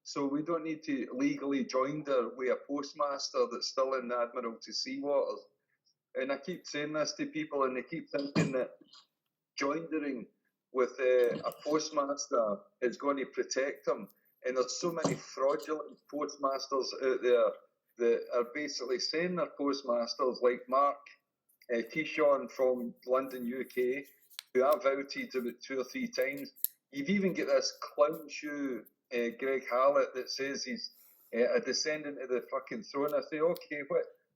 So we don't need to legally joinder with a postmaster that's still in the Admiralty sea waters. And I keep saying this to people, and they keep thinking that joindering with a postmaster is going to protect them. And there's so many fraudulent postmasters out there that are basically saying they're postmasters, like Mark Keyshawn from London, UK, who I've outed about 2 or 3 times. You've even got this clown shoe, Greg Hallett, that says he's a descendant of the fucking throne. I say, okay,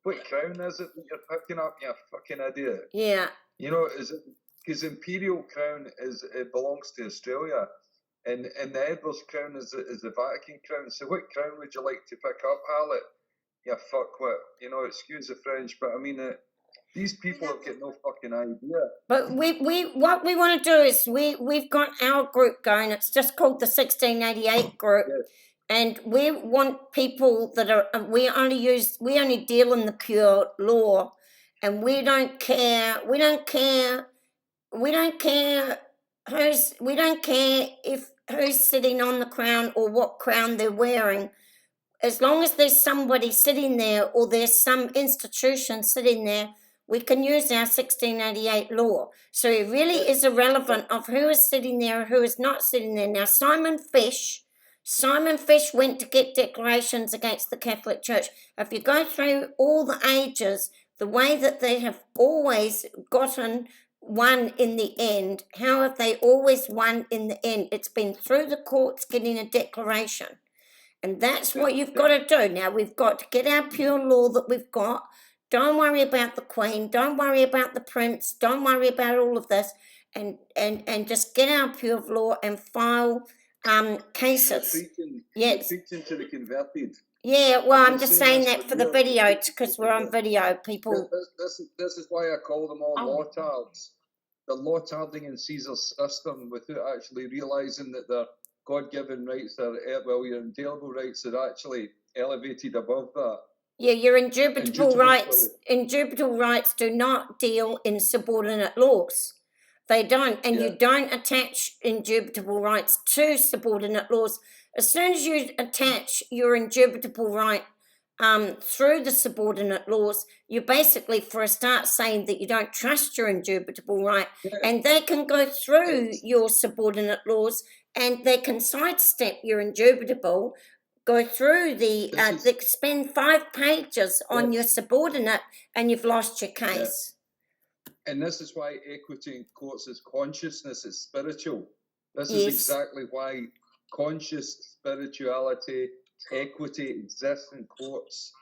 what crown is it that you're picking up, you fucking idiot? Yeah. You know, is it because imperial crown belongs to Australia, and the Edward's crown is the Vatican crown. So what crown would you like to pick up, Hallett? Yeah, fuckwit. You know, excuse the French, but I mean these people have got no fucking idea. But what we want to do is we've got our group going. It's just called the 1688 group. Yes. And we want people that are, we only deal in the pure law, and we don't care if who's sitting on the crown or what crown they're wearing. As long as there's somebody sitting there or there's some institution sitting there, we can use our 1688 law. So it really is irrelevant of who is sitting there or who is not sitting there. Now, Simon Fish went to get declarations against the Catholic Church. If you go through all the ages, the way that they have always gotten one in the end, how have they always won in the end? It's been through the courts getting a declaration. And that's what you've got to do. Now, we've got to get our pure law that we've got. Don't worry about the Queen. Don't worry about the Prince. Don't worry about all of this. And just get our pure law and file cases. Preaching to the converted. Yeah, well, I'm just saying that for the video, because we're on video, people. This is why I call them all lawtards. The lawtarding in Caesar's system without actually realising that they're God-given rights, your indelible rights are actually elevated above that. Yeah, your indubitable rights. Indubitable rights do not deal in subordinate laws. They don't, and you don't attach indubitable rights to subordinate laws. As soon as you attach your indubitable right through the subordinate laws, you're basically, for a start, saying that you don't trust your indubitable right, and they can go through your subordinate laws and they can sidestep your indubitable, go through they spend 5 pages on your subordinate, and you've lost your case. And this is why equity in courts is consciousness, it's spiritual. This is exactly why conscious spirituality, equity exists in courts.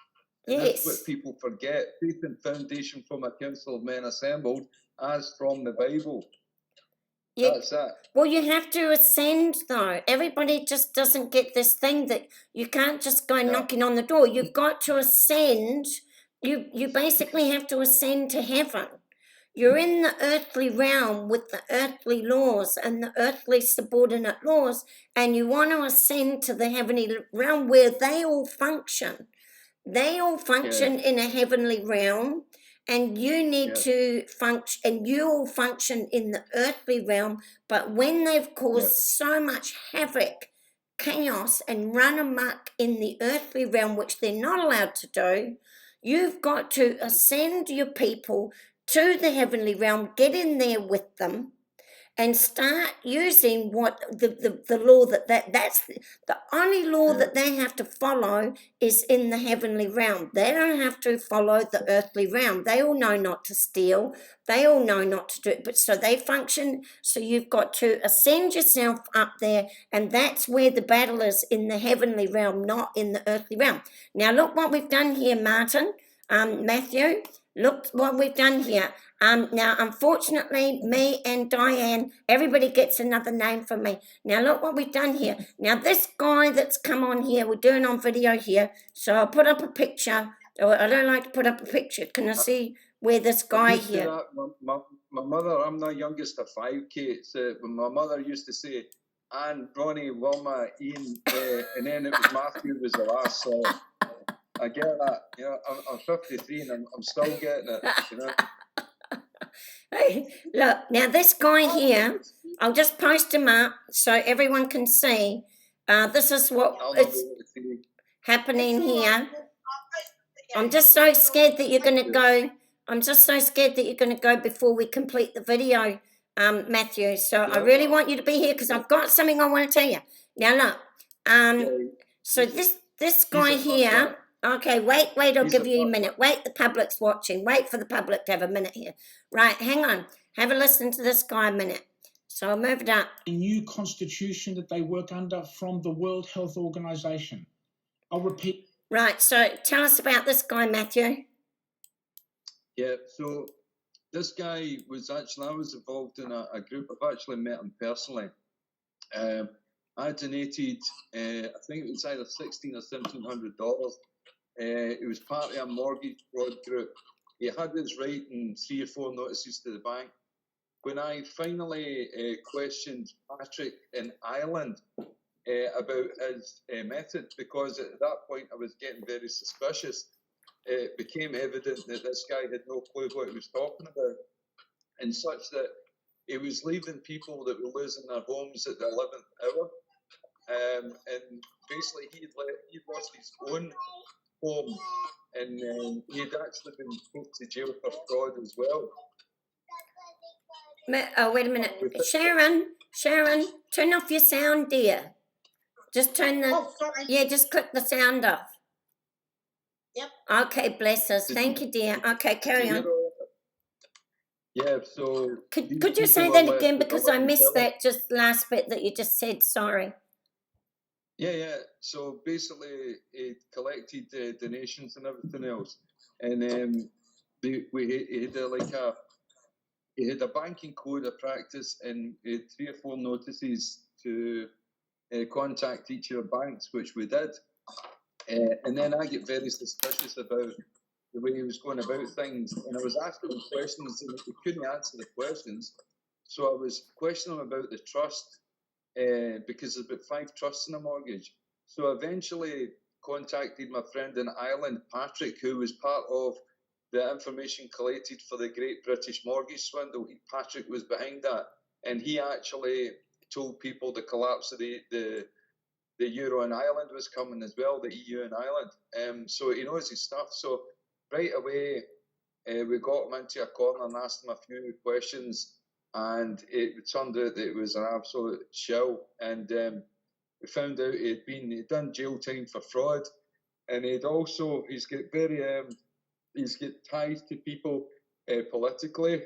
And that's what people forget. Faith and foundation from a council of men assembled, as from the Bible. That's it. Well, you have to ascend, though. Everybody just doesn't get this thing that you can't just go knocking on the door. You've got to ascend. You basically have to ascend to heaven. You're in the earthly realm with the earthly laws and the earthly subordinate laws, and you want to ascend to the heavenly realm where they all function. They all function in a heavenly realm, and you need to function, and you all function in the earthly realm. But when they've caused so much havoc, chaos, and run amok in the earthly realm, which they're not allowed to do, you've got to ascend your people to the heavenly realm, get in there with them, and start using what the law that's the only law that they have to follow is in the heavenly realm. They don't have to follow the earthly realm. They all know not to steal. They all know not to do it. But so they function. So you've got to ascend yourself up there, and that's where the battle is, in the heavenly realm, not in the earthly realm. Now look what we've done here, Martin, Matthew. Look what we've done here. Now, unfortunately, me and Diane, everybody gets another name from me. Now, look what we've done here. Now, this guy that's come on here, we're doing on video here, so I'll put up a picture. I don't like to put up a picture. Can I see where this guy here? My mother, I'm the youngest of 5 kids. My mother used to say, Anne, Ronnie, Wilma, Ian, and then it was Matthew was the last, so... I get that, you know, I'm 53 and I'm still getting it, you know. Hey, look, now this guy here, I'll just post him up so everyone can see. This is what I'll not be is able to see. happening here. I'm just so scared that you're going to go. I'm just so scared that you're going to go before we complete the video, Matthew. So I really want you to be here because I've got something I want to tell you. Now look, so this guy here. Okay, wait. I'll give you a minute. Wait, the public's watching. Wait for the public to have a minute here. Right, hang on. Have a listen to this guy a minute. So I'll move it up. A new constitution that they work under from the World Health Organization. I'll repeat. Right, so tell us about this guy, Matthew. Yeah, so this guy was actually, I was involved in a group. I've actually met him personally. I donated, I think it was either $1,600 or $1,700. It was part of a mortgage fraud group. He had his writing 3 or 4 notices to the bank. When I finally questioned Patrick in Ireland about his method, because at that point I was getting very suspicious, it became evident that this guy had no clue what he was talking about, and such that he was leaving people that were losing their homes at the 11th hour. And basically he lost his own home, and he had actually been put to jail for fraud as well. Oh, wait a minute. Sharon, turn off your sound, dear. Just turn the... Oh, sorry. Yeah, just click the sound off. Yep. Okay, bless us. Thank you, dear. Okay, carry on. Yeah, so... Could you say that again, because I missed that just last bit that you just said, sorry. Yeah. So basically, it collected donations and everything else, and he had a banking code of practice, and he had 3 or 4 notices to contact each of the banks, which we did. And then I get very suspicious about the way he was going about things, and I was asking him questions, and he couldn't answer the questions. So I was questioning him about the trust, because there's about 5 trusts in a mortgage. So I eventually contacted my friend in Ireland, Patrick, who was part of the information collated for the Great British Mortgage Swindle. Patrick was behind that, and he actually told people the collapse of the euro in Ireland was coming as well, the EU in Ireland. So he knows his stuff. So right away, we got him into a corner and asked him a few questions, and it turned out that it was an absolute shill. And we found out he'd done jail time for fraud, and he's got ties to people politically.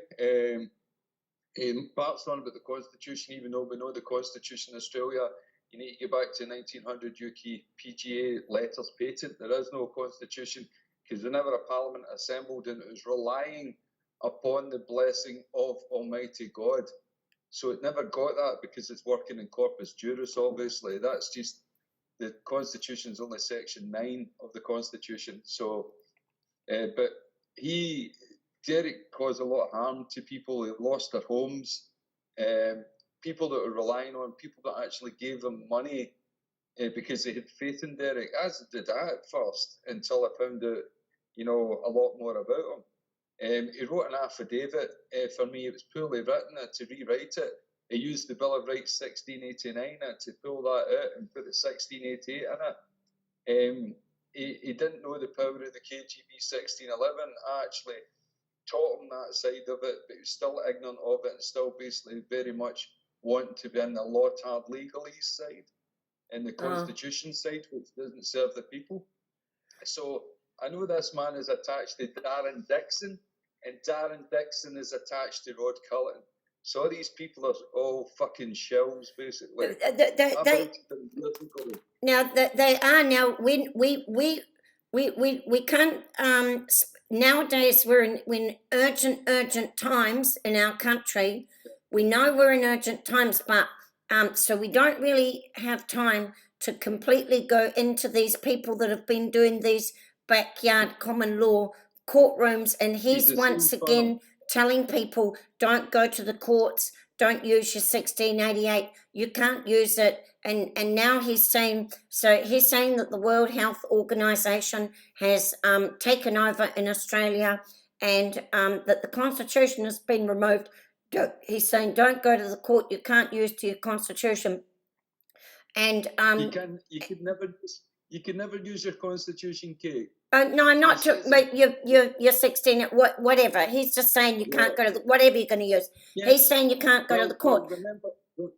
Bart's on about the Constitution, even though we know the Constitution in Australia, you need to go back to 1900 UK PGA letters patent. There is no Constitution, because whenever a parliament assembled, and it was relying upon the blessing of Almighty God. So it never got that, because it's working in corpus juris, obviously. That's just, the Constitution is only section 9 of the Constitution. So, but Derek caused a lot of harm to people. They lost their homes. People that were relying on, people that actually gave them money because they had faith in Derek, as did I at first, until I found out, a lot more about him. He wrote an affidavit for me. It was poorly written. I had to rewrite it. He used the Bill of Rights 1689. I had to pull that out and put the 1688 in it. He didn't know the power of the KGB 1611. I actually taught him that side of it, but he was still ignorant of it, and still basically very much wanting to be in the law-tard legalese side and the Constitution side, which doesn't serve the people. So I know this man is attached to Darren Dixon, and Darren Dixon is attached to Rod Cullen. So these people are all fucking shells, basically. Now they are. Now we can't. Nowadays we're in urgent times in our country. We know we're in urgent times, but so we don't really have time to completely go into these people that have been doing these backyard common law courtrooms, and he's once again telling people, don't go to the courts, don't use your 1688, you can't use it. And now he's saying that the World Health Organization has taken over in Australia, and that the Constitution has been removed. He's saying, don't go to the court, you can't use to your Constitution. And you can never use your constitution, Kate. no, I'm not. But you're 16. Whatever. He's just saying you can't go to whatever you're going to use. Yeah. He's saying you can't go to the court.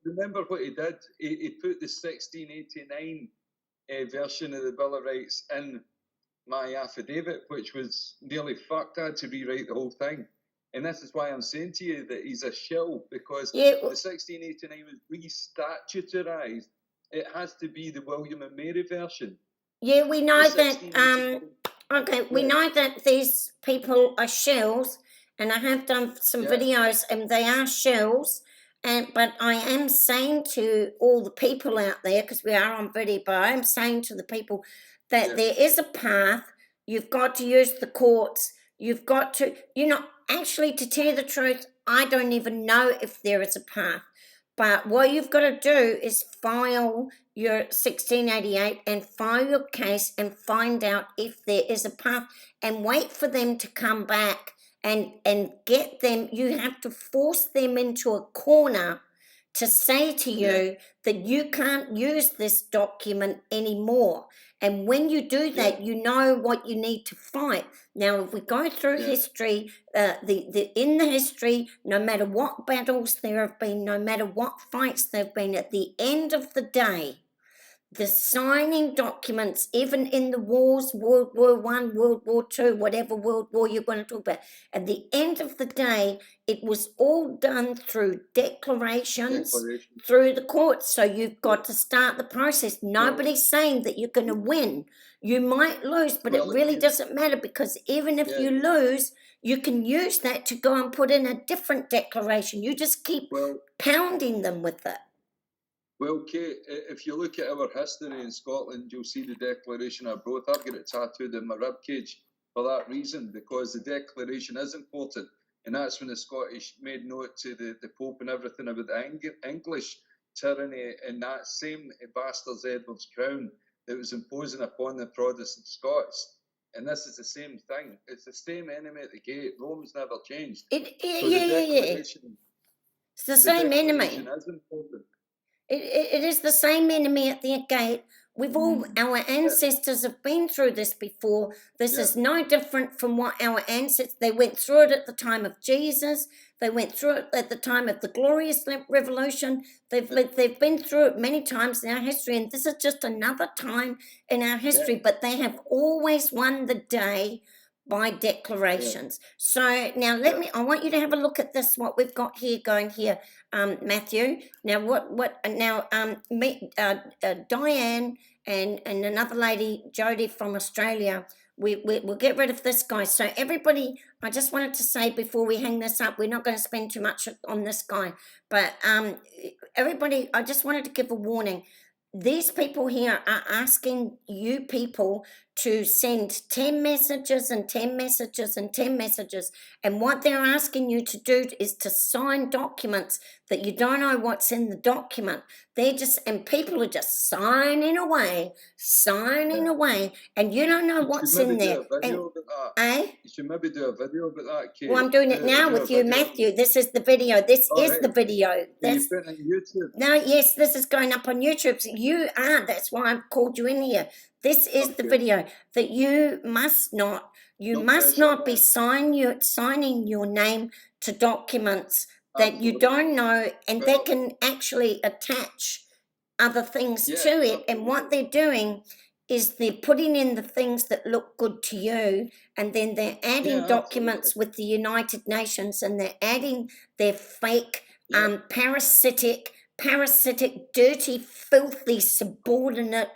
Remember what he did. He put the 1689 version of the Bill of Rights in my affidavit, which was nearly fucked. I had to rewrite the whole thing. And this is why I'm saying to you that he's a shill, because the 1689 was re-statutorised. It has to be the William and Mary version. Yeah, we know that. Okay, we know that these people are shells, and I have done some videos, and they are shells. But I am saying to all the people out there, because we are on video, but I am saying to the people that there is a path. You've got to use the courts. You've got to, actually, to tell you the truth, I don't even know if there is a path. But what you've got to do is file your 1688 and file your case and find out if there is a path, and wait for them to come back and get them. You have to force them into a corner to say to you that you can't use this document anymore. And when you do that, you know what you need to fight. Now, if we go through history, in the history, no matter what battles there have been, no matter what fights there have been, at the end of the day, the signing documents, even in the wars, World War I, World War II, whatever world war you're going to talk about, at the end of the day, it was all done through declarations, through the courts. So you've got to start the process. Nobody's saying that you're going to win. You might lose, but it really doesn't matter, because even if you lose, you can use that to go and put in a different declaration. You just keep pounding them with it. Well, Kate, if you look at our history in Scotland, you'll see the Declaration of Growth. I've got it tattooed in my ribcage for that reason, because the Declaration is important. And that's when the Scottish made note to the Pope and everything about the English tyranny and that same bastard's Edward's crown that was imposing upon the Protestant Scots. And this is the same thing. It's the same enemy at the gate. Rome's never changed. It's the same enemy. Is important. It is the same enemy at the gate. We've all, our ancestors have been through this before. This is no different from what our ancestors, they went through it at the time of Jesus. They went through it at the time of the Glorious Revolution. They've been through it many times in our history, and this is just another time in our history, but they have always won the day by declarations. So now I want you to have a look at this, what we've got here going here, Matthew. Now Diane and another lady, Jodie from Australia, we'll get rid of this guy. So everybody, I just wanted to say before we hang this up, we're not going to spend too much on this guy, but everybody, I just wanted to give a warning. These people here are asking you people to send 10 messages and 10 messages and 10 messages. And what they're asking you to do is to sign documents that you don't know what's in the document. And people are just signing away, and you don't know what's in there. You should maybe do a video about that, Kate. Well, I'm doing it now with you, Matthew. This is the video. This is the video. That's on YouTube. No, yes, this is going up on YouTube. So that's why I've called you in here. This is the video that you must not be signing your name to documents that you don't know, and they can actually attach other things to it. And what they're doing is they're putting in the things that look good to you, and then they're adding documents with the United Nations, and they're adding their fake, parasitic, dirty, filthy, subordinate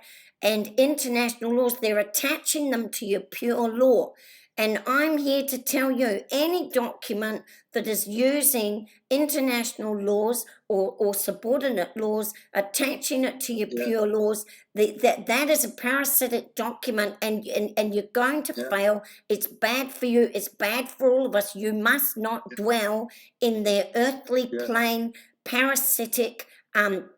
and international laws. They're attaching them to your pure law. And I'm here to tell you, any document that is using international laws or subordinate laws, attaching it to your pure laws, that is a parasitic document, and you're going to fail. It's bad for you. It's bad for all of us. You must not dwell in their earthly plane, parasitic,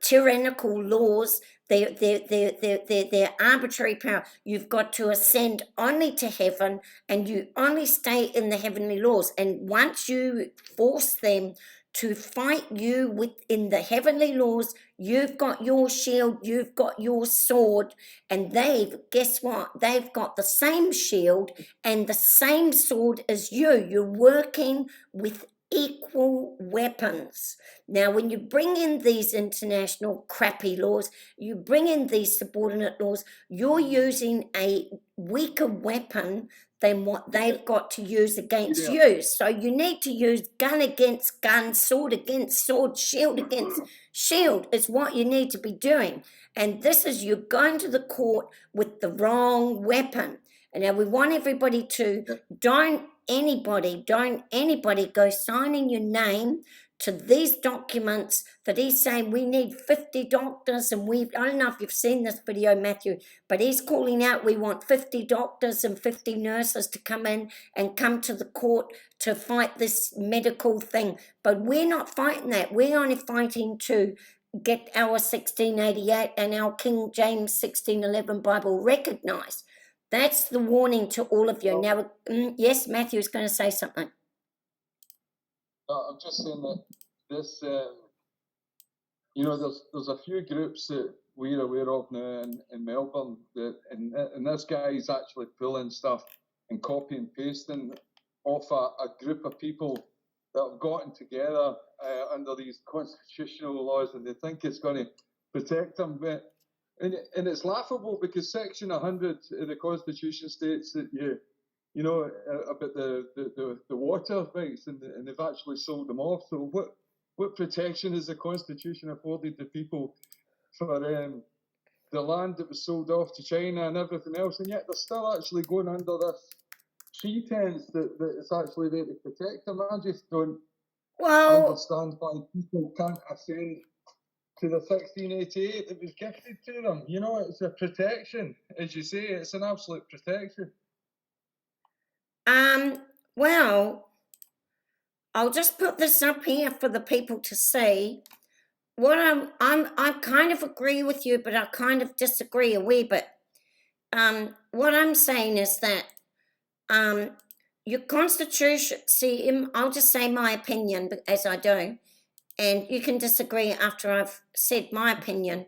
tyrannical laws. They're arbitrary power. You've got to ascend only to heaven, and you only stay in the heavenly laws. And once you force them to to fight you within the heavenly laws. You've got your shield, you've got your sword, and guess what? They've got the same shield and the same sword as you. You're working with equal weapons. Now, when you bring in these international crappy laws, you bring in these subordinate laws, you're using a weaker weapon than what they've got to use against you. So you need to use gun against gun, sword against sword, shield against shield is what you need to be doing. And this is you're going to the court with the wrong weapon. And now we want everybody to don't anybody go signing your name to these documents that he's saying we need 50 doctors, and I don't know if you've seen this video, Matthew, but he's calling out we want 50 doctors and 50 nurses to come in and come to the court to fight this medical thing. But we're not fighting that. We're only fighting to get our 1688 and our King James 1611 Bible recognized. That's the warning to all of you. Now, yes, Matthew's going to say something. I'm just saying that this, there's a few groups that we're aware of now in Melbourne, and this guy is actually pulling stuff and copy and pasting off a group of people that have gotten together under these constitutional laws, and they think it's going to protect them. And it's laughable because Section 100 of the Constitution states that about the water rights, and they've actually sold them off. So what protection is the Constitution afforded to people for the land that was sold off to China and everything else? And yet they're still actually going under this pretense that it's actually there to protect them. I just don't understand why people can't ascend to the 1688 that was gifted to them. It's a protection. As you say, it's an absolute protection. Well, I'll just put this up here for the people to see. What I kind of agree with you, but I kind of disagree a wee bit. What I'm saying is that your Constitution, I'll just say my opinion as I do, and you can disagree after I've said my opinion.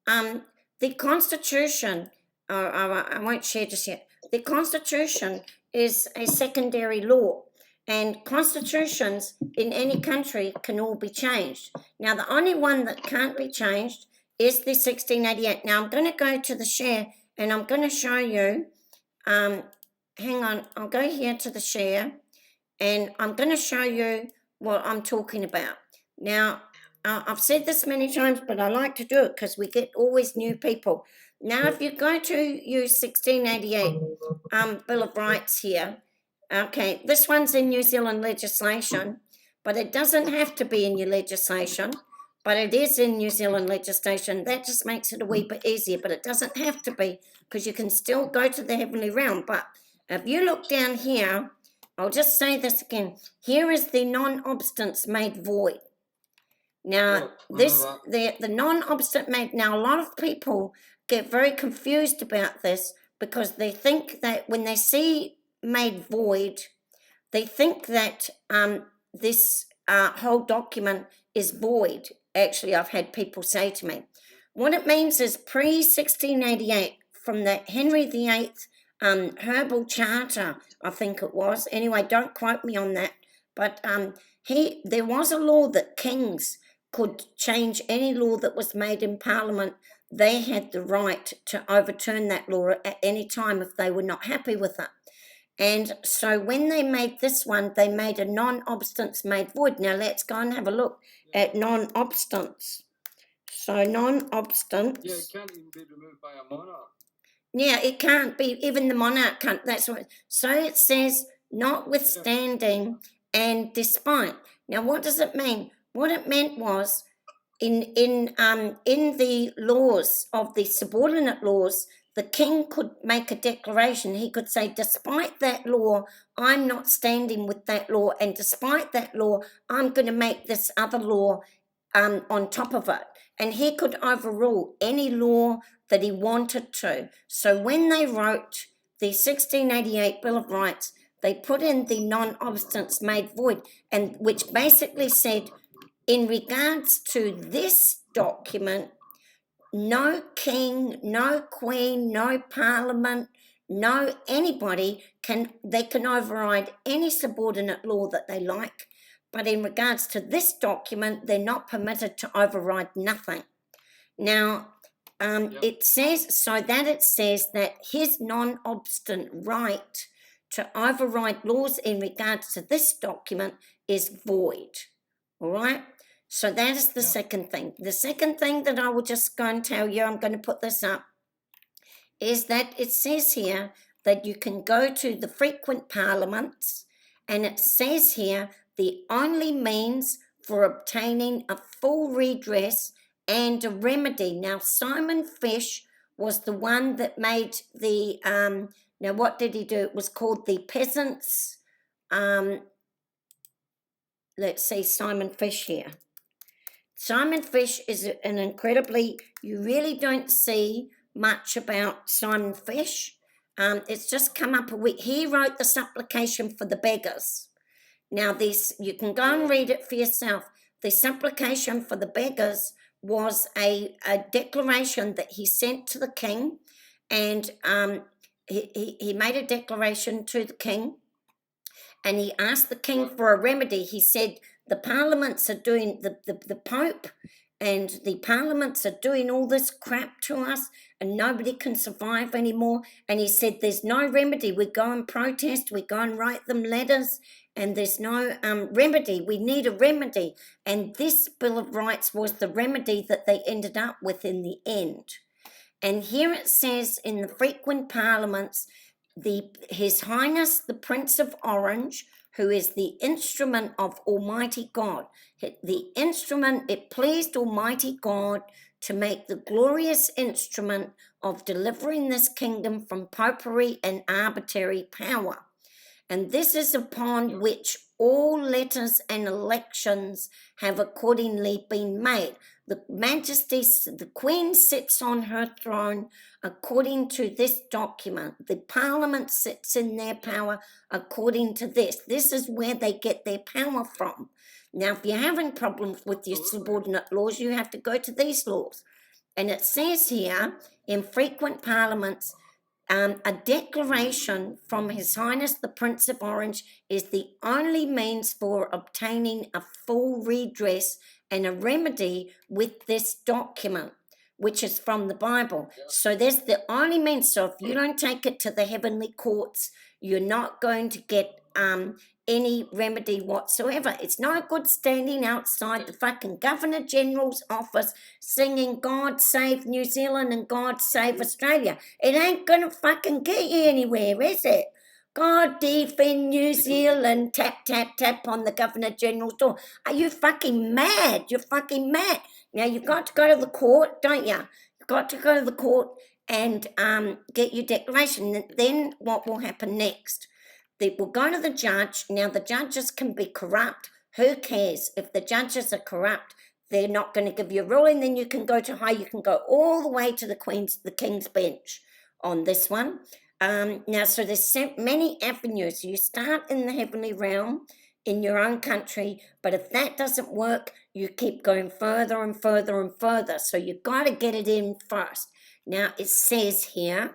The Constitution, I won't share just yet. The Constitution is a secondary law, and constitutions in any country can all be changed. Now, the only one that can't be changed is the 1688. Now, I'm going to go to the share, and I'm going to show you, hang on, I'll go here to the share, and I'm going to show you what I'm talking about. Now, I've said this many times, but I like to do it because we get always new people. Now, if you go to use 1688 Bill of Rights here, okay, this one's in New Zealand legislation, but it doesn't have to be in your legislation, but it is in New Zealand legislation. That just makes it a wee bit easier, but it doesn't have to be because you can still go to the heavenly realm. But if you look down here, I'll just say this again. Here is the non-obstance made void. Now, the non-obstant made, now a lot of people get very confused about this because they think that when they see made void, they think that this whole document is void. Actually, I've had people say to me, what it means is pre-1688 from the Henry VIII Herbal Charter, I think it was. Anyway, don't quote me on that. But there was a law that kings could change any law that was made in Parliament. They had the right to overturn that law at any time if they were not happy with it. And so when they made this one, they made a non-obstance made void. Now let's go and have a look at non-obstance. So non-obstance. Yeah, it can't even be removed by a monarch. Yeah, it can't be. Even the monarch can't. That's what. So it says notwithstanding and despite. Now what does it mean? What it meant was in the laws of the subordinate laws, the king could make a declaration. He could say, despite that law, I'm not standing with that law, and despite that law, I'm going to make this other law on top of it. And he could overrule any law that he wanted to. So when they wrote the 1688 Bill of Rights, they put in the non-obstance made void, and which basically said in regards to this document, no king, no queen, no parliament, no anybody can override any subordinate law that they like. But in regards to this document, they're not permitted to override nothing. Now, it says that his non-obstant right to override laws in regards to this document is void. All right? So that is the second thing. The second thing that I will just go and tell you, I'm going to put this up, is that it says here that you can go to the frequent parliaments, and it says here the only means for obtaining a full redress and a remedy. Now, Simon Fish was the one that made the, now what did he do? It was called the Peasants, let's see, Simon Fish here. Simon Fish is an incredibly, you really don't see much about Simon Fish. It's just come up a week. He wrote the supplication for the beggars. Now, this, you can go and read it for yourself. The supplication for the beggars was a declaration that he sent to the king, and he made a declaration to the king, and he asked the king for a remedy. He said, the parliaments are doing, the Pope and the parliaments are doing all this crap to us, and nobody can survive anymore. And he said, there's no remedy. We go and protest, we go and write them letters, and there's no remedy. We need a remedy. And this Bill of Rights was the remedy that they ended up with in the end. And here it says in the frequent parliaments, His Highness the Prince of Orange, who is the instrument of Almighty God. The instrument, it pleased Almighty God to make the glorious instrument of delivering this kingdom from popery and arbitrary power. And this is upon which all letters and elections have accordingly been made. The Majesty, the Queen sits on her throne according to this document. The Parliament sits in their power according to this. This is where they get their power from. Now, if you're having problems with your subordinate laws, you have to go to these laws. And it says here, in frequent parliaments, a declaration from His Highness the Prince of Orange is the only means for obtaining a full redress and a remedy with this document, which is from the Bible. So there's the only means. So if you don't take it to the heavenly courts, you're not going to get any remedy whatsoever. It's no good standing outside the fucking Governor General's office singing God Save New Zealand and God Save Australia. It ain't gonna fucking get you anywhere, is it? God defend New Zealand, tap, tap, tap on the Governor General's door. Are you fucking mad? You're fucking mad. Now, you've got to go to the court, don't you? You've got to go to the court and get your declaration. Then what will happen next? They will go to the judge. Now, the judges can be corrupt. Who cares? If the judges are corrupt, they're not going to give you a ruling. Then you can go to high. You can go all the way to the King's Bench on this one. Now, so there's many avenues. You start in the heavenly realm in your own country, but if that doesn't work, you keep going further and further and further. So you've got to get it in first. Now, it says here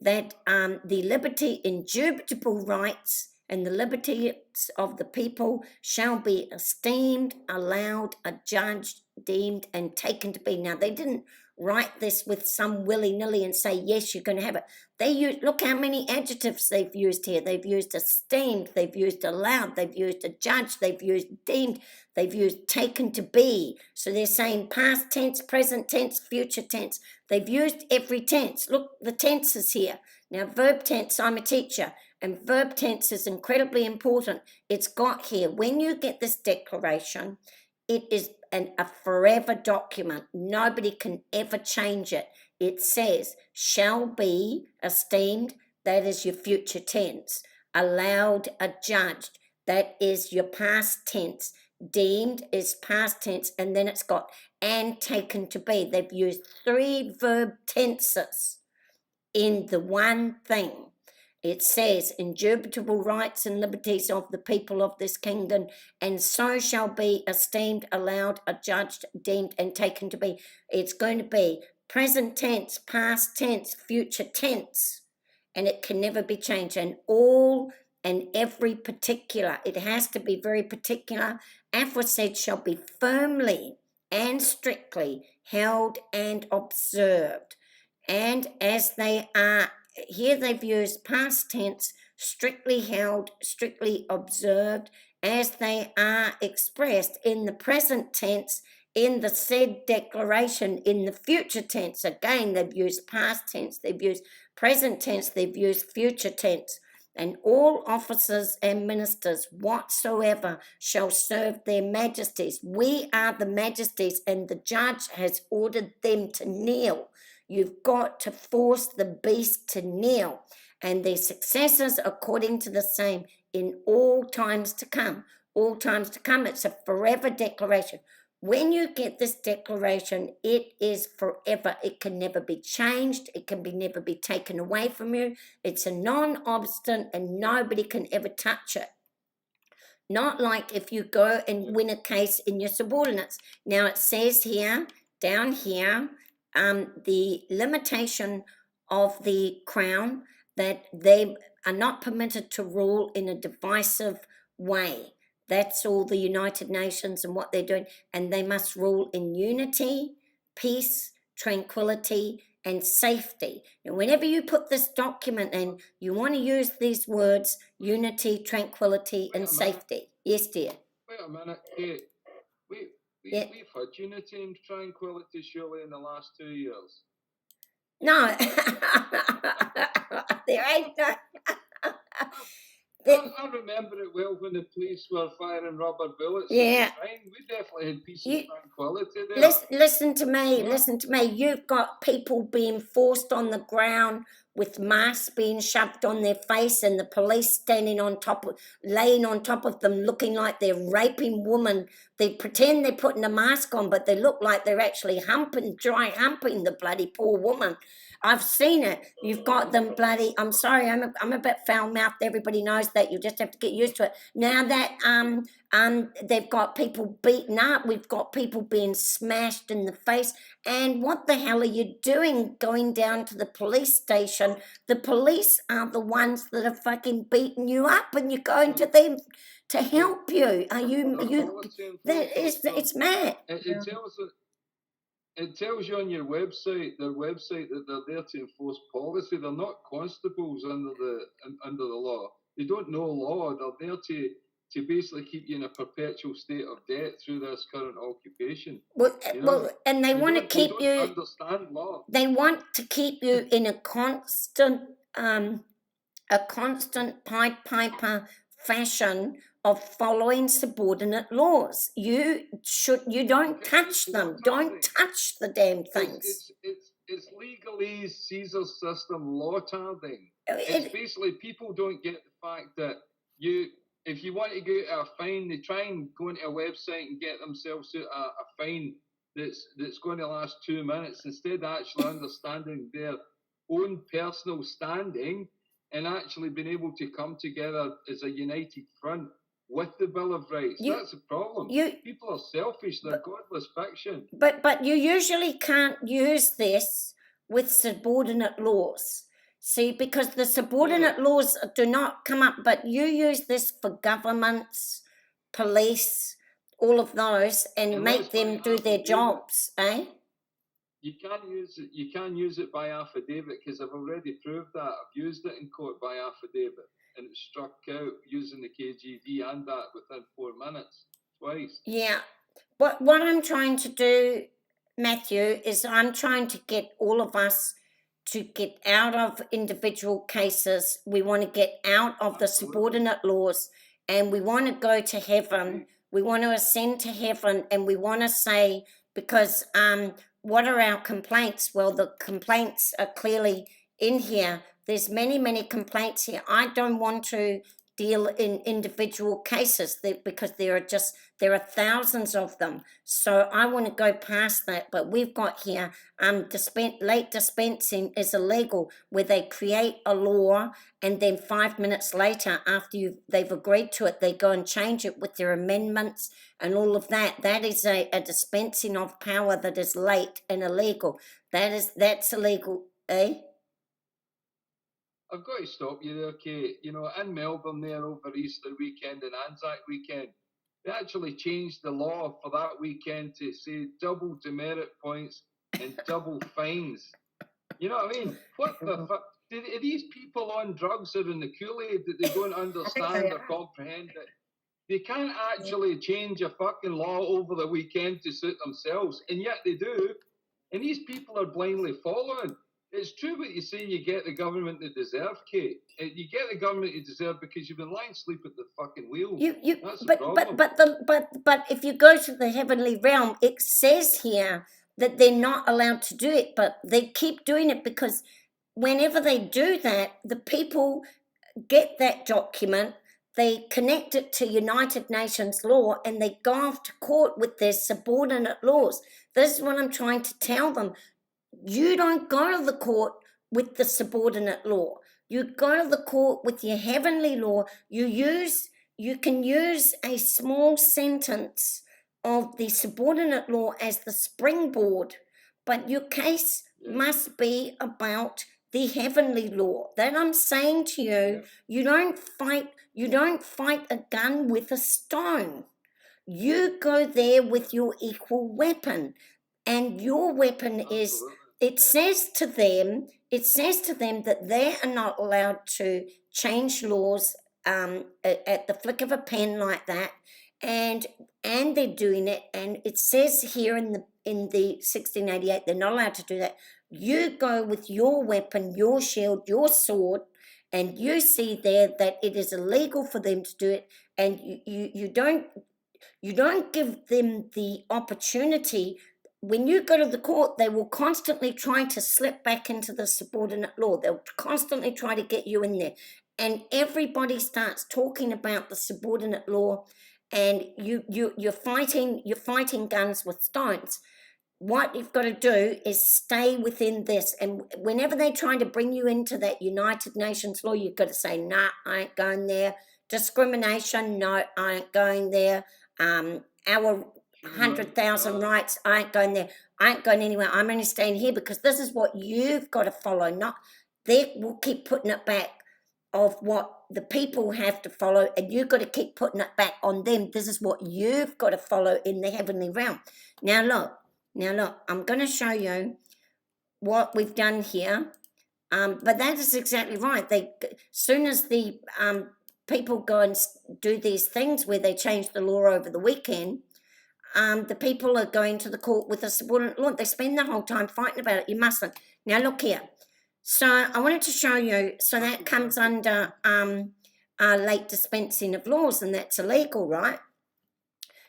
that the liberty, indubitable rights, and the liberties of the people shall be esteemed, allowed, adjudged, deemed, and taken to be. Now, they didn't write this with some willy-nilly and say, yes, you're going to have it. They use, look how many adjectives they've used here. They've used esteemed, they've used allowed, they've used adjudged, they've used deemed, they've used taken to be. So they're saying past tense, present tense, future tense. They've used every tense. Look, the tenses here. Now, verb tense, I'm a teacher, and verb tense is incredibly important. It's got here, when you get this declaration, it is a forever document. Nobody can ever change it. It says, shall be esteemed, that is your future tense. Allowed, adjudged, that is your past tense. Deemed is past tense, and then it's got and taken to be. They've used 3 verb tenses in the one thing. It says, indubitable rights and liberties of the people of this kingdom, and so shall be esteemed, allowed, adjudged, deemed, and taken to be. It's going to be present tense, past tense, future tense, and it can never be changed. And all and every particular, it has to be very particular, aforesaid shall be firmly and strictly held and observed. And as they are, here they've used past tense, strictly held, strictly observed, as they are expressed in the present tense, in the said declaration, in the future tense. Again, they've used past tense, they've used present tense, they've used future tense. And all officers and ministers whatsoever shall serve their majesties. We are the majesties, and the judge has ordered them to kneel. You've got to force the beast to kneel, and their successors according to the same in all times to come. All times to come. It's a forever declaration. When you get this declaration, it is forever. It can never be changed. It can never be taken away from you. It's a non-obstant, and nobody can ever touch it. Not like if you go and win a case in your subordinates. Now it says here, down here, the limitation of the crown, that they are not permitted to rule in a divisive way. That's all the United Nations and what they're doing. And they must rule in unity, peace, tranquility, and safety. And whenever you put this document in, you want to use these words, unity, tranquility, and safety. Yes, dear. Wait a minute, Kate. Yeah. We've had unity and tranquility surely in the last 2 years. No. There ain't no... I remember it well when the police were firing rubber bullets. Yeah. We definitely had peace and tranquility there. Listen to me, listen to me. You've got people being forced on the ground with masks being shoved on their face, and the police standing on top of, laying on top of them, looking like they're raping women. They pretend they're putting a mask on, but they look like they're actually dry humping the bloody poor woman. I've seen it. You've got them bloody, I'm sorry, I'm a bit foul-mouthed. Everybody knows that. You just have to get used to it. Now that they've got people beaten up, we've got people being smashed in the face. And what the hell are you doing going down to the police station? The police are the ones that are fucking beating you up, and you're going to them to help you. It's mad. It tells you on your website, their website, that they're there to enforce policy. They're not constables under the law. They don't know law. They're there to basically keep you in a perpetual state of debt through this current occupation. And they want to keep you. Understand law. They want to keep you in a constant Pied Piper fashion of following subordinate laws. You don't touch them. Don't touch the damn things. It's legalese Caesar system law-tarding. It's basically people don't get the fact that if you want to get a fine, they try and go into a website and get themselves a fine that's going to last 2 minutes, instead of actually understanding their own personal standing and actually being able to come together as a united front with the Bill of Rights. That's a problem. People are selfish. They're godless fiction. But you usually can't use this with subordinate laws. See, because the subordinate laws do not come up, but you use this for governments, police, all of those, and make them do their jobs, eh? You can use it by affidavit, because I've already proved that. I've used it in court by affidavit, and it struck out using the KGB and that within 4 minutes, twice. Yeah. What I'm trying to do, Matthew, is I'm trying to get all of us to get out of individual cases. We want to get out of the subordinate laws, and we want to go to heaven. We want to ascend to heaven, and we want to say, because what are our complaints? Well, the complaints are clearly in here. There's many, many complaints here. I don't want to deal in individual cases because there are thousands of them. So I want to go past that, but we've got here late dispensing is illegal, where they create a law and then 5 minutes later, after they've agreed to it, they go and change it with their amendments and all of that. That is a dispensing of power that is late and illegal. That's illegal, eh? I've got to stop you there, Kate. You know, in Melbourne there over Easter weekend and Anzac weekend, they actually changed the law for that weekend to say double demerit points and double fines. You know what I mean? What the fuck? Are these people on drugs or in the Kool-Aid that they don't understand or comprehend it? They can't actually change a fucking law over the weekend to suit themselves, and yet they do. And these people are blindly following. It's true what you say, you get the government you deserve, Kate. You get the government you deserve because you've been lying asleep at the fucking wheel. That's the problem. But if you go to the heavenly realm, it says here that they're not allowed to do it, but they keep doing it because whenever they do that, the people get that document, they connect it to United Nations law, and they go off to court with their subordinate laws. This is what I'm trying to tell them. You don't go to the court with the subordinate law. You go to the court with your heavenly law. You can use a small sentence of the subordinate law as the springboard, but your case must be about the heavenly law. That I'm saying to you, you don't fight a gun with a stone. You go there with your equal weapon, and your weapon is. It says to them that they are not allowed to change laws at the flick of a pen like that, and they're doing it. And it says here in the 1688 they're not allowed to do that. You go with your weapon, your shield, your sword, and you see there that it is illegal for them to do it, and you don't give them the opportunity. When you go to the court, they will constantly try to slip back into the subordinate law. They'll constantly try to get you in there. And everybody starts talking about the subordinate law, and you're fighting guns with stones. What you've got to do is stay within this. And whenever they try to bring you into that United Nations law, you've got to say, nah, I ain't going there. Discrimination, no, I ain't going there. Our 100,000 rights, I ain't going there. I ain't going anywhere. I'm only staying here because this is what you've got to follow. Not they will keep putting it back of what the people have to follow, and you've got to keep putting it back on them. This is what you've got to follow in the heavenly realm. Now look, I'm going to show you what we've done here. But that is exactly right. Soon as the people go and do these things where they change the law over the weekend, the people are going to the court with a subordinate law. They spend the whole time fighting about it. You mustn't. Now look here. So I wanted to show you. So that comes under late dispensing of laws, and that's illegal, right?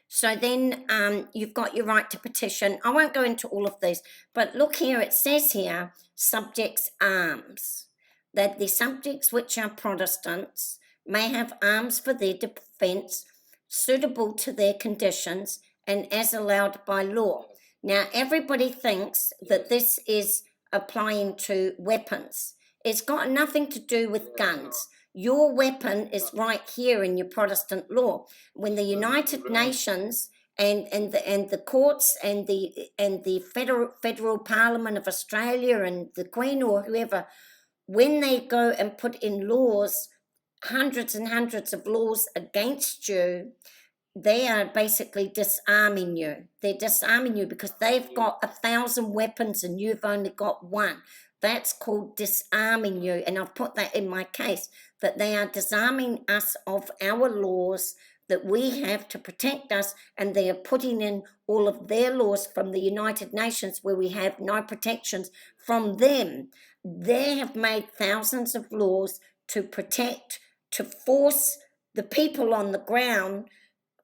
So then you've got your right to petition. I won't go into all of these, but look here. It says here, subjects' arms. That the subjects which are Protestants may have arms for their defence, suitable to their conditions and as allowed by law. Now, everybody thinks that this is applying to weapons. It's got nothing to do with guns. Your weapon is right here in your Protestant law. When the United Nations and the courts and the federal Parliament of Australia and the Queen or whoever, when they go and put in laws, hundreds and hundreds of laws against you, they are basically disarming you. They're disarming you because they've got 1,000 weapons and you've only got one. That's called disarming you. And I've put that in my case, that they are disarming us of our laws that we have to protect us, and they are putting in all of their laws from the United Nations where we have no protections from them. They have made thousands of laws to protect, to force the people on the ground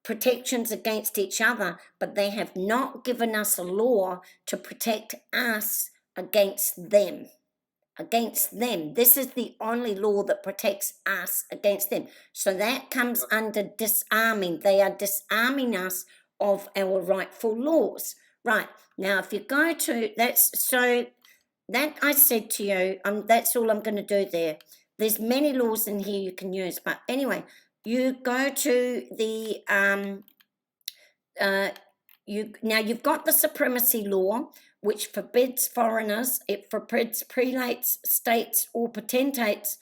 protections against each other, but they have not given us a law to protect us against them. against them. This is the only law that protects us against them. So that comes under disarming. They are disarming us of our rightful laws. Right, now if you go to, that I said to you, that's all I'm going to do there. There's many laws in here you can use, but anyway, you go to the, now you've got the supremacy law, which forbids foreigners, it forbids prelates, states, or potentates,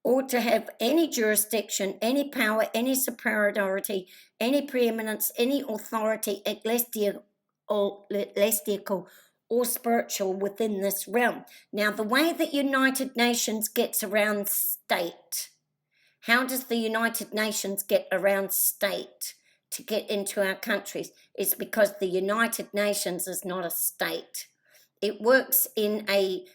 or to have any jurisdiction, any power, any superiority, any preeminence, any authority ecclesiastical or spiritual within this realm. Now, the way that United Nations gets around state, how does the United Nations get around state to get into our countries? It's because the United Nations is not a state. It works in a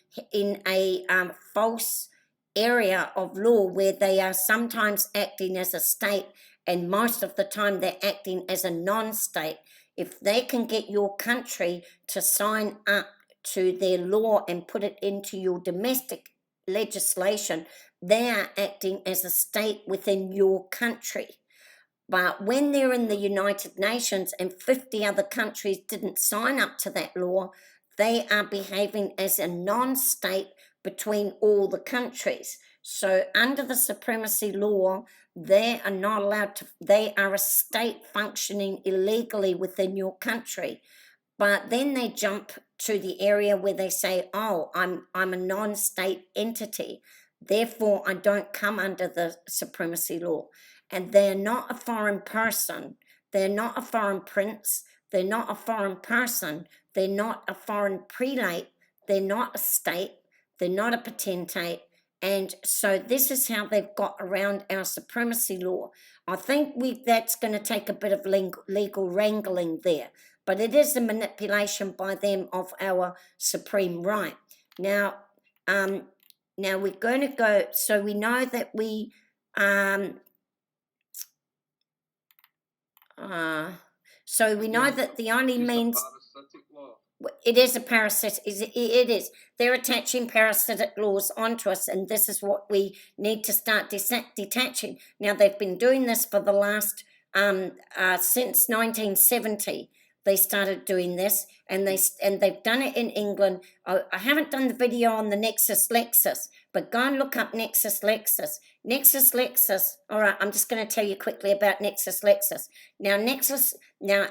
false area of law where they are sometimes acting as a state, and most of the time they're acting as a non-state. If they can get your country to sign up to their law and put it into your domestic legislation, they are acting as a state within your country. But when they're in the United Nations and 50 other countries didn't sign up to that law, they are behaving as a non-state between all the countries. So under the supremacy law, they are not allowed to, they are a state functioning illegally within your country. But then they jump to the area where they say, oh, I'm a non-state entity, therefore I don't come under the supremacy law. And they're not a foreign person, they're not a foreign prince, they're not a foreign person, they're not a foreign prelate, they're not a state, they're not a potentate. And so this is how they've got around our supremacy law. I think that's going to take a bit of legal wrangling there, but it is a manipulation by them of our supreme right. Now we're going to go, so we know that we, so we know that the only means... It is a parasitic, it is. They're attaching parasitic laws onto us, and this is what we need to start detaching. Now, they've been doing this for the last, since 1970. They started doing this, and they've done it in England. I haven't done the video on the Nexus Lexis, but go and look up Nexus Lexis. Nexus Lexis, all right, I'm just going to tell you quickly about Nexus Lexis. Now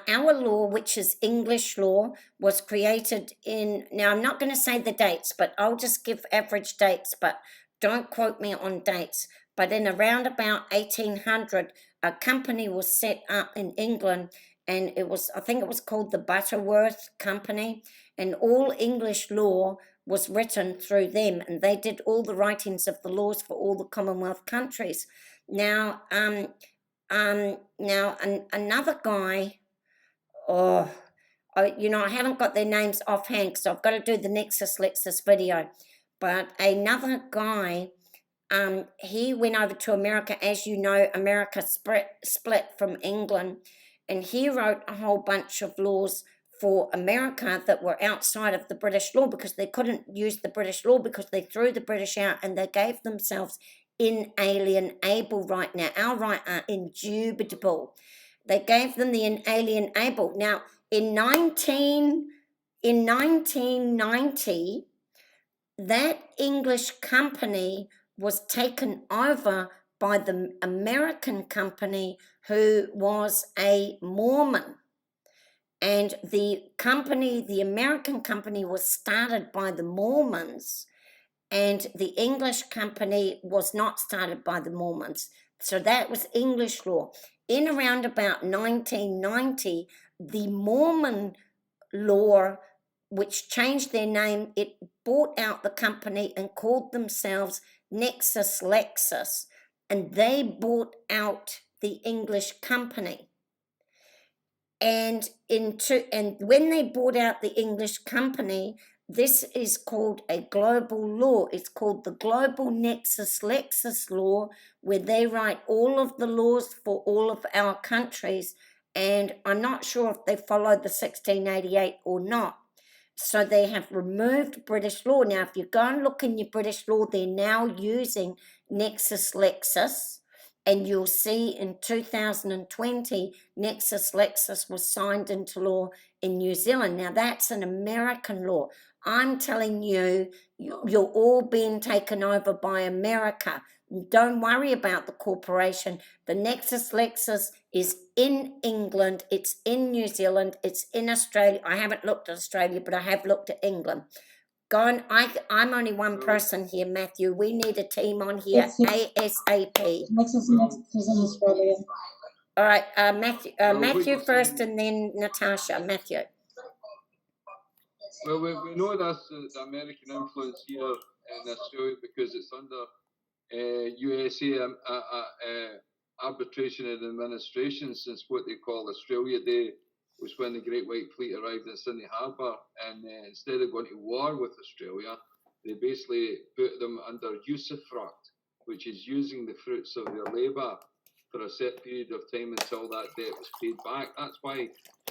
our law, which is English law, was created in, now I'm not going to say the dates, but I'll just give average dates, but don't quote me on dates. But in around about 1800, a company was set up in England, and I think it was called the Butterworth Company, and all English law was written through them, and they did all the writings of the laws for all the Commonwealth countries. Now, another guy, I haven't got their names offhand, so I've got to do the Nexus Lexis video. But another guy, he went over to America. As you know, America split from England, and he wrote a whole bunch of laws for America that were outside of the British law, because they couldn't use the British law because they threw the British out, and they gave themselves inalienable right. Now, our right are indubitable. They gave them the inalienable. Now, in 1990, that English company was taken over by the American company, who was a Mormon. And the American company was started by the Mormons, and the English company was not started by the Mormons. So that was English law. In around about 1990, the Mormon law, which changed their name, it bought out the company and called themselves Nexus Lexis, and they bought out the English company. And when they bought out the English company, this is called a global law. It's called the Global Nexus Lexis law, where they write all of the laws for all of our countries. And I'm not sure if they follow the 1688 or not. So they have removed British law. Now, if you go and look in your British law, they're now using Nexus Lexis, and you'll see in 2020, Nexus Lexis was signed into law in New Zealand. Now, that's an American law. I'm telling you, you're all being taken over by America. Don't worry about the corporation. The Nexus Lexis is in England, it's in New Zealand, it's in Australia. I haven't looked at Australia, but I have looked at England. Go on, I'm only one person here, Matthew. We need a team on here ASAP. Nexus is in Australia. All right, Matthew, Well, Matthew we- first, and then Natasha. Matthew. Well, we know that's the American influence here in Australia because it's under USA arbitration and administration since what they call Australia Day, was when the Great White Fleet arrived in Sydney Harbour, and instead of going to war with Australia, they basically put them under usurped, which is using the fruits of their labour for a set period of time until that debt was paid back. That's why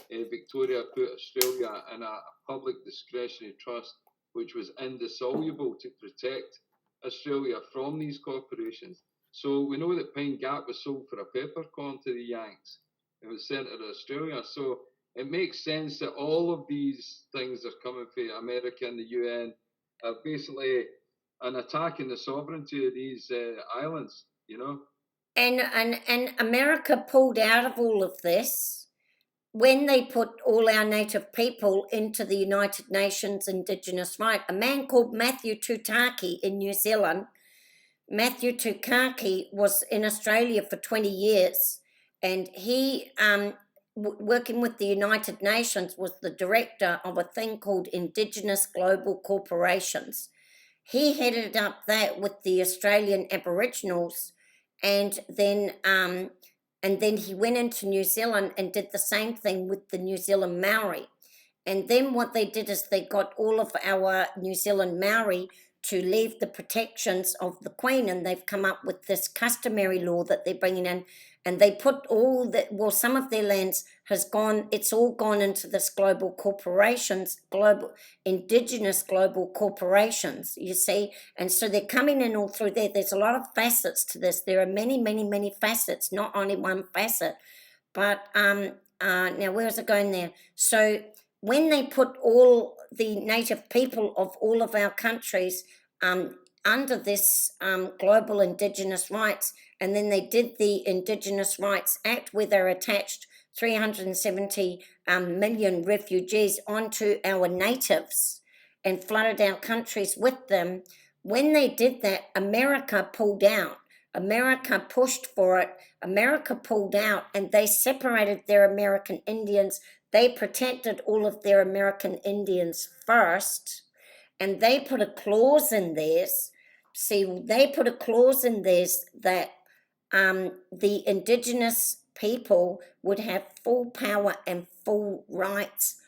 Victoria put Australia in a public discretionary trust, which was indissoluble to protect Australia from these corporations. So we know that Pine Gap was sold for a peppercorn to the Yanks. It was sent to Australia. So it makes sense that all of these things are coming from America and the UN are basically an attack on the sovereignty of these islands, you know. And America pulled out of all of this when they put all our native people into the United Nations indigenous right. A man called Matthew Tutaki in New Zealand. Matthew Tutaki was in Australia for 20 years, and he, working with the United Nations, was the director of a thing called Indigenous Global Corporations. He headed up that with the Australian Aboriginals, and then he went into New Zealand and did the same thing with the New Zealand Maori. And then what they did is they got all of our New Zealand Maori to leave the protections of the Queen, and they've come up with this customary law that they're bringing in, and they put all that, well, some of their lands has gone, it's all gone into this global corporations, global indigenous global corporations, you see, and so they're coming in all through there. There's a lot of facets to this. There are many, many, many facets, not only one facet, but now where's it going there? So when they put all the native people of all of our countries under this global indigenous rights, and then they did the Indigenous Rights Act where they're attached 370 million refugees onto our natives and flooded our countries with them. When they did that, America pulled out. America pushed for it. America pulled out, and they separated their American Indians. They protected all of their American Indians first, and they put a clause in theirs. See, they put a clause in theirs that the indigenous people would have full power and full rights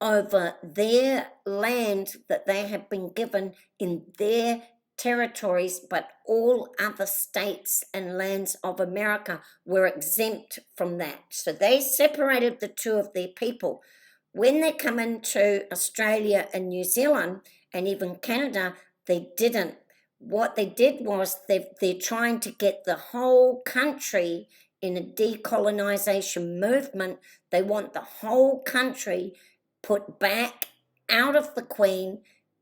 over their land that they have been given in their territories, but all other states and lands of America were exempt from that. So they separated the two of their people. When they come into Australia and New Zealand and even Canada, they didn't. What they did was they're trying to get the whole country in a decolonisation movement. They want the whole country put back out of the Queen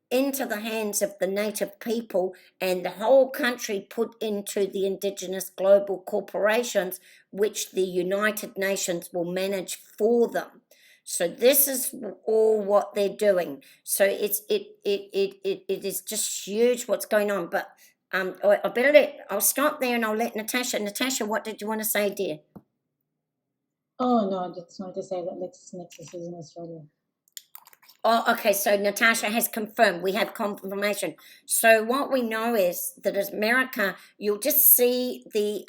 into the hands of the native people, and the whole country put into the indigenous global corporations, which the United Nations will manage for them. So this is all what they're doing. So it is just huge what's going on. But I'll stop there and I'll let Natasha. Natasha, what did you want to say, dear? Oh, no, I just wanted to say that Nexus is in Australia. Oh, okay, so Natasha has confirmed. We have confirmation. So what we know is that as America, you'll just see the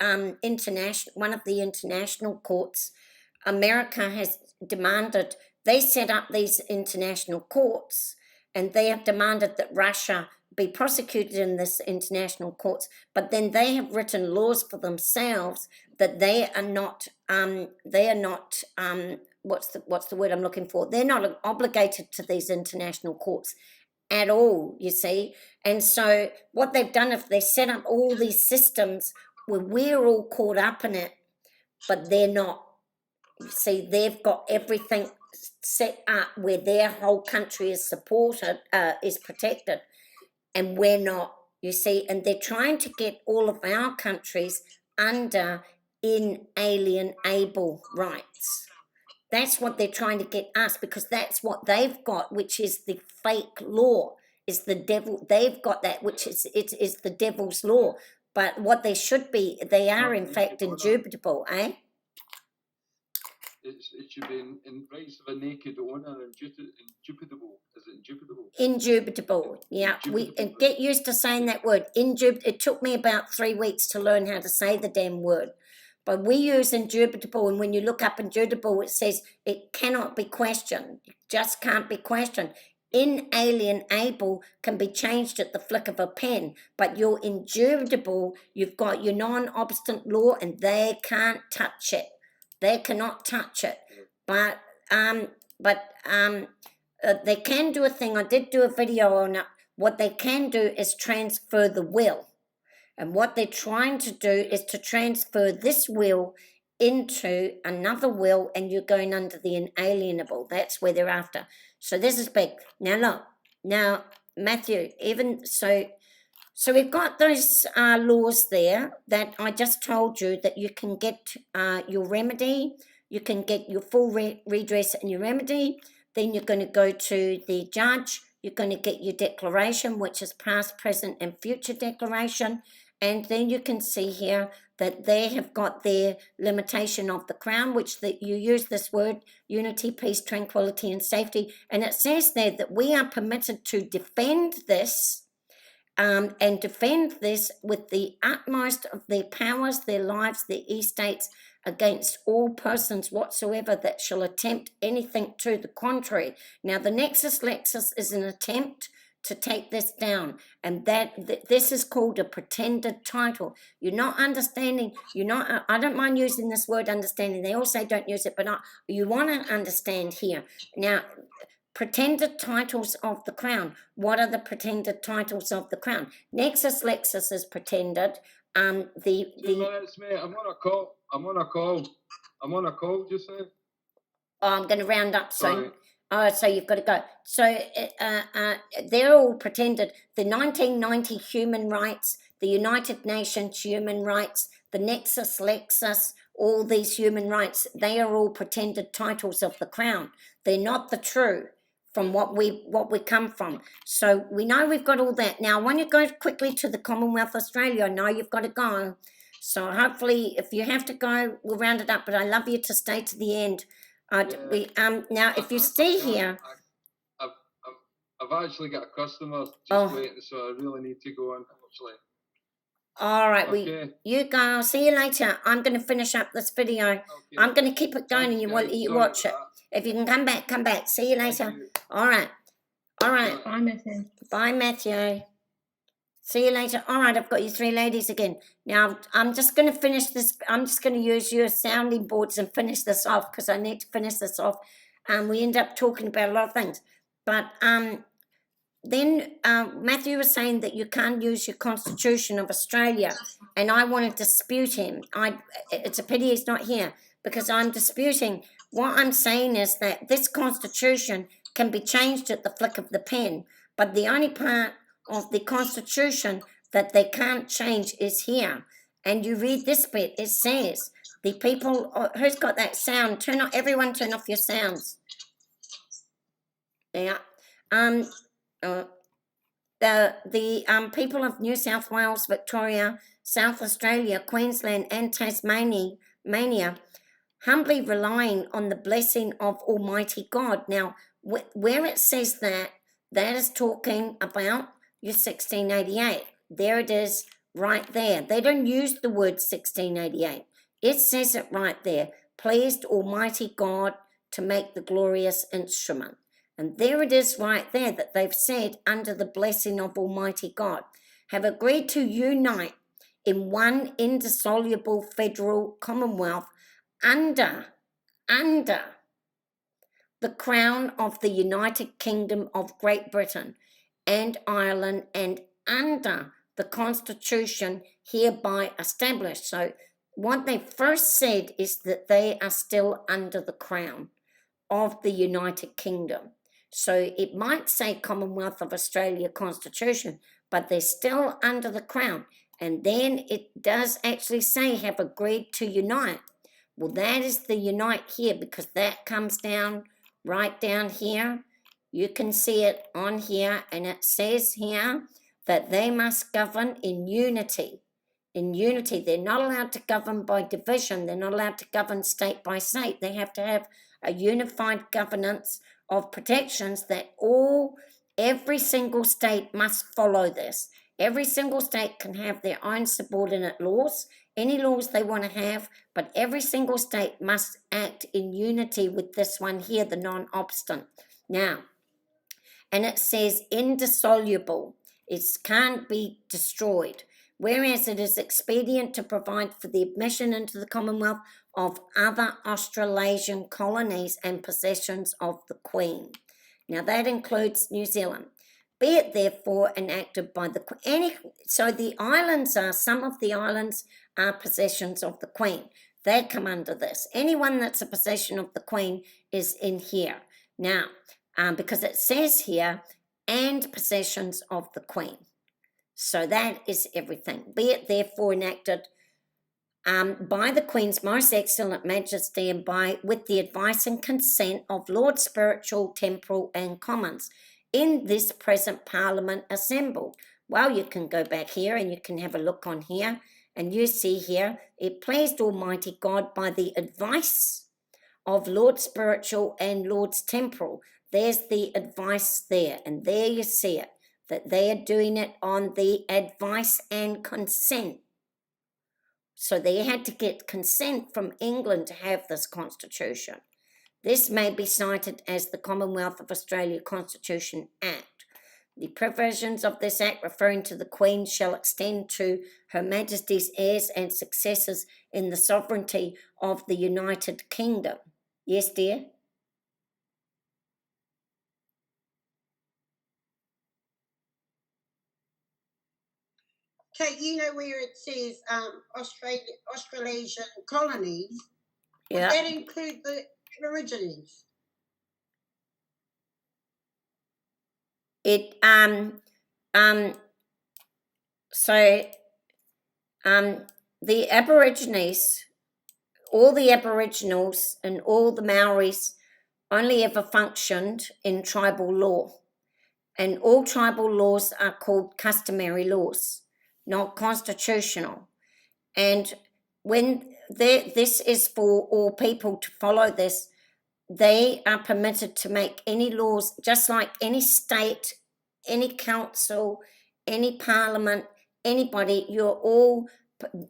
one of the international courts. America has demanded, they set up these international courts, and they have demanded that Russia be prosecuted in this international courts, but then they have written laws for themselves that they are not what's the word I'm looking for? They're not obligated to these international courts at all, you see. And so what they've done, if they set up all these systems where we're all caught up in it, but they're not. You see, they've got everything set up where their whole country is supported, is protected, and we're not, you see. And they're trying to get all of our countries under inalienable rights. That's what they're trying to get us, because that's what they've got, which is the fake law, is the devil. They've got that, which is the devil's law. But what they should be, they are in fact indubitable, eh? It should be in rights of a naked owner, indubitable. Is it indubitable? Indubitable, yeah. We get used to saying that word. It took me about 3 weeks to learn how to say the damn word. But we use indubitable, and when you look up indubitable, it says it cannot be questioned. It just can't be questioned. Inalienable can be changed at the flick of a pen, but you're indubitable. You've got your non-obstant law, and they can't touch it. They cannot touch it. But they can do a thing. I did do a video on it. What they can do is transfer the will. And what they're trying to do is to transfer this will into another will, and you're going under the inalienable. That's where they're after. So this is big. Now look, now Matthew, even so we've got those laws there that I just told you that you can get your remedy, you can get your full redress and your remedy. Then you're going to go to the judge. You're going to get your declaration, which is past, present, and future declaration. And then you can see here that they have got their limitation of the crown, which you use this word, unity, peace, tranquility, and safety. And it says there that we are permitted to defend this, and defend this with the utmost of their powers, their lives, their estates, against all persons whatsoever that shall attempt anything to the contrary. Now, the Nexus Lexis is an attempt to take this down, and this is called a pretended title. You're not understanding. I don't mind using this word understanding. They all say don't use it, but you want to understand here. Now, pretended titles of the crown. What are the pretended titles of the crown? Nexus Lexis is pretended. 2 minutes, mate. I'm on a call just now. Oh, I'm going to round up soon. Sorry. Oh, so you've got to go. So they're all pretended. The 1990 human rights, the United Nations human rights, the Nexus Lexis, all these human rights, they are all pretended titles of the crown. They're not the true from what we come from. So we know we've got all that. Now, I want to go quickly to the Commonwealth Australia. I know you've got to go. So hopefully, if you have to go, we'll round it up. But I love you to stay to the end. Now, if you see here, I've actually got a customer just waiting, so I really need to go, unfortunately. All right, Okay. you go. I'll see you later. I'm going to finish up this video. Okay. I'm going to keep it going, and you Sorry watch it. about If you can come back. See you later. Thank you. All right. Bye, Matthew. Bye, Matthew. See you later. All right, I've got you 3 ladies again. Now, I'm just going to finish this. I'm just going to use your sounding boards and finish this off, because I need to finish this off. We end up talking about a lot of things. But then Matthew was saying that you can't use your Constitution of Australia, and I want to dispute him. It's a pity he's not here, because I'm disputing. What I'm saying is that this Constitution can be changed at the flick of the pen, but the only part of the Constitution that they can't change is here. And you read this bit, it says, the people, who's got that sound? Everyone turn off your sounds. Yeah. The people of New South Wales, Victoria, South Australia, Queensland, and Tasmania, humbly relying on the blessing of Almighty God. Now, where it says that is talking about your 1688. There it is, right there. They don't use the word 1688. It says it right there. Pleased Almighty God to make the glorious instrument. And there it is right there that they've said, under the blessing of Almighty God, have agreed to unite in one indissoluble federal commonwealth under the crown of the United Kingdom of Great Britain and Ireland and under the Constitution hereby established. So what they first said is that they are still under the crown of the United Kingdom. So it might say Commonwealth of Australia Constitution, but they're still under the crown. And then it does actually say have agreed to unite. Well, that is the unite here, because that comes down right down here. You can see it on here, and it says here that they must govern in unity. In unity, they're not allowed to govern by division. They're not allowed to govern state by state. They have to have a unified governance of protections that every single state must follow this. Every single state can have their own subordinate laws, any laws they want to have, but every single state must act in unity with this one here, the non-obstant. Now, and it says indissoluble. It can't be destroyed. Whereas it is expedient to provide for the admission into the Commonwealth of other Australasian colonies and possessions of the Queen. Now that includes New Zealand. Be it therefore enacted by the Queen. So the islands some of the islands are possessions of the Queen. They come under this. Anyone that's a possession of the Queen is in here. Now, because it says here, and possessions of the Queen. So that is everything. Be it therefore enacted by the Queen's most excellent majesty and with the advice and consent of Lords Spiritual, Temporal and Commons in this present Parliament assembled. Well, you can go back here and you can have a look on here, and you see here, it pleased Almighty God by the advice of Lords Spiritual and Lords Temporal. There's the advice there, and there you see it, that they are doing it on the advice and consent. So they had to get consent from England to have this constitution. This may be cited as the Commonwealth of Australia Constitution Act. The provisions of this act referring to the Queen shall extend to Her Majesty's heirs and successors in the sovereignty of the United Kingdom. Yes, dear? Kate, you know where it says Australasian colonies? Yeah. Would that include the Aborigines? The Aborigines, all the Aboriginals and all the Maoris only ever functioned in tribal law. And all tribal laws are called customary laws, not constitutional. And when this is for all people to follow this, they are permitted to make any laws, just like any state, any council, any parliament, anybody,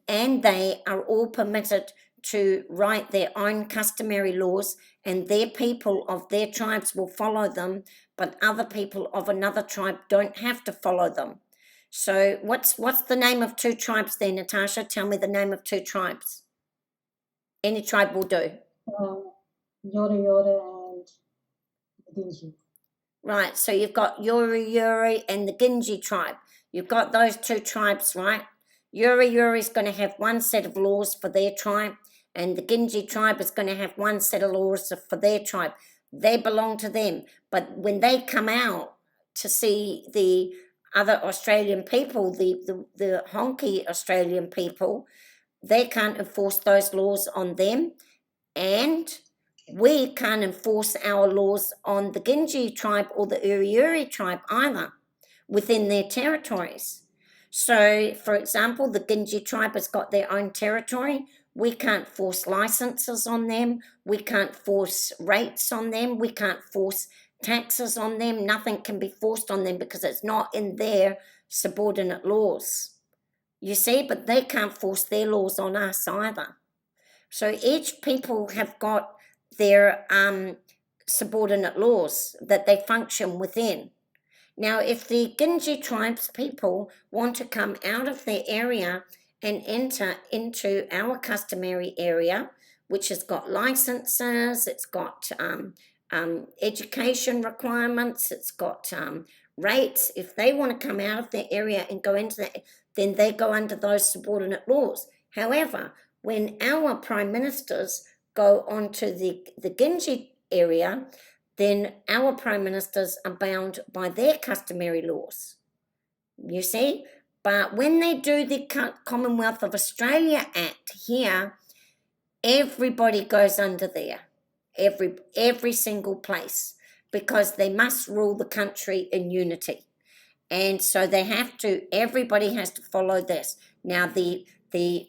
and they are all permitted to write their own customary laws, and their people of their tribes will follow them, but other people of another tribe don't have to follow them. So what's the name of two tribes there, Natasha? Tell me the name of two tribes. Any tribe will do. Yora Yora and the Dingi. Right, so you've got Yuri Yuri and the Ginji tribe. You've got those two tribes, right? Yuri Yuri is going to have one set of laws for their tribe, and the Ginji tribe is going to have one set of laws for their tribe. They belong to them. But when they come out to see the other Australian people, the honky Australian people, they can't enforce those laws on them, and we can't enforce our laws on the Ginji tribe or the Uri tribe either within their territories. So, for example, the Ginji tribe has got their own territory. We can't force licenses on them. We can't force rates on them. We can't force taxes on them. Nothing can be forced on them because it's not in their subordinate laws. You see, but they can't force their laws on us either. So each people have got their subordinate laws that they function within. Now, if the Ginji tribes people want to come out of their area and enter into our customary area, which has got licenses, it's got education requirements, it's got rates. If they want to come out of their area and go into that, then they go under those subordinate laws. However, when our prime ministers go onto the Ginji area, then our prime ministers are bound by their customary laws. You see? But when they do the Commonwealth of Australia Act here, everybody goes under there. Every single place, because they must rule the country in unity. And so they have to, everybody has to follow this. Now, the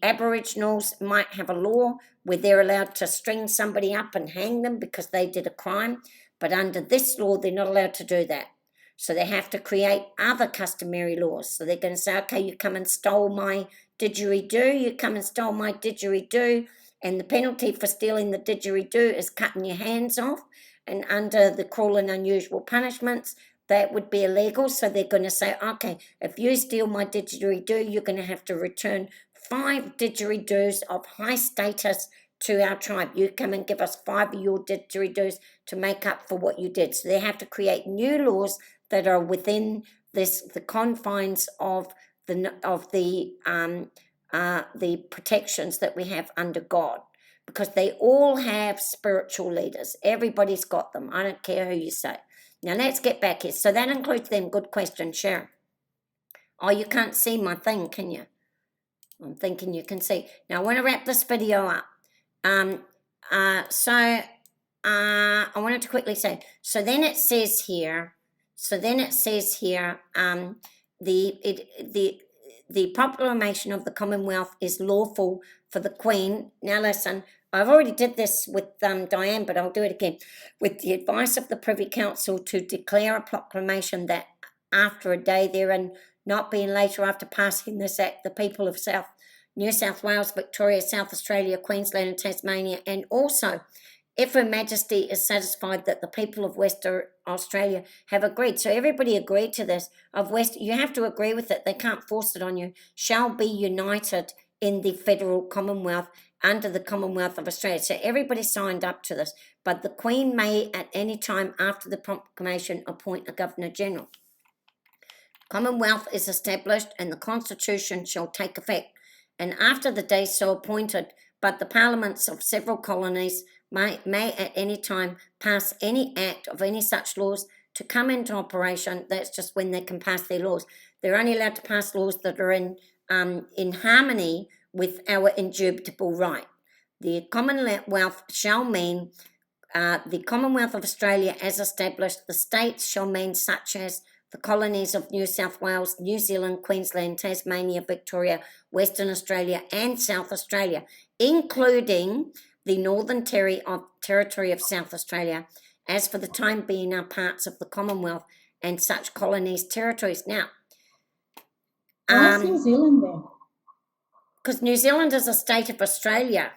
Aboriginals might have a law where they're allowed to string somebody up and hang them because they did a crime, but under this law, they're not allowed to do that. So they have to create other customary laws. So they're going to say, okay, you come and stole my didgeridoo, you come and stole my didgeridoo, and the penalty for stealing the didgeridoo is cutting your hands off. And under the cruel and unusual punishments, that would be illegal. So they're going to say, okay, if you steal my didgeridoo, you're going to have to return 5 didgeridoos of high status to our tribe. You come and give us 5 of your didgeridoos to make up for what you did. So they have to create new laws that are within the confines of the protections that we have under God, because they all have spiritual leaders. Everybody's got them. I don't care who you say. Now let's get back here. So that includes them. Good question, Sharon. Oh, you can't see my thing, can you? I'm thinking you can see. Now I want to wrap this video up. I wanted to quickly say, so then it says here, the proclamation of the Commonwealth is lawful for the Queen. Now listen, I've already did this with Diane, but I'll do it again. With the advice of the Privy Council to declare a proclamation that after a day therein, not being later after passing this act, the people of New South Wales, Victoria, South Australia, Queensland and Tasmania, and also if Her Majesty is satisfied that the people of Western Australia have agreed. So everybody agreed to this. You have to agree with it. They can't force it on you. Shall be united in the federal Commonwealth under the Commonwealth of Australia. So everybody signed up to this. But the Queen may at any time after the proclamation appoint a Governor-General. Commonwealth is established and the Constitution shall take effect. And after the day so appointed, but the parliaments of several colonies may at any time pass any act of any such laws to come into operation. That's just when they can pass their laws. They're only allowed to pass laws that are in harmony with our indubitable right. The Commonwealth shall mean the Commonwealth of Australia as established. The states shall mean such as the colonies of New South Wales, New Zealand, Queensland, Tasmania, Victoria, Western Australia and South Australia, including the Northern Territory of South Australia, as for the time being are parts of the Commonwealth and such colonies, territories. Now, why is New Zealand there? Because New Zealand is a state of Australia.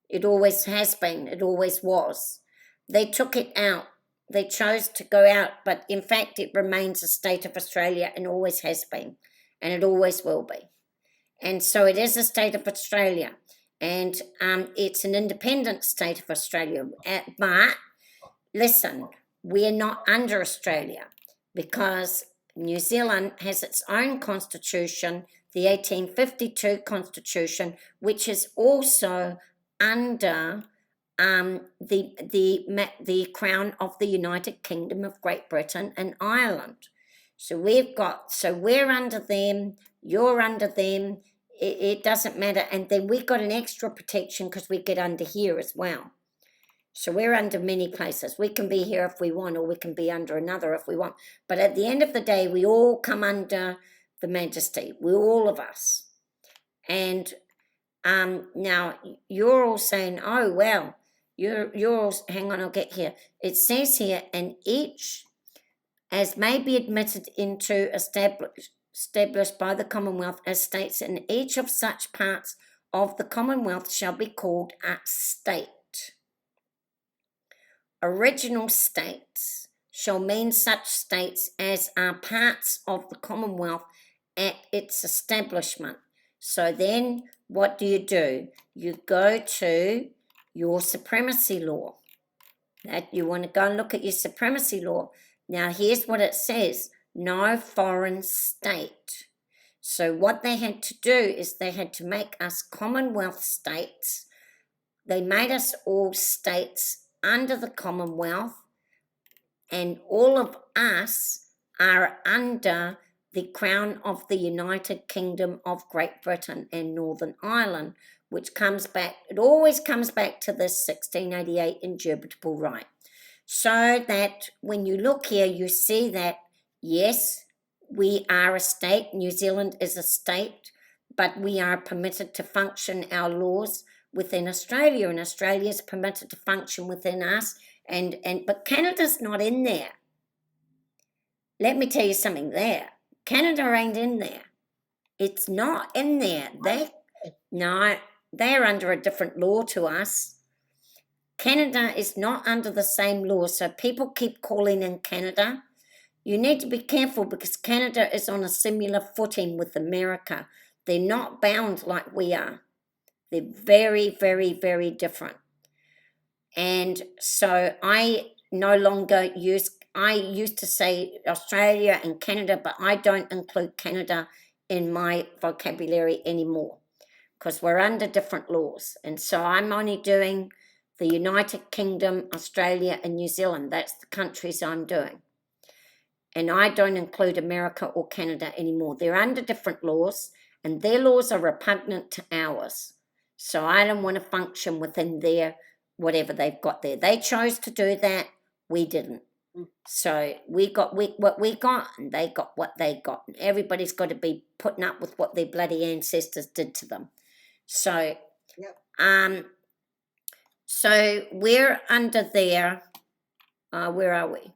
It always has been. It always was. They took it out. They chose to go out, but in fact it remains a state of Australia and always has been, and it always will be. And so it is a state of Australia, and it's an independent state of Australia. But listen, we're not under Australia because New Zealand has its own constitution, the 1852 Constitution, which is also under the Crown of the United Kingdom of Great Britain and Ireland. So we're under them, you're under them, it doesn't matter. And then we've got an extra protection because we get under here as well. So we're under many places. We can be here if we want, or we can be under another if we want. But at the end of the day, we all come under the Majesty. We're all of us. And now you're all saying, oh, well, you're all, hang on, I'll get here. It says here, and each as may be admitted into established by the Commonwealth as states, and each of such parts of the Commonwealth shall be called a state. Original states shall mean such states as are parts of the Commonwealth at its establishment. So then what do? You go to your supremacy law. That you want to go and look at your supremacy law. Now, here's what it says. No foreign state. So what they had to do is they had to make us Commonwealth states. They made us all states under the Commonwealth, and all of us are under the Crown of the United Kingdom of Great Britain and Northern Ireland, which comes back, it always comes back to this 1688 indubitable right. So that when you look here, you see that, yes, we are a state, New Zealand is a state, but we are permitted to function our laws within Australia, and Australia is permitted to function within us, but Canada's not in there. Let me tell you something there. Canada ain't in there. It's not in there. They're under a different law to us. Canada is not under the same law, so people keep calling in Canada. You need to be careful because Canada is on a similar footing with America. They're not bound like we are. They're very, very, very different. And so I used to say Australia and Canada, but I don't include Canada in my vocabulary anymore because we're under different laws. And so I'm only doing the United Kingdom, Australia, and New Zealand. That's the countries I'm doing. And I don't include America or Canada anymore. They're under different laws, and their laws are repugnant to ours. So I don't want to function within their whatever they've got there. They chose to do that. We didn't. So we got what we got, and they got what they got. And everybody's got to be putting up with what their bloody ancestors did to them. So, so we're under there. Where are we?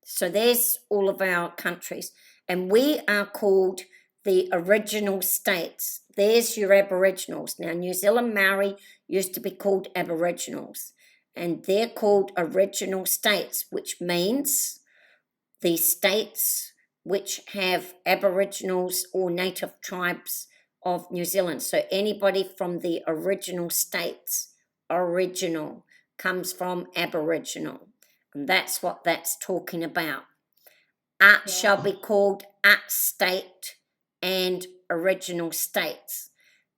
So there's all of our countries, and we are called the original states. There's your Aboriginals. Now, New Zealand Maori used to be called Aboriginals, and they're called original states, which means the states which have Aboriginals or native tribes of New Zealand. So anybody from the original states, original, comes from Aboriginal. And that's what that's talking about. Shall be called state and original states.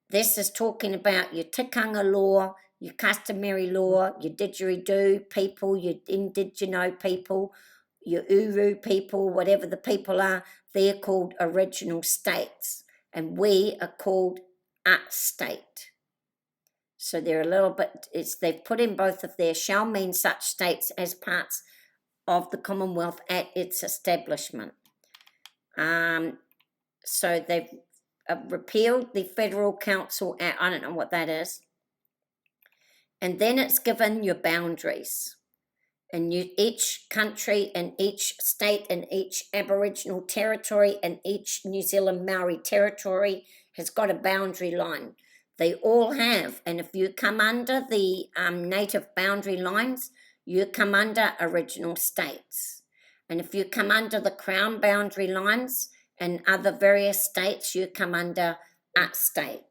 This is talking about your tikanga law, your customary law, your didgeridoo people, your indigeno people, your uru people, whatever the people are, they're called original states. And we are called state. So they're a little bit, they've put in both of their shall mean such states as parts of the Commonwealth at its establishment. So they've repealed the Federal Council Act. I don't know what that is. And then it's given your boundaries. And each country and each state and each Aboriginal territory and each New Zealand Maori territory has got a boundary line. They all have. And if you come under the native boundary lines, you come under original states. And if you come under the Crown boundary lines and other various states, you come under state.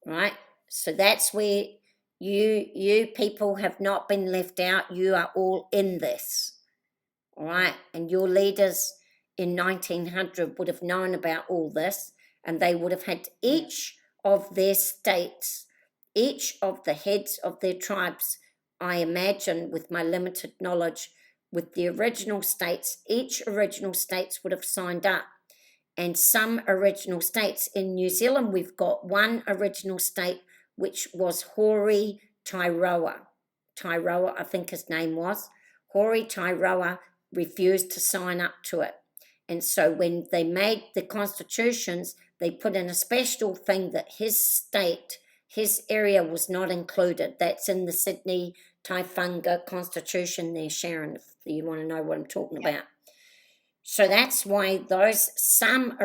Right? So that's where you people have not been left out. You are all in this. All right? And your leaders in 1900 would have known about all this, and they would have had each of their states, each of the heads of their tribes, I imagine with my limited knowledge, with the original states, each original states would have signed up. And some original states, in New Zealand, we've got one original state, which was Hori Tairoa. Tairoa, I think his name was. Hori Tairoa refused to sign up to it. And so when they made the constitutions, they put in a special thing that his state, his area was not included. That's in the Sydney Taifunga Constitution there, Sharon, if you want to know what I'm talking about. So that's why some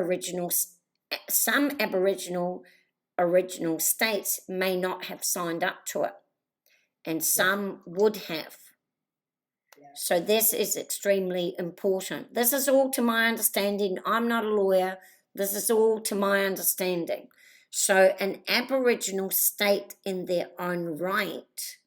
Aboriginal original states may not have signed up to it, and some would have. So this is extremely important. This is all to my understanding. I'm not a lawyer. This is all to my understanding. So an Aboriginal state in their own right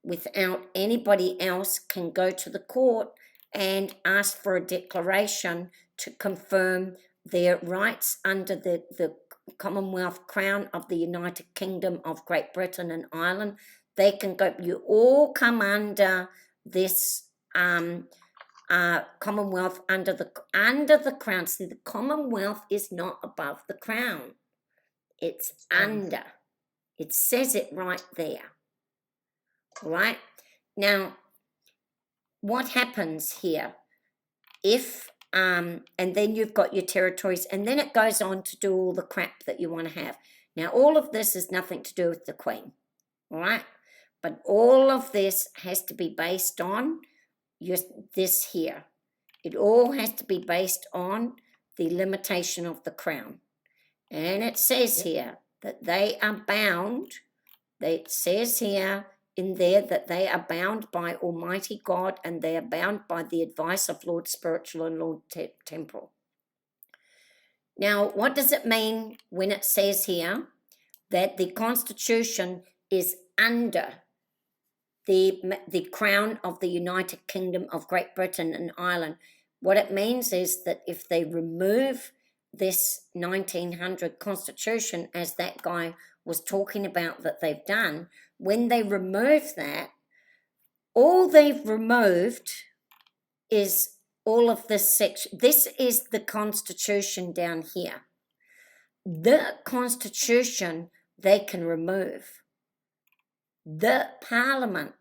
without anybody else can go to the court and ask for a declaration to confirm their rights under the Commonwealth Crown of the United Kingdom of Great Britain and Ireland. They can go, you all come under this Commonwealth under the Crown. See, the Commonwealth is not above the Crown. It's under. It says it right there. All right? Now, what happens here? If, and then you've got your territories, and then it goes on to do all the crap that you want to have. Now, all of this has nothing to do with the Queen. All right? But all of this has to be based on this here. It all has to be based on the limitation of the Crown. And it says here that they are bound. It says here in there that they are bound by Almighty God, and they are bound by the advice of Lord Spiritual and Lord Temporal. Now, what does it mean when it says here that the Constitution is under the Crown of the United Kingdom of Great Britain and Ireland? What it means is that if they remove this 1900 Constitution, as that guy was talking about that they've done, when they remove that, all they've removed is all of this section. This is the Constitution down here. The Constitution they can remove. The Parliament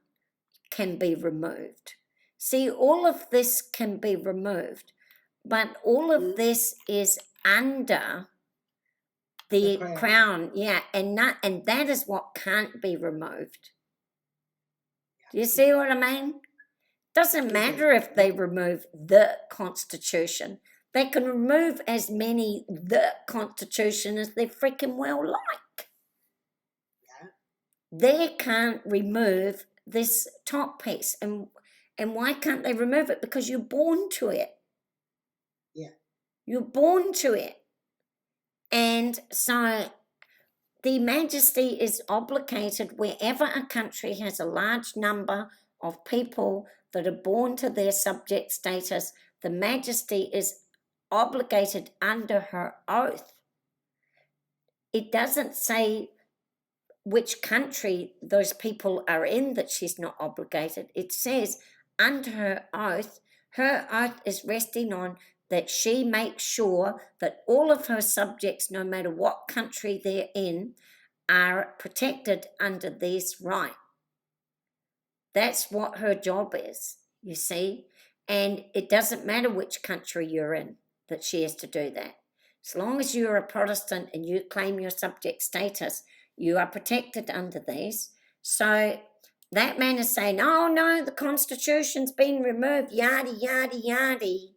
can be removed. See, all of this can be removed, but all of this is under the Crown, and that is what can't be removed. Do you see what I mean? Doesn't matter if they remove the Constitution. They can remove as many the Constitution as they freaking well like. They can't remove this top piece. And why can't they remove it? Because you're born to it. Yeah. You're born to it. And so the Majesty is obligated wherever a country has a large number of people that are born to their subject status, the Majesty is obligated under her oath. It doesn't say which country those people are in that she's not obligated. It says under her oath is resting on that she makes sure that all of her subjects, no matter what country they're in, are protected under this right. That's what her job is, you see. And it doesn't matter which country you're in that she has to do that. As long as you're a Protestant and you claim your subject status, you are protected under these. So that man is saying, oh no, the Constitution's been removed, yada, yada, yada.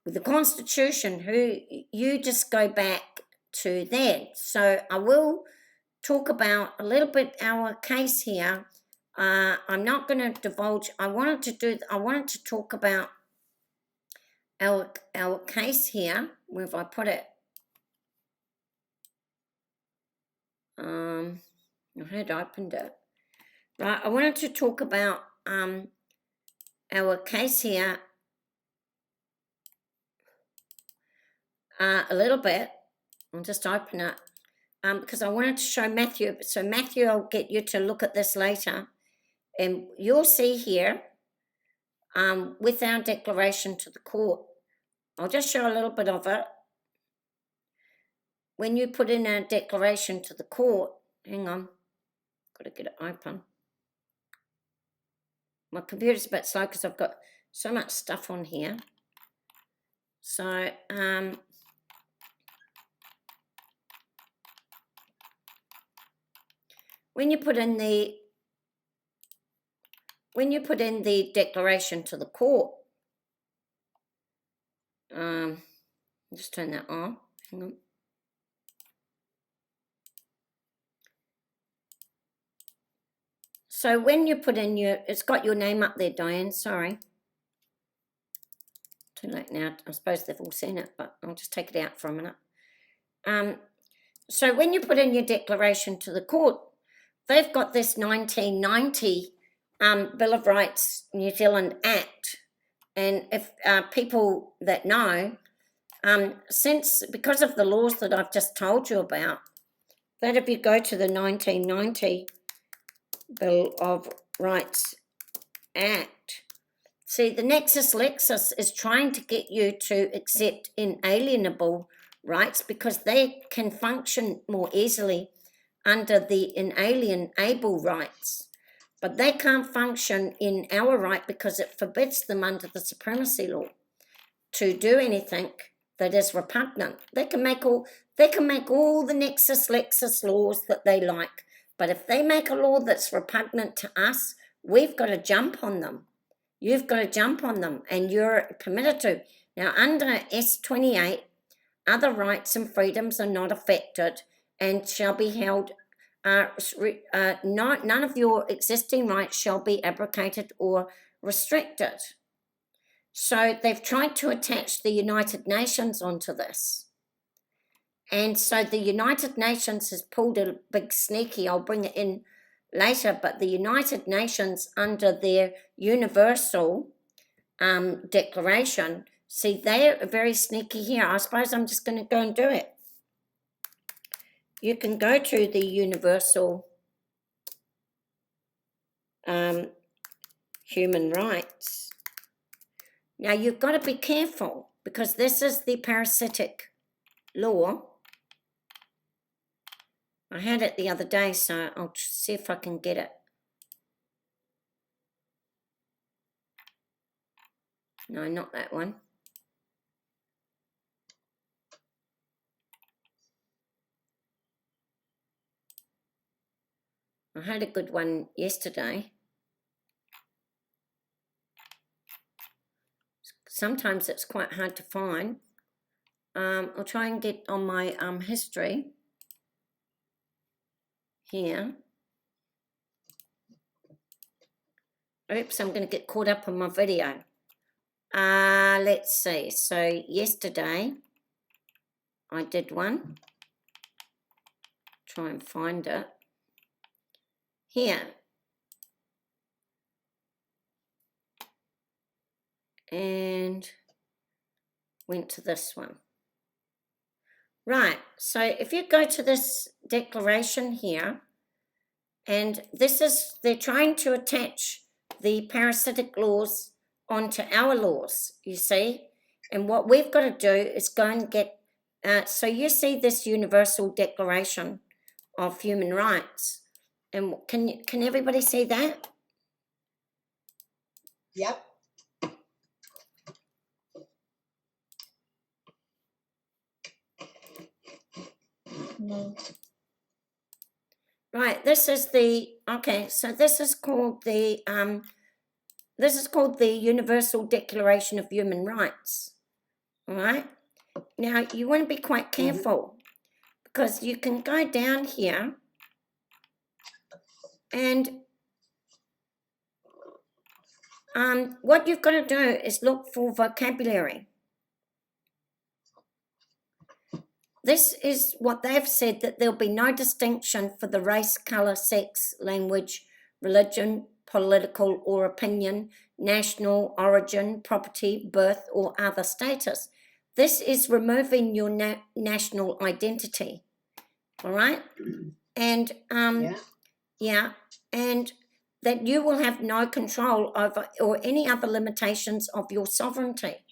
With the Constitution, you just go back to that. So I will talk about a little bit our case here. I'm not going to divulge. I wanted to talk about our case here. Where have I put it? I had opened it. Right, I wanted to talk about our case here a little bit. I'll just open it because I wanted to show Matthew. So Matthew, I'll get you to look at this later. And you'll see here with our declaration to the court, I'll just show a little bit of it. When you put in a declaration to the court, hang on, got to get it open. My computer's a bit slow because I've got so much stuff on here. So, when you put in the declaration to the court, just turn that on. Hang on. So when you put in it's got your name up there, Diane, sorry. Too late now. I suppose they've all seen it, but I'll just take it out for a minute. So when you put in your declaration to the court, they've got this 1990 Bill of Rights New Zealand Act. And if people that know, because of the laws that I've just told you about, that if you go to the 1990 Bill of Rights Act, see, the Nexus Lexis is trying to get you to accept inalienable rights because they can function more easily under the inalienable rights. But they can't function in our right because it forbids them under the Supremacy law to do anything that is repugnant. They can make all the Nexus Lexis laws that they like, but if they make a law that's repugnant to us, we've got to jump on them. You've got to jump on them, and you're permitted to. Now, under S28, other rights and freedoms are not affected and shall be held. None of your existing rights shall be abrogated or restricted. So they've tried to attach the United Nations onto this. And so the United Nations has pulled a big sneaky, I'll bring it in later, but the United Nations under their Universal Declaration, see, they're very sneaky here. I suppose I'm just going to go and do it. You can go to the Universal Human Rights. Now, you've got to be careful because this is the parasitic law. I had it the other day, so I'll see if I can get it. No, not that one. I had a good one yesterday. Sometimes it's quite hard to find. I'll try and get on my history here. Oops, I'm going to get caught up on my video. Let's see. So yesterday I did one. Try and find it. Here. And went to this one. Right, so if you go to this declaration here, and this is, they're trying to attach the parasitic laws onto our laws, you see, and what we've got to do is go and get, so you see this Universal Declaration of Human Rights, and can everybody see that? Yep. No. Right, this is the, okay, so this is called the Universal Declaration of Human Rights, all right? Now, you want to be quite careful because you can go down here and what you've got to do is look for vocabulary. This is what they've said, that there'll be no distinction for the race, colour, sex, language, religion, political or opinion, national origin, property, birth or other status. This is removing your national identity, all right? And, and that you will have no control over or any other limitations of your sovereignty.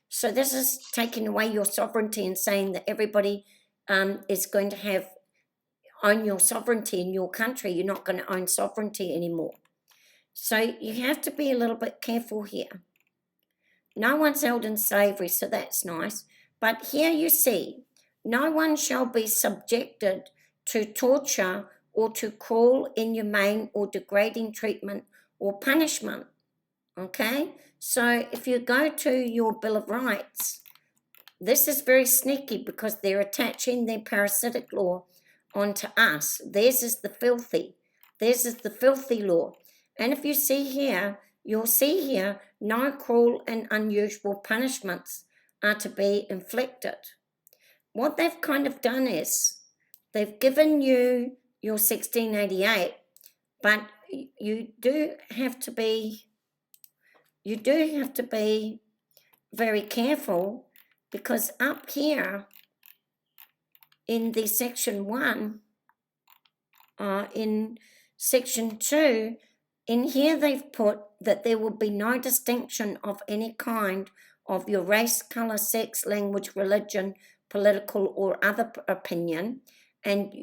So this is taking away your sovereignty and saying that everybody is going to own your sovereignty in your country. You're not going to own sovereignty anymore. So you have to be a little bit careful here. No one's held in slavery, so that's nice. But here you see, no one shall be subjected to torture or to cruel, inhumane or degrading treatment or punishment. Okay? So if you go to your Bill of Rights, this is very sneaky because they're attaching their parasitic law onto us. Theirs is the filthy. Theirs is the filthy law. And if you see here, you'll see here, no cruel and unusual punishments are to be inflicted. What they've kind of done is they've given you your 1688 But you do have to be very careful, because up here in the section 1, in section 2, in here they've put that there will be no distinction of any kind of your race, colour, sex, language, religion, political or other opinion, and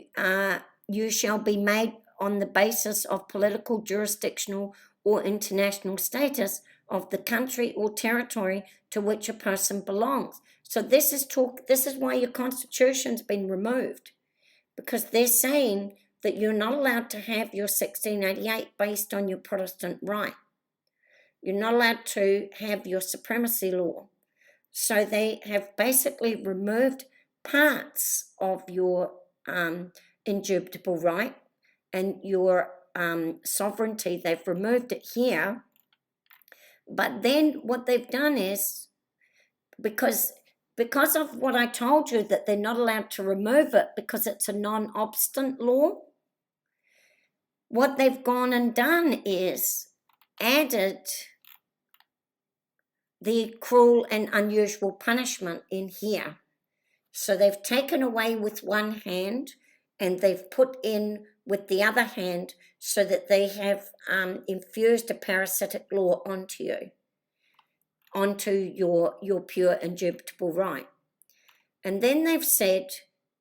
you shall be made on the basis of political, jurisdictional or international status of the country or territory to which a person belongs. So this is why your constitution's been removed, because they're saying that you're not allowed to have your 1688 based on your Protestant right. You're not allowed to have your supremacy law. So they have basically removed parts of your indubitable right and your sovereignty. They've removed it here. But then what they've done is, because of what I told you, that they're not allowed to remove it because it's a non-obstant law, what they've gone and done is added the cruel and unusual punishment in here. So they've taken away with one hand and they've put in with the other hand, so that they have infused a parasitic law onto you, onto your pure indubitable right. And then they've said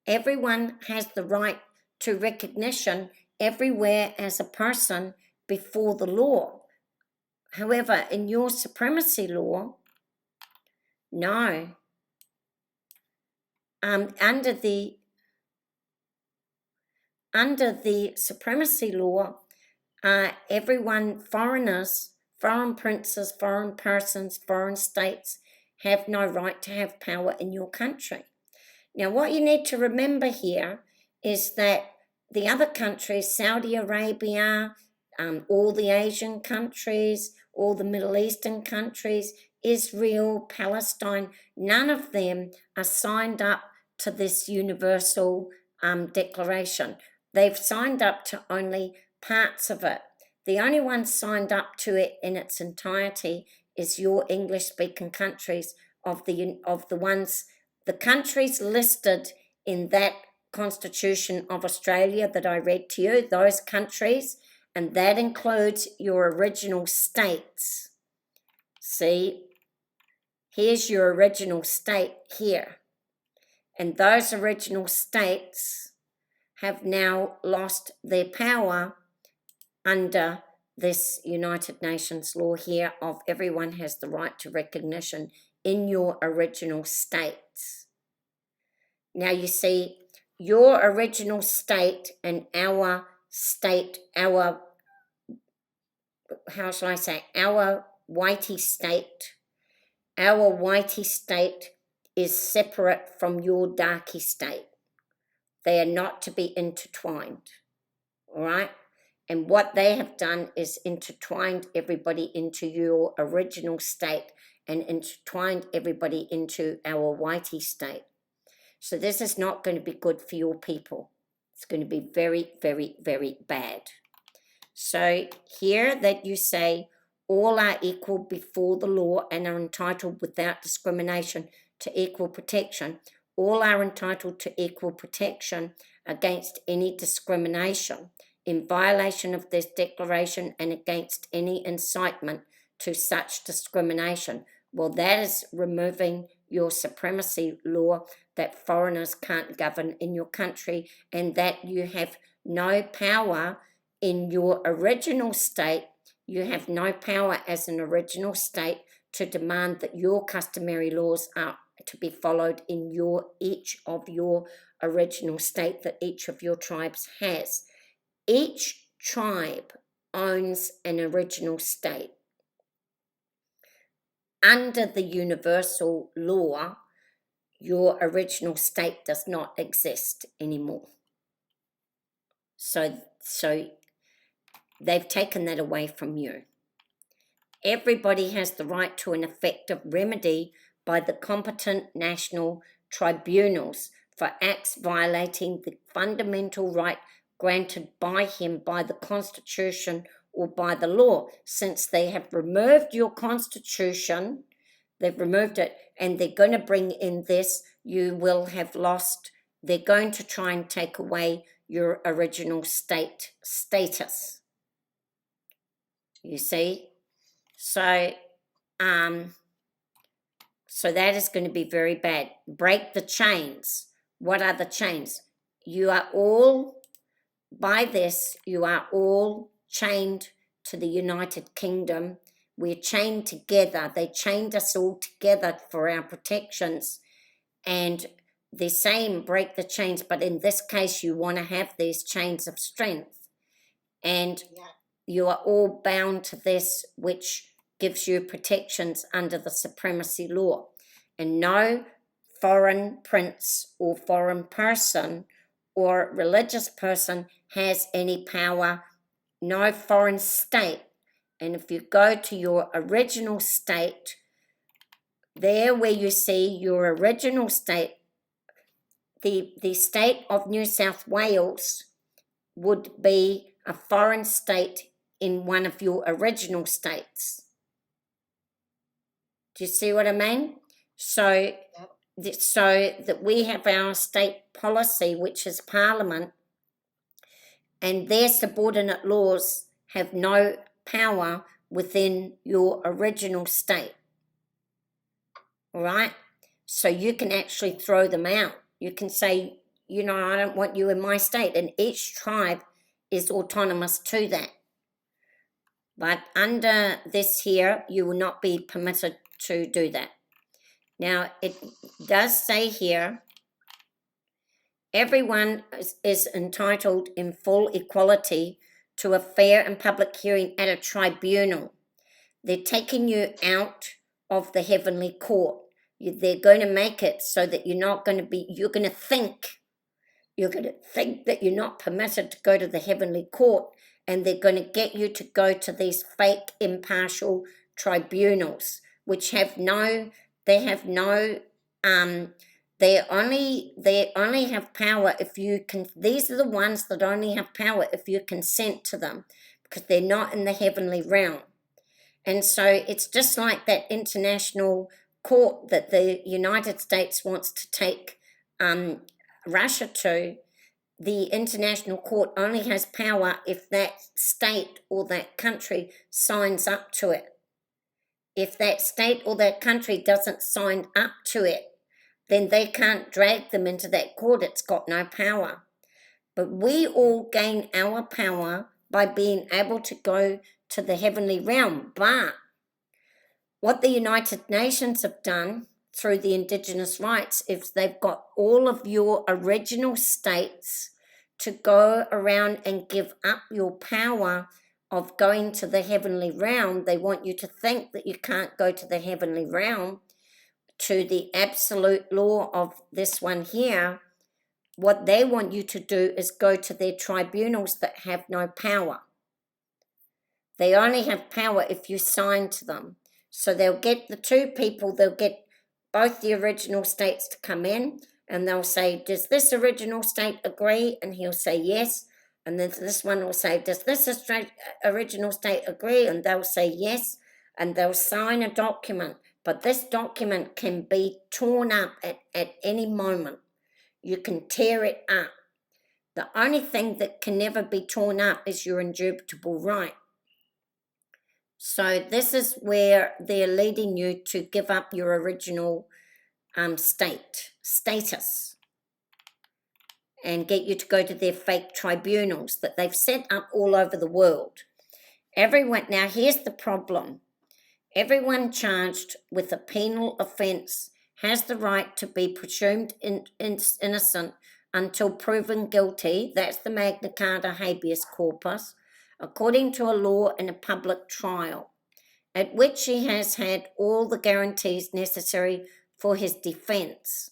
everyone has the right to recognition everywhere as a person before the law. However, in your supremacy law, no. Under the supremacy law, everyone, foreigners, foreign princes, foreign persons, foreign states, have no right to have power in your country. Now, what you need to remember here is that the other countries, Saudi Arabia, all the Asian countries, all the Middle Eastern countries, Israel, Palestine, none of them are signed up to this universal declaration. They've signed up to only parts of it. The only one signed up to it in its entirety is your English-speaking countries, the countries listed in that Constitution of Australia that I read to you, those countries, and that includes your original states. See, here's your original state here. And those original states have now lost their power under this United Nations law here of everyone has the right to recognition in your original states. Now you see, your original state and our state, our whitey state is separate from your darky state. They are not to be intertwined, all right? And what they have done is intertwined everybody into your original state and intertwined everybody into our whitey state. So this is not going to be good for your people. It's going to be very, very, very bad. So here that you say all are equal before the law and are entitled without discrimination to equal protection. All are entitled to equal protection against any discrimination in violation of this declaration and against any incitement to such discrimination. Well, that is removing your supremacy law that foreigners can't govern in your country and that you have no power in your original state. You have no power as an original state to demand that your customary laws are to be followed in each of your original state that each of your tribes has. Each tribe owns an original state. Under the universal law, your original state does not exist anymore. So they've taken that away from you. Everybody has the right to an effective remedy by the competent national tribunals for acts violating the fundamental right granted by him by the Constitution or by the law. Since they have removed your Constitution, they've removed it, and they're going to bring in this, you will have lost, they're going to try and take away your original status. You see? So that is going to be very bad. Break the chains. What are the chains? You are all, by this, you are all chained to the United Kingdom. We're chained together. They chained us all together for our protections. And they're saying break the chains, but in this case, you want to have these chains of strength. And you are all bound to this, which gives you protections under the supremacy law. And no foreign prince or foreign person or religious person has any power, no foreign state. And if you go to your original state, there where you see your original state, the state of New South Wales would be a foreign state in one of your original states. Do you see what I mean? So that we have our state policy, which is Parliament, and their subordinate laws have no power within your original state. All right? So you can actually throw them out. You can say, you know, I don't want you in my state, and each tribe is autonomous to that. But under this here, you will not be permitted to do that. Now, it does say here, everyone is entitled in full equality to a fair and public hearing at a tribunal. They're taking you out of the heavenly court. They're going to make it so that you're not going to be, you're going to think that you're not permitted to go to the heavenly court, and they're going to get you to go to these fake impartial tribunals, which have no, they only have power if you can, these are the ones that only have power if you consent to them, because they're not in the heavenly realm. And so it's just like that international court that the United States wants to take Russia to. The international court only has power if that state or that country signs up to it. If that state or that country doesn't sign up to it, then they can't drag them into that court. It's got no power. But we all gain our power by being able to go to the heavenly realm. But what the United Nations have done through the indigenous rights is they've got all of your original states to go around and give up your power of going to the heavenly realm. They want you to think that you can't go to the heavenly realm, to the absolute law of this one here. What they want you to do is go to their tribunals that have no power. They only have power if you sign to them. So they'll get the two people, they'll get both the original states to come in, and they'll say, does this original state agree? And he'll say yes. And then this one will say, does this original state agree? And they'll say yes. And they'll sign a document. But this document can be torn up at any moment. You can tear it up. The only thing that can never be torn up is your indubitable right. So this is where they're leading you to give up your original status, and get you to go to their fake tribunals that they've set up all over the world. Everyone, now here's the problem. Everyone charged with a penal offence has the right to be presumed innocent until proven guilty. That's the Magna Carta habeas corpus, according to a law in a public trial, at which he has had all the guarantees necessary for his defence.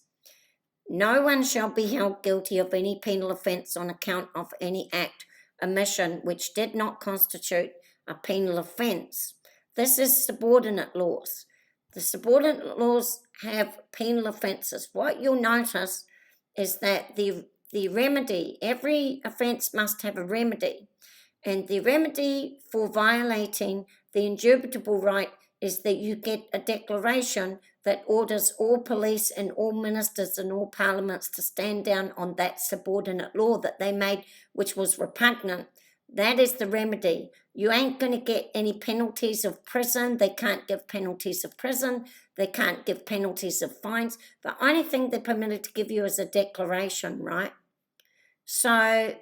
No one shall be held guilty of any penal offence on account of any act, omission, which did not constitute a penal offence. This is subordinate laws. The subordinate laws have penal offences. What you'll notice is that the the remedy. Every offence must have a remedy. And the remedy for violating the indubitable right is that you get a declaration that orders all police and all ministers and all parliaments to stand down on that subordinate law that they made, which was repugnant. That is the remedy. You ain't going to get any penalties of prison. They can't give penalties of prison. They can't give penalties of fines. The only thing they're permitted to give you is a declaration, right? So,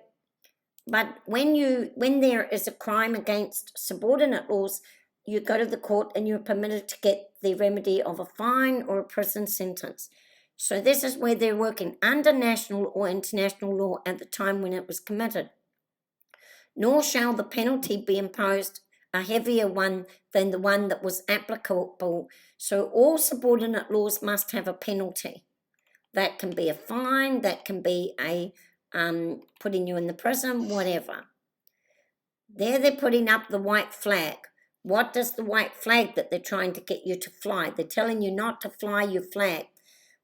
but when there is a crime against subordinate laws, you go to the court and you're permitted to get the remedy of a fine or a prison sentence. So this is where they're working under national or international law at the time when it was committed. Nor shall the penalty be imposed a heavier one than the one that was applicable. So all subordinate laws must have a penalty. That can be a fine, that can be a putting you in the prison, whatever. There they're putting up the white flag. What does the white flag that they're trying to get you to fly? They're telling you not to fly your flag.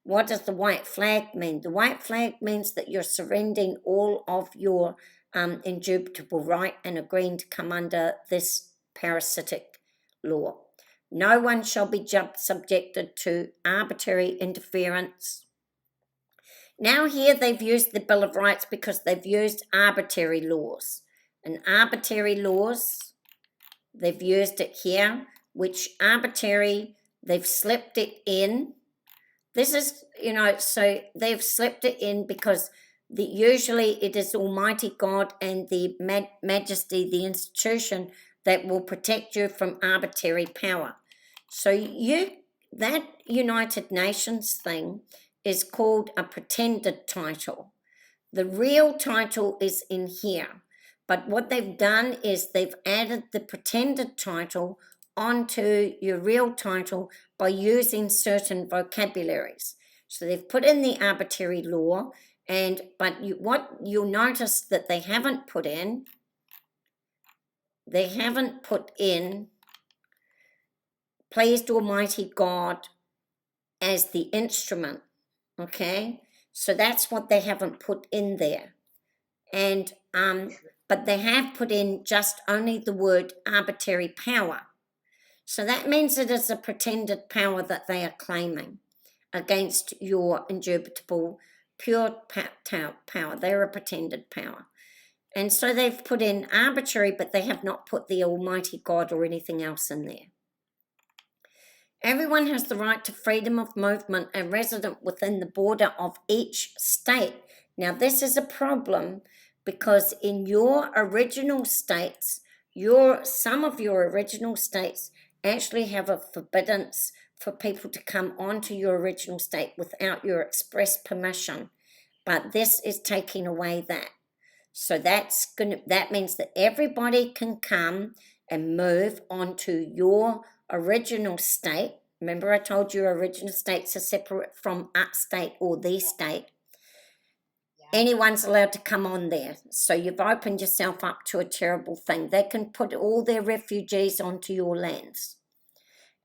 What does the white flag mean? The white flag means that you're surrendering all of your indubitable right and agreeing to come under this parasitic law. No one shall be subjected to arbitrary interference. Now here they've used the Bill of Rights because they've used arbitrary laws. And arbitrary laws, they've used it here, which arbitrary, they've slipped it in. This is, so they've slipped it in because usually it is Almighty God and the Majesty, the institution, that will protect you from arbitrary power. So that United Nations thing is called a pretended title. The real title is in here. But what they've done is they've added the pretended title onto your real title by using certain vocabularies. So they've put in the arbitrary law, but what you'll notice that they haven't put in pleased Almighty God as the instrument. Okay, so that's what they haven't put in there. And but they have put in just only the word arbitrary power. So that means it is a pretended power that they are claiming against your indubitable pure power. They're a pretended power. And so they've put in arbitrary, but they have not put the Almighty God or anything else in there. Everyone has the right to freedom of movement and resident within the border of each state. Now, this is a problem because in your original states, some of your original states actually have a forbiddance for people to come onto your original state without your express permission. But this is taking away that. So that means that everybody can come and move onto your original state. Remember I told you original states are separate from a state or the state. Anyone's allowed to come on there. So you've opened yourself up to a terrible thing. They can put all their refugees onto your lands.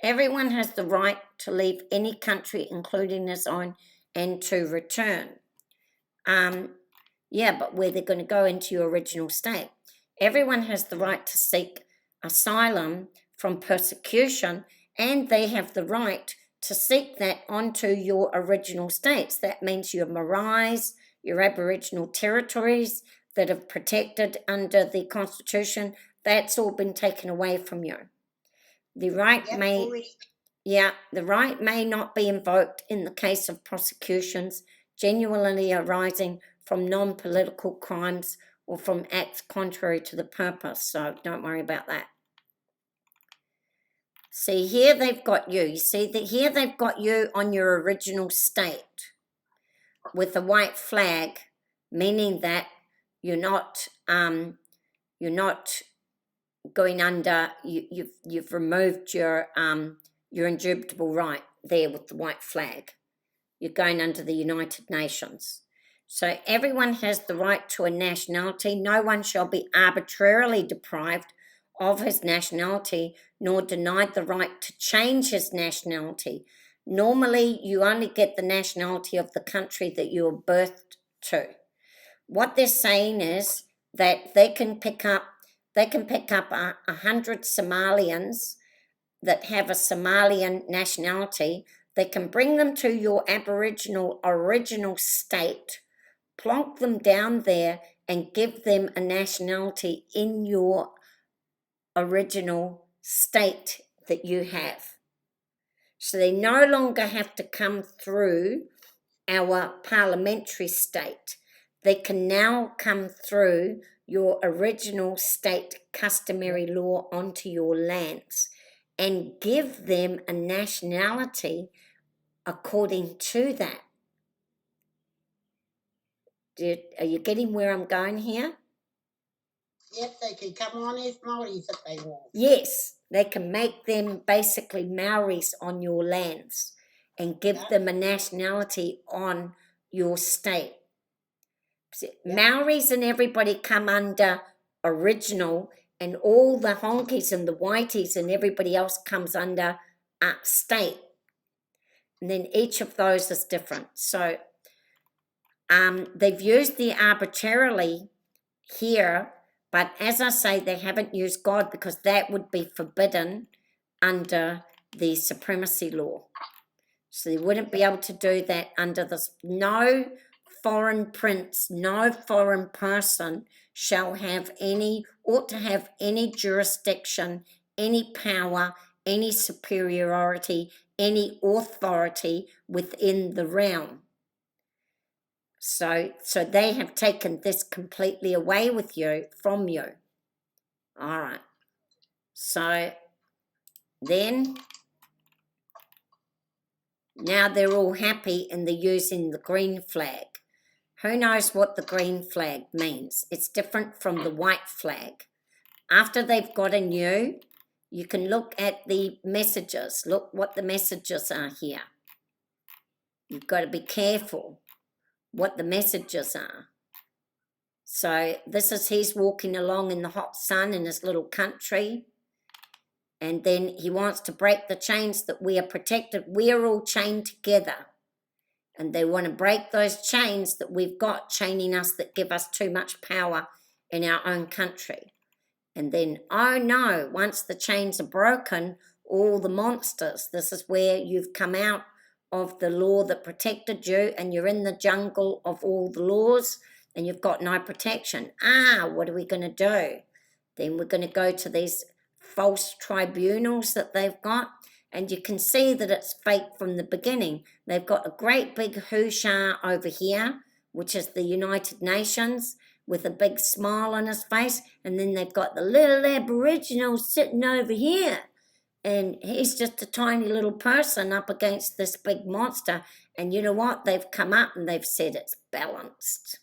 Everyone has the right to leave any country, including his own, and to return. But where they're going to go into your original state. Everyone has the right to seek asylum from persecution, and they have the right to seek that onto your original states. That means your maraes, your Aboriginal territories that are protected under the Constitution, that's all been taken away from you. The right may not be invoked in the case of prosecutions genuinely arising from non-political crimes or from acts contrary to the purpose. So don't worry about that. See, here they've got you. You see that here they've got you on your original state with a white flag, meaning that you're not going under. You've removed your indubitable right there with the white flag. You're going under the United Nations. So everyone has the right to a nationality. No one shall be arbitrarily deprived of his nationality, nor denied the right to change his nationality. Normally, you only get the nationality of the country that you were birthed to. what they're saying is that they can pick up 100 Somalians that have a Somalian nationality. They can bring them to your Aboriginal original state, plonk them down there, and give them a nationality in your original state that you have. So they no longer have to come through our parliamentary state. They can now come through your original state customary law onto your lands and give them a nationality according to that. Are you getting where I'm going here? Yes, they can come on as Maoris if they want. Yes, they can make them basically Maoris on your lands and give them a nationality on your state. Maoris and everybody come under original, and all the honkies and the whiteys and everybody else comes under state. And then each of those is different. So they've used the arbitrarily here, but as I say, they haven't used God because that would be forbidden under the supremacy law. So they wouldn't be able to do that under this. No foreign prince, no foreign person ought to have any jurisdiction, any power, any superiority, any authority within the realm. So they have taken this completely away from you. All right. So then, now they're all happy and they're using the green flag. Who knows what the green flag means? It's different from the white flag. After they've gotten you can look at the messages. Look what the messages are here. You've got to be careful what the messages are. So this is he's walking along in the hot sun in his little country, and then he wants to break the chains that we are protected. We are all chained together, and they want to break those chains that we've got chaining us, that give us too much power in our own country. And then, oh no, once the chains are broken, all the monsters, this is where you've come out of the law that protected you, and you're in the jungle of all the laws, and you've got no protection. What are we going to do? Then we're going to go to these false tribunals that they've got, and you can see that it's fake from the beginning. They've got a great big Hushar over here, which is the United Nations, with a big smile on his face, and then they've got the little Aboriginal sitting over here. And he's just a tiny little person up against this big monster. And you know what? They've come up and they've said it's balanced.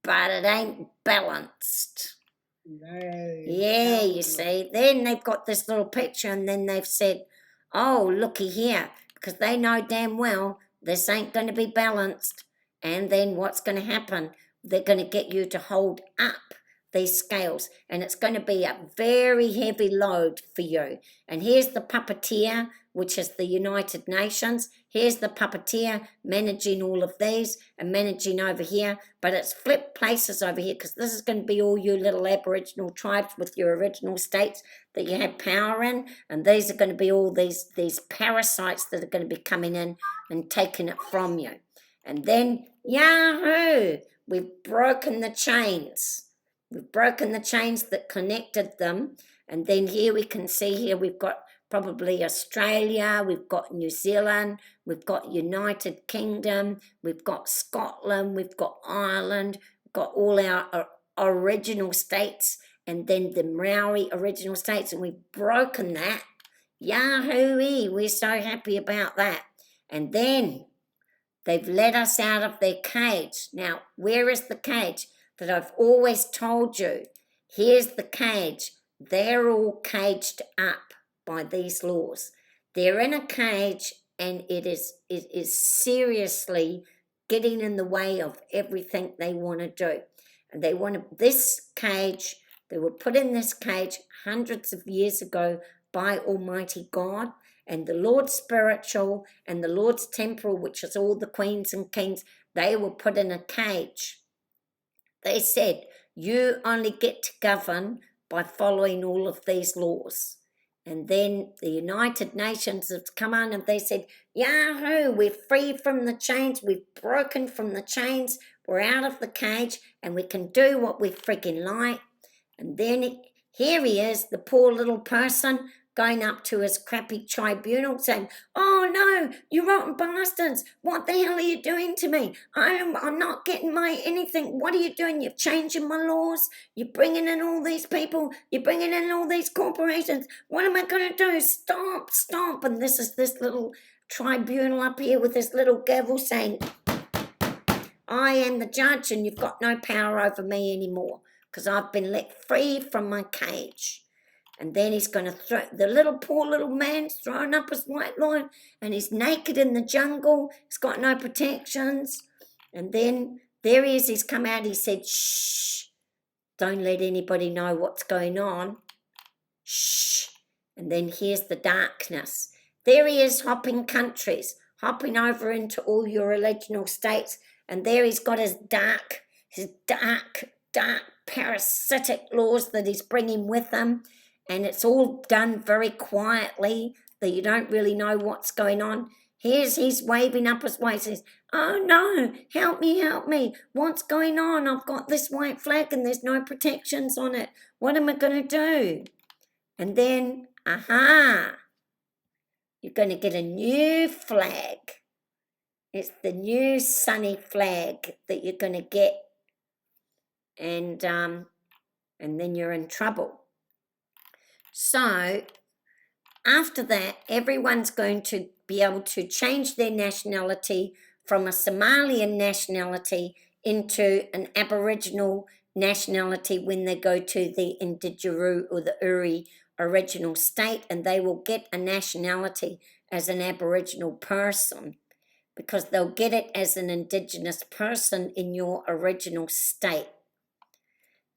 But it ain't balanced. Yeah, you see. Then they've got this little picture, and then they've said, oh, looky here. Because they know damn well this ain't going to be balanced. And then what's going to happen? They're going to get you to hold up these scales, and it's going to be a very heavy load for you. And here's the puppeteer, which is the United Nations. Here's the puppeteer managing all of these and managing over here, but it's flipped places over here, because this is going to be all you little Aboriginal tribes with your original states that you had power in, and these are going to be all these parasites that are going to be coming in and taking it from you. And then, yahoo! We've broken the chains. We've broken the chains that connected them. And then here we can see here we've got probably Australia, we've got New Zealand, we've got United Kingdom, we've got Scotland, we've got Ireland, we've got all our original states, and then the Maori original states, and we've broken that. Yahoo-wee, we're so happy about that. And then they've let us out of their cage. Now, where is the cage that I've always told you? Here's the cage. They're all caged up by these laws. They're in a cage, and it is seriously getting in the way of everything they want to do. And they want this cage, they were put in this cage hundreds of years ago by Almighty God. And the Lord spiritual and the Lord's temporal, which is all the queens and kings, they were put in a cage. They said, you only get to govern by following all of these laws. And then the United Nations have come on and they said, yahoo, we're free from the chains, we've broken from the chains, we're out of the cage, and we can do what we freaking like. And then here he is, the poor little person, going up to his crappy tribunal saying, oh no, you rotten bastards, what the hell are you doing to me? I'm not getting my anything. What are you doing? You're changing my laws. You're bringing in all these people. You're bringing in all these corporations. What am I going to do? Stop, stop. And this is this little tribunal up here with this little gavel saying, I am the judge and you've got no power over me anymore because I've been let free from my cage. And then he's going to throw, the poor little man's throwing up his white line and he's naked in the jungle. He's got no protections. And then there he is, he's come out, he said, shh, don't let anybody know what's going on. Shh. And then here's the darkness. There he is hopping countries, hopping over into all your original states. And there he's got his dark parasitic laws that he's bringing with him. And it's all done very quietly, that you don't really know what's going on. He's waving up his way, says, oh no, help me, what's going on? I've got this white flag and there's no protections on it. What am I going to do? And then, you're going to get a new flag. It's the new sunny flag that you're going to get. And then you're in trouble. So after that, everyone's going to be able to change their nationality from a Somalian nationality into an Aboriginal nationality when they go to the Indigenous or the Uri original state, and they will get a nationality as an Aboriginal person because they'll get it as an Indigenous person in your original state.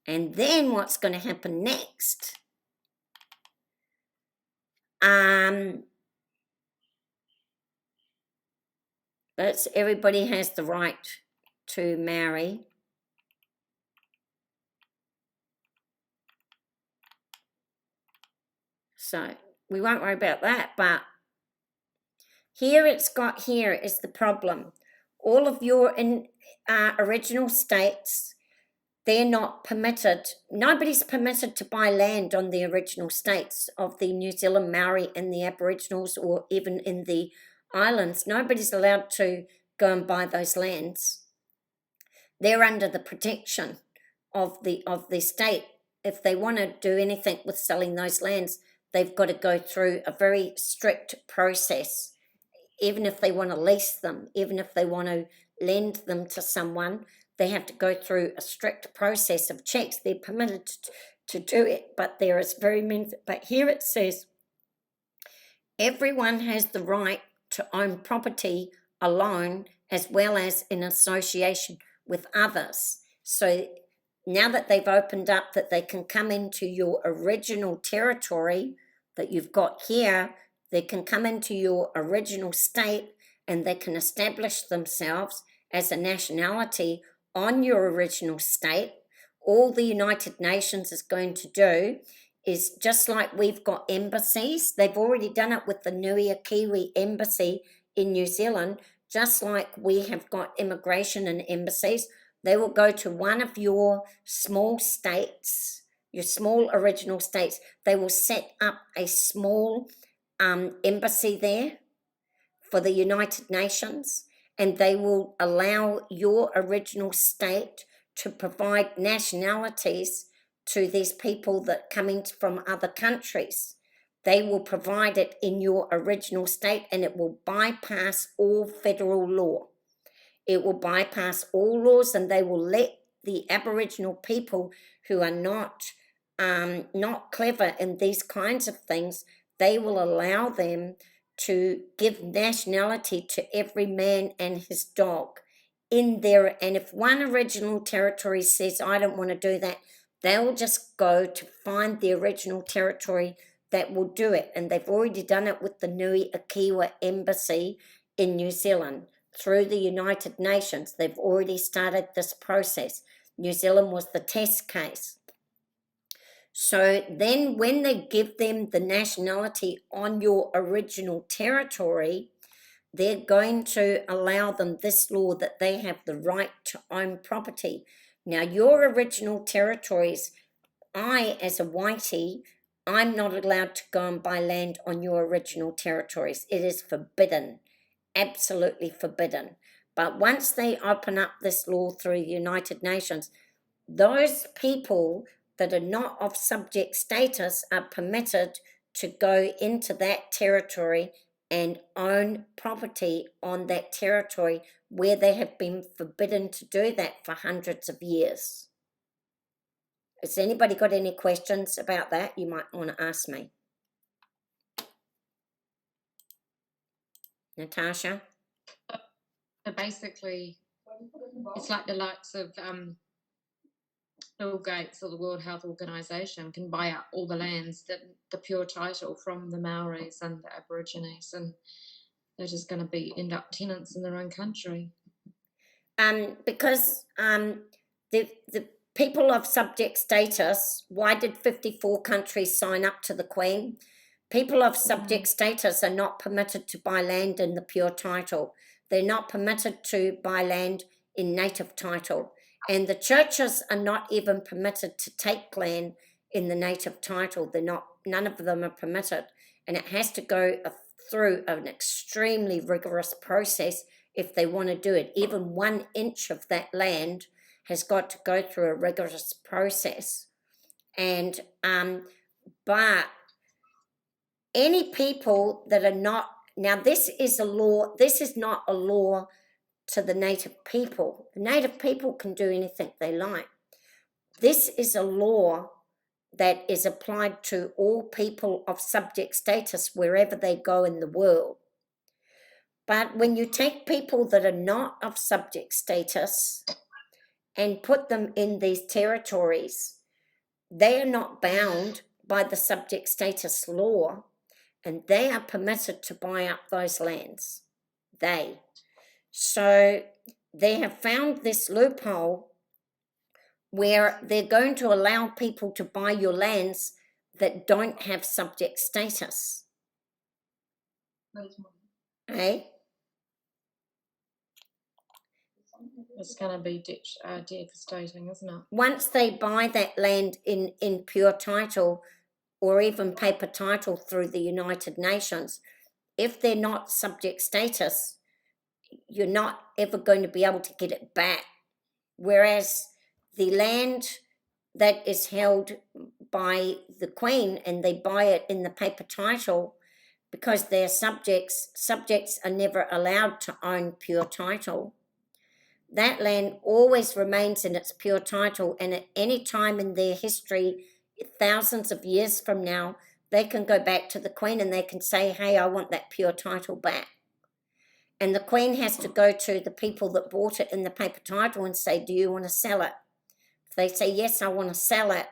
And then what's going to happen next? But everybody has the right to marry. So we won't worry about that, but here is the problem. All of your original states, they're not permitted, nobody's permitted to buy land on the original states of the New Zealand Maori and the Aboriginals, or even in the islands. Nobody's allowed to go and buy those lands. They're under the protection of the state. If they want to do anything with selling those lands, they've got to go through a very strict process. Even if they want to lease them, even if they want to lend them to someone, they have to go through a strict process of checks. They're permitted to do it, but there is very many. But here it says, everyone has the right to own property alone as well as in association with others. So now that they've opened up that they can come into your original territory that you've got here, they can come into your original state and they can establish themselves as a nationality on your original state. All the United Nations is going to do is, just like we've got embassies, they've already done it with the Nui Kiwi embassy in New Zealand, just like we have got immigration and embassies. They will go to one of your small states, your small original states. They will set up a small embassy there for the United Nations, and they will allow your original state to provide nationalities to these people that come in from other countries. They will provide it in your original state, and it will bypass all federal law. It will bypass all laws, and they will let the Aboriginal people who are not clever in these kinds of things, they will allow them to give nationality to every man and his dog in there. And if one original territory says, I don't want to do that, they'll just go to find the original territory that will do it. And they've already done it with the Nui Akiwa Embassy in New Zealand. Through the United Nations, they've already started this process. New Zealand was the test case. So then when they give them the nationality on your original territory, they're going to allow them this law that they have the right to own property. Now, your original territories, I, as a whitey, I'm not allowed to go and buy land on your original territories. It is forbidden, absolutely forbidden. But once they open up this law through the United Nations, those people that are not of subject status are permitted to go into that territory and own property on that territory where they have been forbidden to do that for hundreds of years. Has anybody got any questions about that? You might want to ask me. Natasha? So basically, it's like the likes of Bill Gates or the World Health Organization can buy out all the lands, the pure title from the Maoris and the Aborigines, and they're just going to end up tenants in their own country. Because the people of subject status, why did 54 countries sign up to the Queen? People of subject status are not permitted to buy land in the pure title. They're not permitted to buy land in native title. And the churches are not even permitted to take land in the native title. None of them are permitted. And it has to go through an extremely rigorous process if they want to do it. Even 1 inch of that land has got to go through a rigorous process. And, but any people that are not, now this is a law, this is not a law to the native people. The native people can do anything they like. This is a law that is applied to all people of subject status wherever they go in the world. But when you take people that are not of subject status and put them in these territories, they are not bound by the subject status law, and they are permitted to buy up those lands. So they have found this loophole where they're going to allow people to buy your lands that don't have subject status. Eh? It's going to be devastating, isn't it? Once they buy that land in pure title or even paper title through the United Nations, if they're not subject status, you're not ever going to be able to get it back. Whereas the land that is held by the Queen and they buy it in the paper title, because they're subjects are never allowed to own pure title. That land always remains in its pure title, and at any time in their history, thousands of years from now, they can go back to the Queen and they can say, hey, I want that pure title back. And the Queen has to go to the people that bought it in the paper title and say, do you want to sell it? If they say, yes, I want to sell it,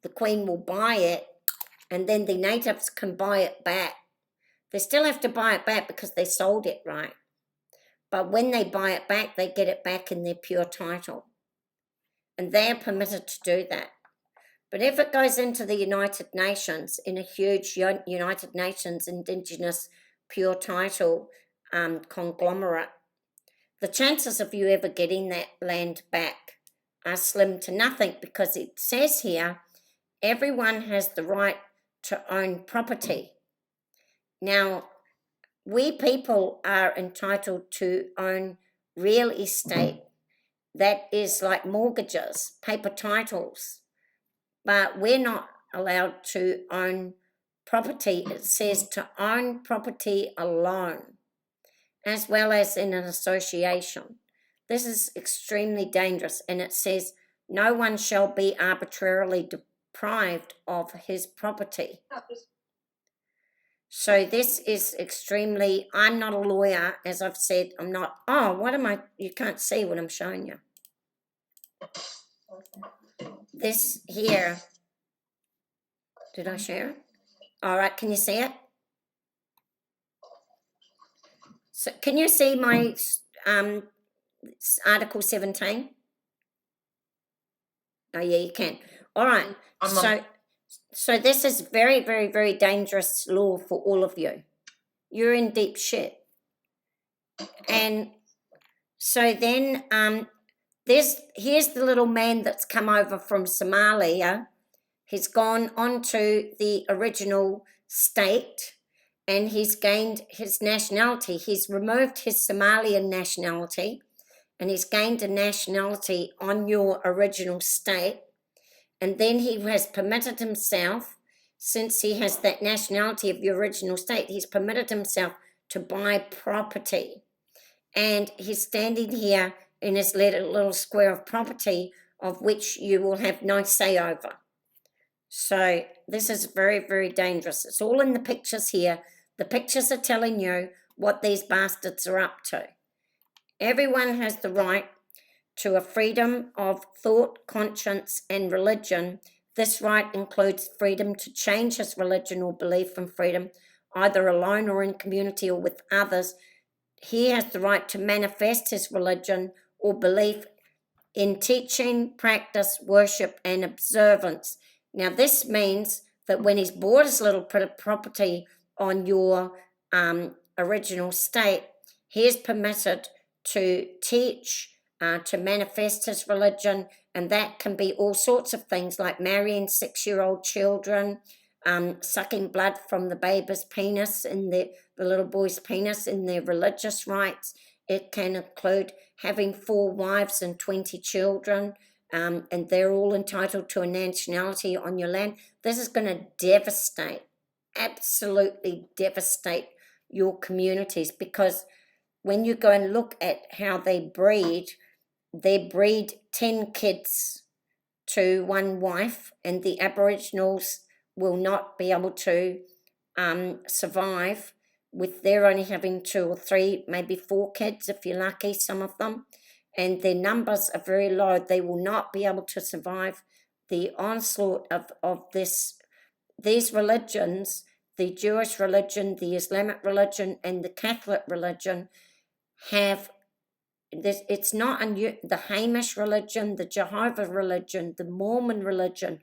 the Queen will buy it, and then the natives can buy it back. They still have to buy it back because they sold it, right? But when they buy it back, they get it back in their pure title. And they're permitted to do that. But if it goes into the United Nations, in a huge United Nations indigenous pure title conglomerate, the chances of you ever getting that land back are slim to nothing, because it says here, everyone has the right to own property. Now, we people are entitled to own real estate that is like mortgages, paper titles, but we're not allowed to own property. It says to own property alone, as well as in an association. This is extremely dangerous, and it says no one shall be arbitrarily deprived of his property. So this is extremely, I'm not a lawyer, as I've said, I'm not, you can't see what I'm showing you. This here, did I share it? All right, can you see it? So can you see my Article 17? Oh, yeah, you can. All right. I'm not- So this is very, very, very dangerous law for all of you. You're in deep shit. And so then here's the little man that's come over from Somalia. He's gone onto the original state and he's gained his nationality. He's removed his Somalian nationality and he's gained a nationality on your original state. And then he has permitted himself, since he has that nationality of your original state, he's permitted himself to buy property. And he's standing here in his little square of property of which you will have no say over. So this is very, very dangerous. It's all in the pictures here. The pictures are telling you what these bastards are up to. Everyone has the right to a freedom of thought, conscience, and religion. This right includes freedom to change his religion or belief, and freedom, either alone or in community or with others. He has the right to manifest his religion or belief in teaching, practice, worship, and observance. Now, this means that when he's bought his little property on your original state, he is permitted to teach, to manifest his religion, and that can be all sorts of things like marrying 6-year-old children, sucking blood from the baby's penis in the little boy's penis in their religious rites. It can include having 4 wives and 20 children, and they're all entitled to a nationality on your land. This is going to devastate, absolutely devastate your communities, because when you go and look at how they breed 10 kids to one wife, and the Aboriginals will not be able to survive with their only having 2 or 3, maybe 4 kids if you're lucky, some of them, and their numbers are very low. They will not be able to survive the onslaught of these religions, the Jewish religion, the Islamic religion, and the Catholic religion have this. It's not the Hamish religion, the Jehovah religion, the Mormon religion.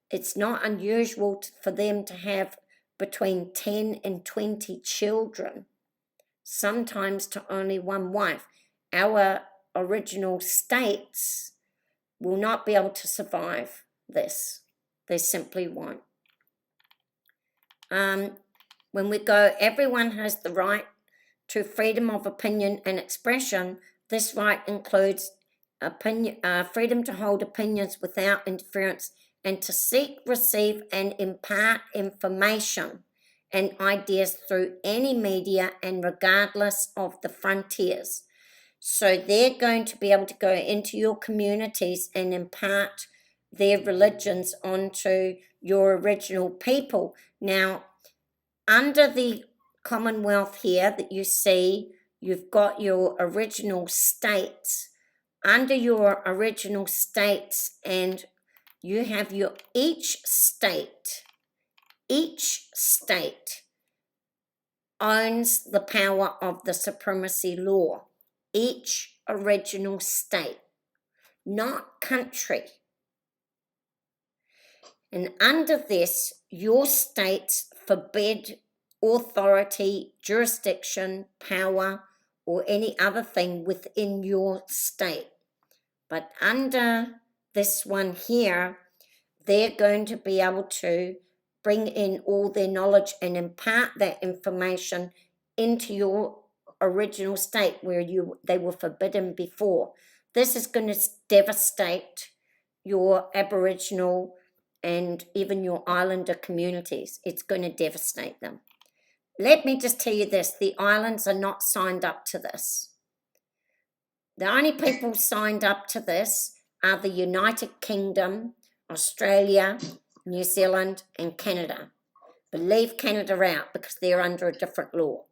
It's not unusual for them to have between 10 and 20 children, sometimes to only one wife. Our original states will not be able to survive this. They simply won't. When we go, everyone has the right to freedom of opinion and expression. This right includes freedom to hold opinions without interference, and to seek, receive, and impart information and ideas through any media and regardless of the frontiers. So they're going to be able to go into your communities and impart their religions onto your original people. Now, under the Commonwealth here that you see, you've got your original states. Under your original states, and you have each state owns the power of the supremacy law. Each original state, not country. And under this, your states forbid authority, jurisdiction, power, or any other thing within your state. But under this one here, they're going to be able to bring in all their knowledge and impart that information into your original state where they were forbidden before. This is going to devastate your Aboriginal and even your Islander communities. It's going to devastate them. Let me just tell you this, the islands are not signed up to this. The only people signed up to this are the United Kingdom, Australia, New Zealand, and Canada. But leave Canada out because they're under a different law.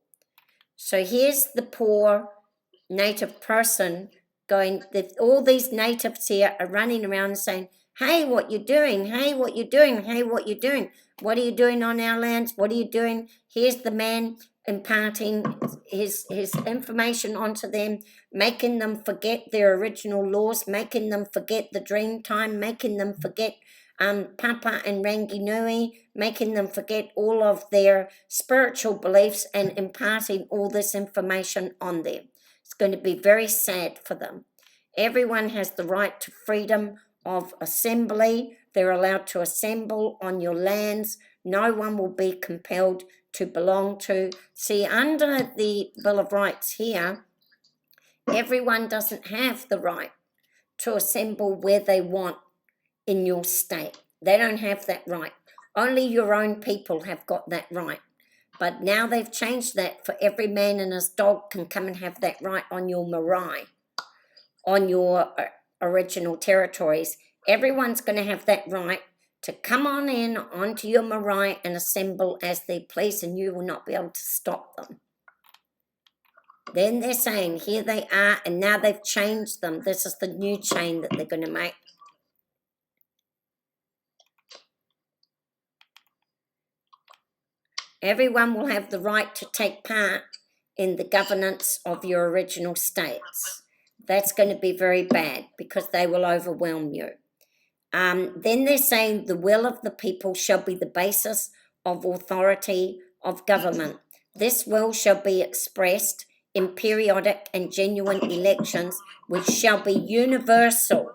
So here's the poor native person going, all these natives here are running around saying, Hey, what you doing? Hey, what you doing? Hey, what you doing? What are you doing on our lands? What are you doing? Here's the man imparting his information onto them, making them forget their original laws, making them forget the dream time, making them forget Papa and Ranginui, making them forget all of their spiritual beliefs and imparting all this information on them. It's going to be very sad for them. Everyone has the right to freedom of assembly. They're allowed to assemble on your lands. No one will be compelled to belong to. See, under the Bill of Rights here, everyone doesn't have the right to assemble where they want in your state. They don't have that right. Only your own people have got that right. But now they've changed that for every man and his dog can come and have that right on your marae, on your original territories. Everyone's going to have that right to come on in onto your marae and assemble as they please, and you will not be able to stop them. Then they're saying, here they are, and now they've changed them. This is the new chain that they're going to make. Everyone will have the right to take part in the governance of your original states. That's going to be very bad because they will overwhelm you. Then they're saying the will of the people shall be the basis of authority of government. This will shall be expressed in periodic and genuine elections, which shall be universal,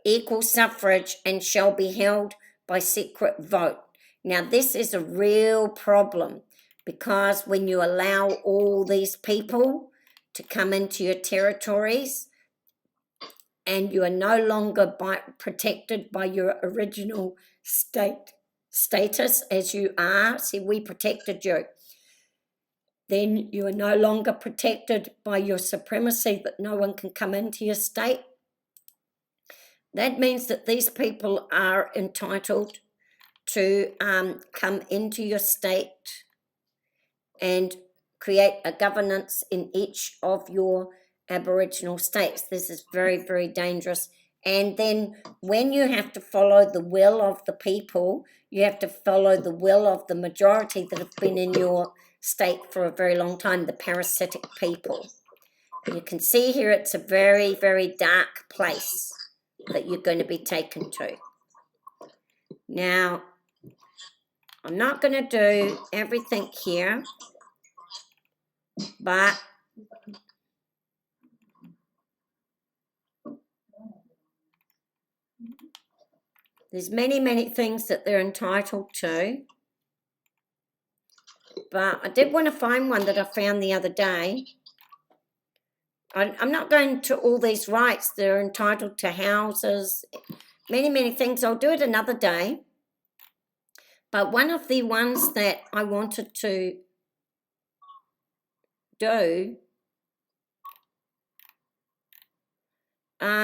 equal suffrage, and shall be held by secret vote. Now, this is a real problem because when you allow all these people to come into your territories and you are no longer protected by your original status as you are, see, we protected you, then you are no longer protected by your supremacy that no one can come into your state. That means that these people are entitled to come into your state and create a governance in each of your Aboriginal states. This is very, very dangerous. And then when you have to follow the will of the people, you have to follow the will of the majority that have been in your state for a very long time, the parasitic people. You can see here it's a very, very dark place that you're going to be taken to. Now, I'm not going to do everything here, but there's many, many things that they're entitled to. But I did want to find one that I found the other day. I'm not going to all these rights. They're entitled to houses, many, many things. I'll do it another day. But one of the ones that I wanted to do, they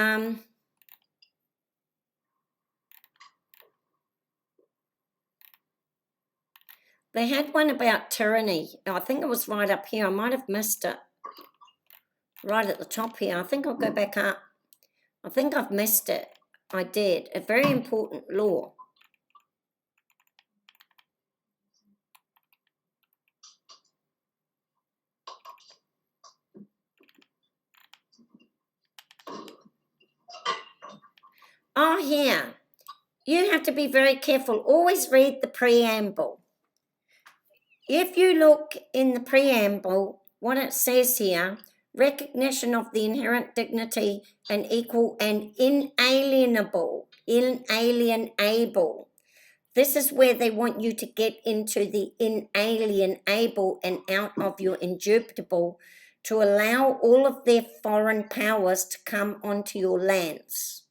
had one about tyranny. I think it was right up here. I might have missed it. Right at the top here. I think I'll go back up. I think I've missed it. I did. A very important law. Oh, here. You have to be very careful. Always read the preamble. If you look in the preamble, what it says here, recognition of the inherent dignity and equal and inalienable. This is where they want you to get into the inalienable and out of your indubitable to allow all of their foreign powers to come onto your lands.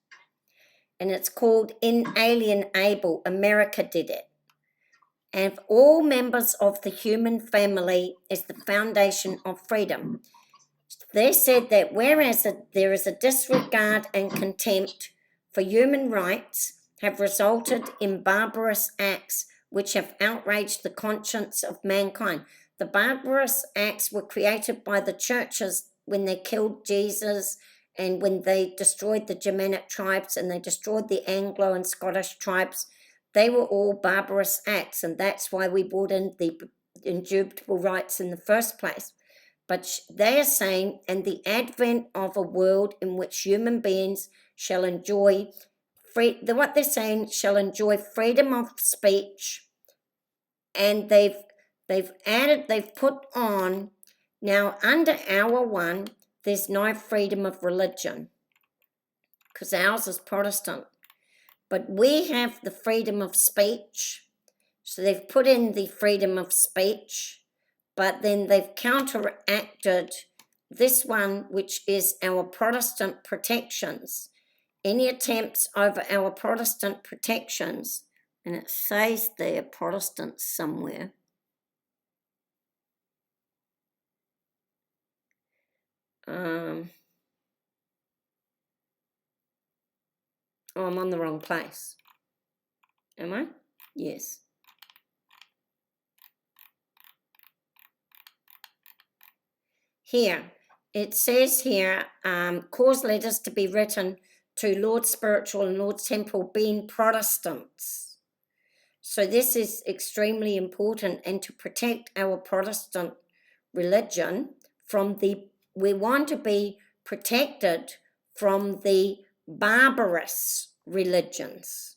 And it's called inalienable. America did it. And all members of the human family is the foundation of freedom. They said that whereas there is a disregard and contempt for human rights have resulted in barbarous acts which have outraged the conscience of mankind. The barbarous acts were created by the churches when they killed Jesus And when they destroyed the Germanic tribes and they destroyed the Anglo and Scottish tribes, they were all barbarous acts, and that's why we brought in the indubitable rights in the first place. But they are saying, and the advent of a world in which human beings shall enjoy what they're saying, shall enjoy freedom of speech, and they've put on, now under our one, there's no freedom of religion, because ours is Protestant. But we have the freedom of speech, so they've put in the freedom of speech, but then they've counteracted this one, which is our Protestant protections. Any attempts over our Protestant protections, and it says they're Protestants somewhere. Oh, I'm on the wrong place. Am I? Yes. Here, it says here, cause letters to be written to Lord Spiritual and Lord Temporal being Protestants. So this is extremely important, and to protect our Protestant religion from we want to be protected from the barbarous religions.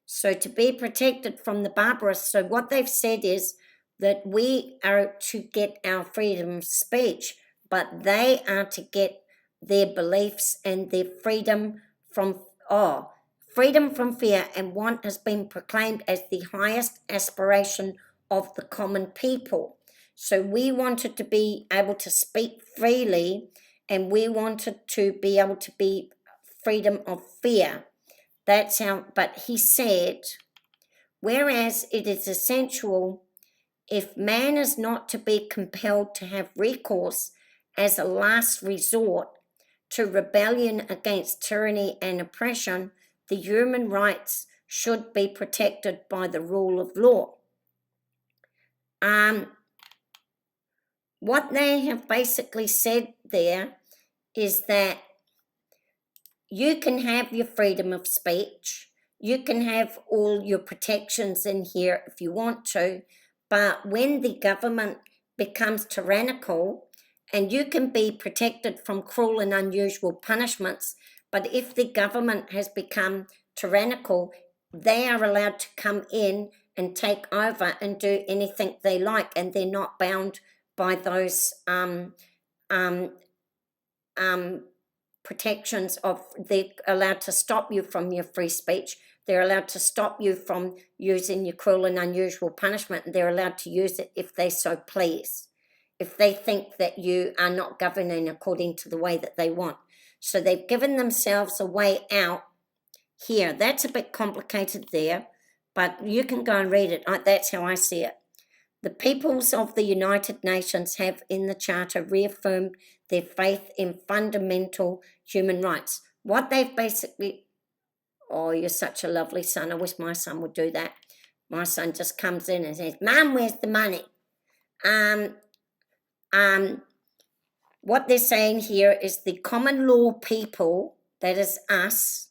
So to be protected from the barbarous, so what they've said is that we are to get our freedom of speech, but they are to get their beliefs and their freedom from fear, and want has been proclaimed as the highest aspiration of the common people. So we wanted to be able to speak freely, and we wanted to be able to be freedom of fear. That's how, but he said, whereas it is essential, if man is not to be compelled to have recourse as a last resort to rebellion against tyranny and oppression, the human rights should be protected by the rule of law. What they have basically said there is that you can have your freedom of speech, you can have all your protections in here if you want to, but when the government becomes tyrannical, and you can be protected from cruel and unusual punishments, but if the government has become tyrannical, they are allowed to come in and take over and do anything they like, and they're not bound by those protections of, they're allowed to stop you from your free speech, they're allowed to stop you from using your cruel and unusual punishment, and they're allowed to use it if they so please, if they think that you are not governing according to the way that they want. So they've given themselves a way out here. That's a bit complicated there, but you can go and read it. That's how I see it. The peoples of the United Nations have in the Charter reaffirmed their faith in fundamental human rights. What they've basically, oh, you're such a lovely son. I wish my son would do that. My son just comes in and says, Mum, where's the money? What they're saying here is the common law people, that is us,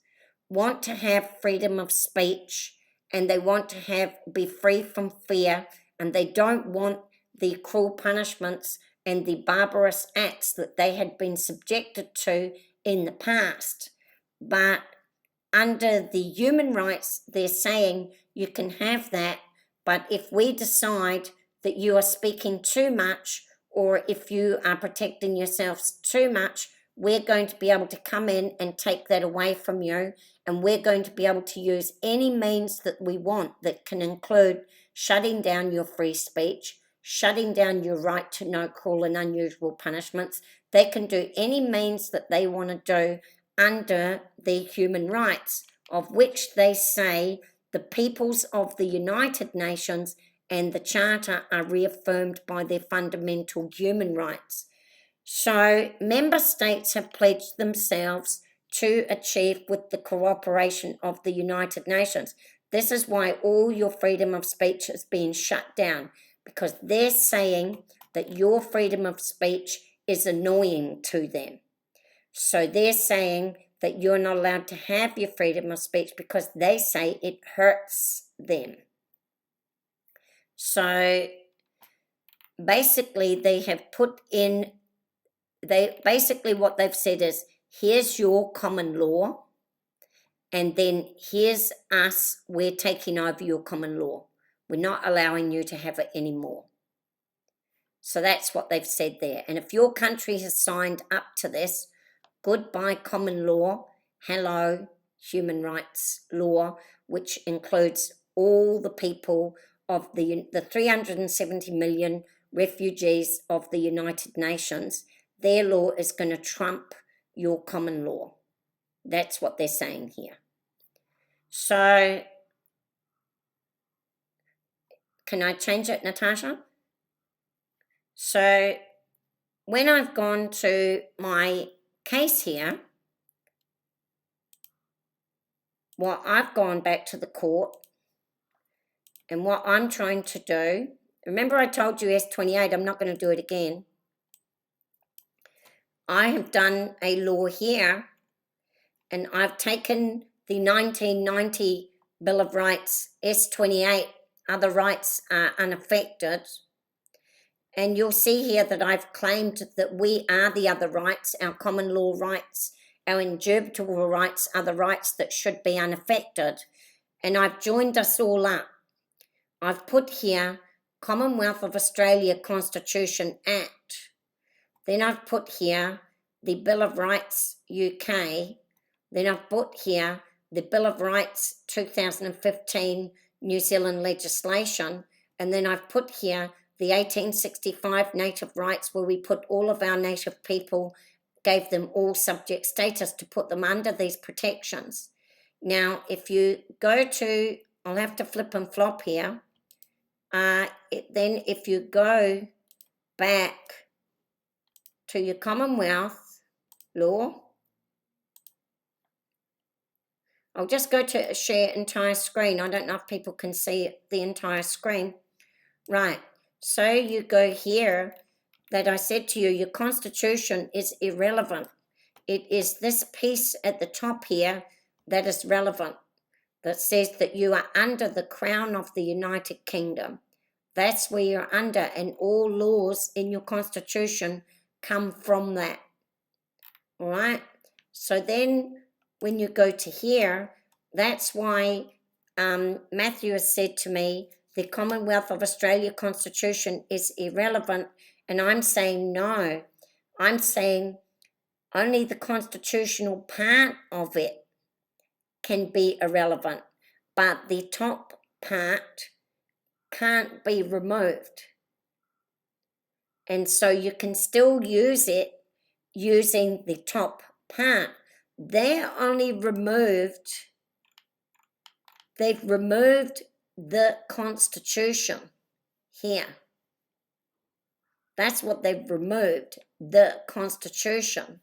want to have freedom of speech, and they want to be free from fear, and they don't want the cruel punishments and the barbarous acts that they had been subjected to in the past. But under the human rights, they're saying you can have that, but if we decide that you are speaking too much, or if you are protecting yourselves too much, we're going to be able to come in and take that away from you, and we're going to be able to use any means that we want that can include shutting down your free speech, shutting down your right to no cruel and unusual punishments. They can do any means that they want to do under the human rights, of which they say the peoples of the United Nations and the Charter are reaffirmed by their fundamental human rights. So member states have pledged themselves to achieve with the cooperation of the United Nations. This is why all your freedom of speech is being shut down, because they're saying that your freedom of speech is annoying to them. So they're saying that you're not allowed to have your freedom of speech because they say it hurts them. So basically they have put in, basically what they've said is, here's your common law, and then here's us, we're taking over your common law. We're not allowing you to have it anymore. So that's what they've said there. And if your country has signed up to this, goodbye common law, hello human rights law, which includes all the people of the 370 million refugees of the United Nations. Their law is going to trump your common law. That's what they're saying here. So, can I change it, Natasha? So, when I've gone to my case here, well, I've gone back to the court, and what I'm trying to do, remember I told you S28, I'm not going to do it again. I have done a law here, and I've taken the 1990 Bill of Rights, S28, other rights are unaffected. And you'll see here that I've claimed that we are the other rights, our common law rights, our indubitable rights are the rights that should be unaffected. And I've joined us all up. I've put here Commonwealth of Australia Constitution Act. Then I've put here the Bill of Rights UK. Then I've put here the Bill of Rights 2015 New Zealand legislation. And then I've put here the 1865 native rights, where we put all of our native people, gave them all subject status to put them under these protections. Now, if you go to, I'll have to flip and flop here. Then if you go back to your Commonwealth law, I'll just go to share entire screen. I don't know if people can see the entire screen. Right. So you go here, that I said to you, your constitution is irrelevant. It is this piece at the top here that is relevant, that says that you are under the crown of the United Kingdom. That's where you're under, and all laws in your constitution come from that. All right? So then when you go to here, that's why Matthew has said to me, the Commonwealth of Australia Constitution is irrelevant, and I'm saying no. I'm saying only the constitutional part of it can be irrelevant, but the top part can't be removed. And so you can still use it using the top part. They've removed the Constitution here. That's what they've removed, the Constitution.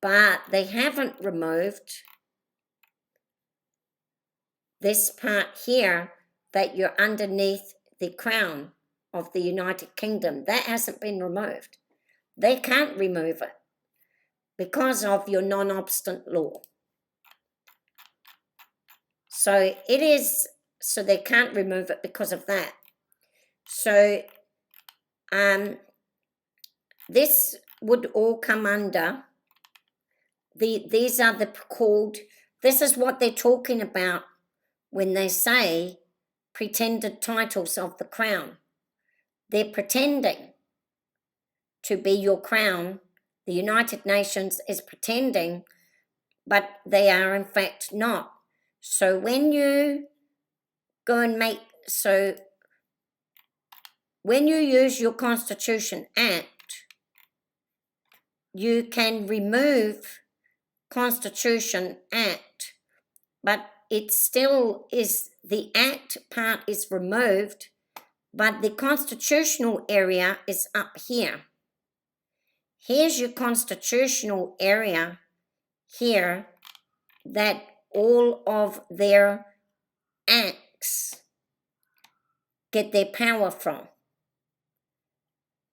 But they haven't removed this part here, that you're underneath the crown of the United Kingdom. That hasn't been removed. They can't remove it because of your non-obstant law. So it is, so they can't remove it because of that. So this would all come under these are the called, this is what they're talking about when they say pretended titles of the crown. They're pretending to be your crown. The United Nations is pretending, but they are in fact not. So when you go and when you use your Constitution Act, you can remove Constitution Act, but it still is, the Act part is removed, but the constitutional area is up here. Here's your constitutional area here that all of their acts get their power from.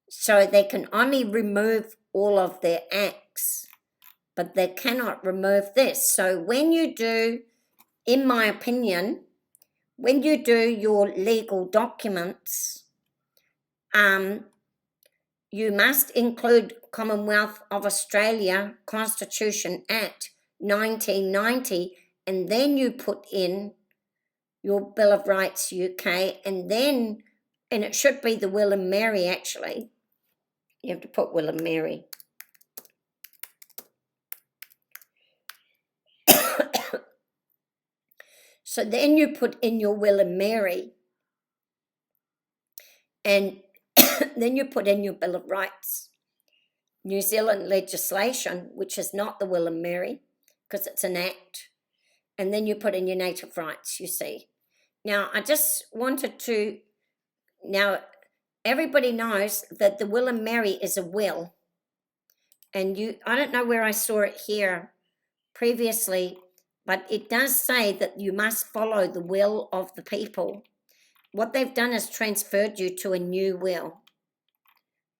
So they can only remove all of their acts but they cannot remove this. So when you do, in my opinion, when you do your legal documents, you must include Commonwealth of Australia Constitution Act 1990, and then you put in your Bill of Rights UK, and it should be the Will and Mary actually. You have to put Will and Mary. So then you put in your Will and Mary, and then you put in your Bill of Rights. New Zealand legislation, which is not the Will and Mary, because it's an act. And then you put in your native rights, you see. Now, I just wanted to, now everybody knows that the Will and Mary is a will. And I don't know where I saw it here previously, but it does say that you must follow the will of the people. What they've done is transferred you to a new will.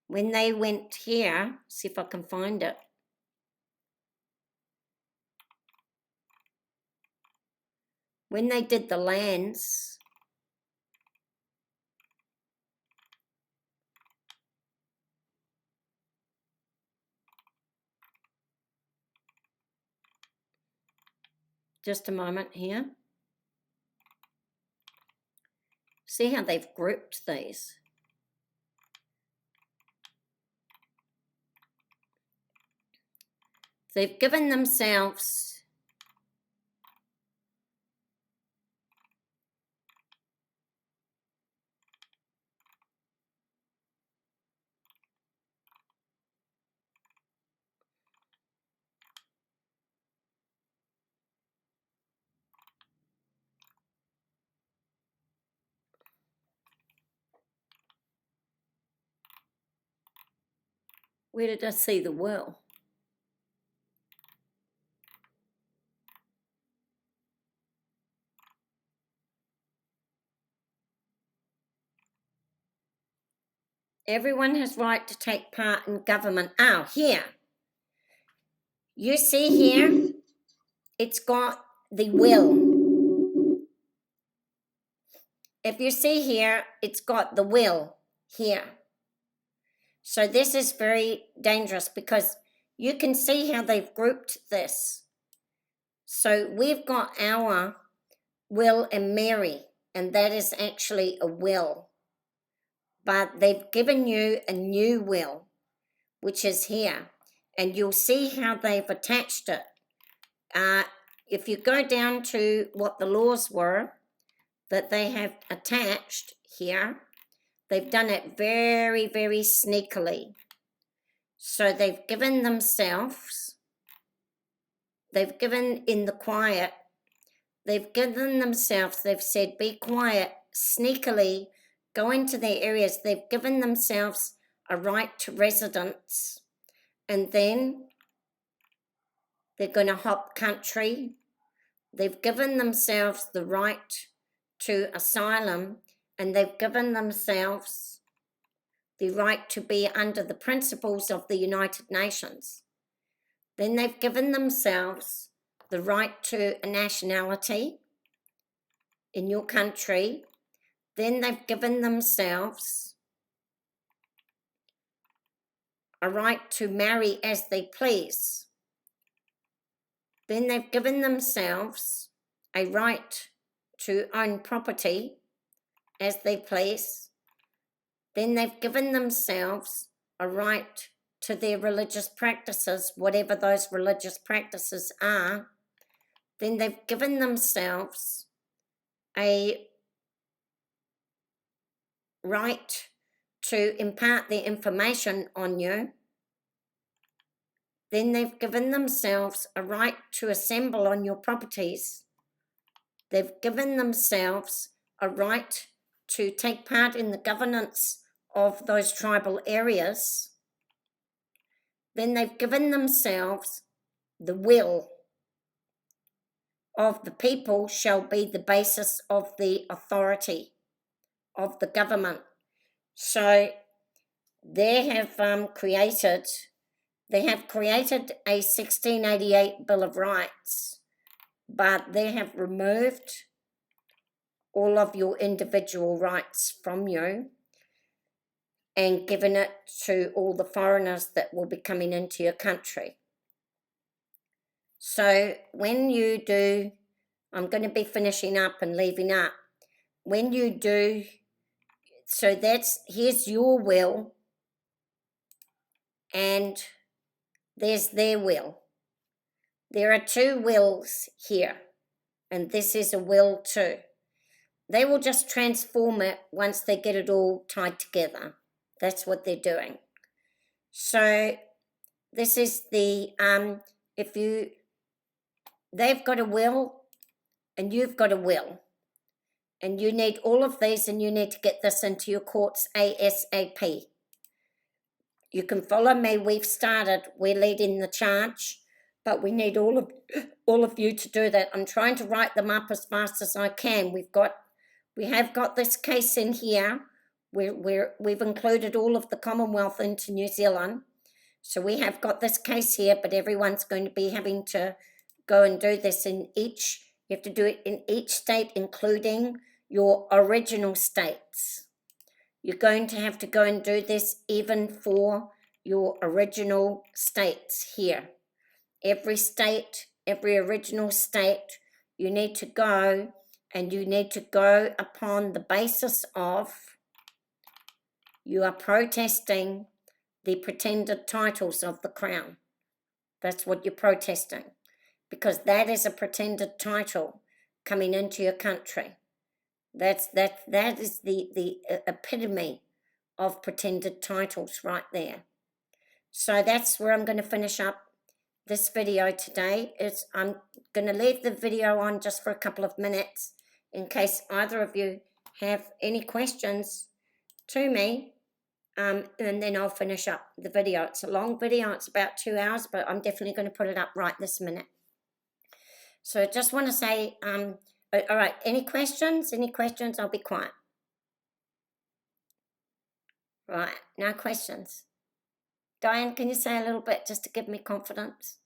When they went here, see if I can find it. When they did the lands, just a moment here. See how they've grouped these. They've given themselves where did I see the will? Everyone has right to take part in government. Oh, here. You see here, it's got the will. If you see here, it's got the will here. So this is very dangerous because you can see how they've grouped this. So we've got our Will and Mary, and that is actually a will. But they've given you a new will, which is here. And you'll see how they've attached it. If you go down to what the laws were that they have attached here, they've done it very, very sneakily. So they've given themselves, they've given in the quiet, they've given themselves, they've said, be quiet, sneakily, go into their areas. They've given themselves a right to residence, and then they're going to hop country. They've given themselves the right to asylum, and they've given themselves the right to be under the principles of the United Nations. Then they've given themselves the right to a nationality in your country. Then they've given themselves a right to marry as they please. Then they've given themselves a right to own property as they please. Then they've given themselves a right to their religious practices, whatever those religious practices are. Then they've given themselves a right to impart their information on you. Then they've given themselves a right to assemble on your properties. They've given themselves a right to take part in the governance of those tribal areas. Then they've given themselves the will of the people shall be the basis of the authority of the government. So they have created They have created a 1688 Bill of Rights, but they have removed all of your individual rights from you and given it to all the foreigners that will be coming into your country. So when you do, I'm going to be finishing up and leaving up. When you do, so here's your will, and there's their will. There are two wills here, and this is a will too. They will just transform it once they get it all tied together. That's what they're doing. So this is the, they've got a will and you've got a will. And you need all of these, and you need to get this into your courts ASAP. You can follow me. We've started. We're leading the charge, but we need all of you to do that. I'm trying to write them up as fast as I can. We have got this case in here. We've included all of the Commonwealth into New Zealand. So we have got this case here, but everyone's going to be having to go and do this in each. You have to do it in each state, including your original states. You're going to have to go and do this even for your original states here. Every state, every original state, you need to go, and you need to go upon the basis of you are protesting the pretended titles of the Crown. That's what you're protesting, because that is a pretended title coming into your country. That is the epitome of pretended titles right there. So that's where I'm going to finish up this video today. I'm going to leave the video on just for a couple of minutes in case either of you have any questions to me, and then I'll finish up the video. It's a long video. It's about 2 hours, but I'm definitely going to put it up right this minute. So I just want to say, all right, any questions? Any questions? I'll be quiet. Right, no questions. Diane, can you say a little bit just to give me confidence?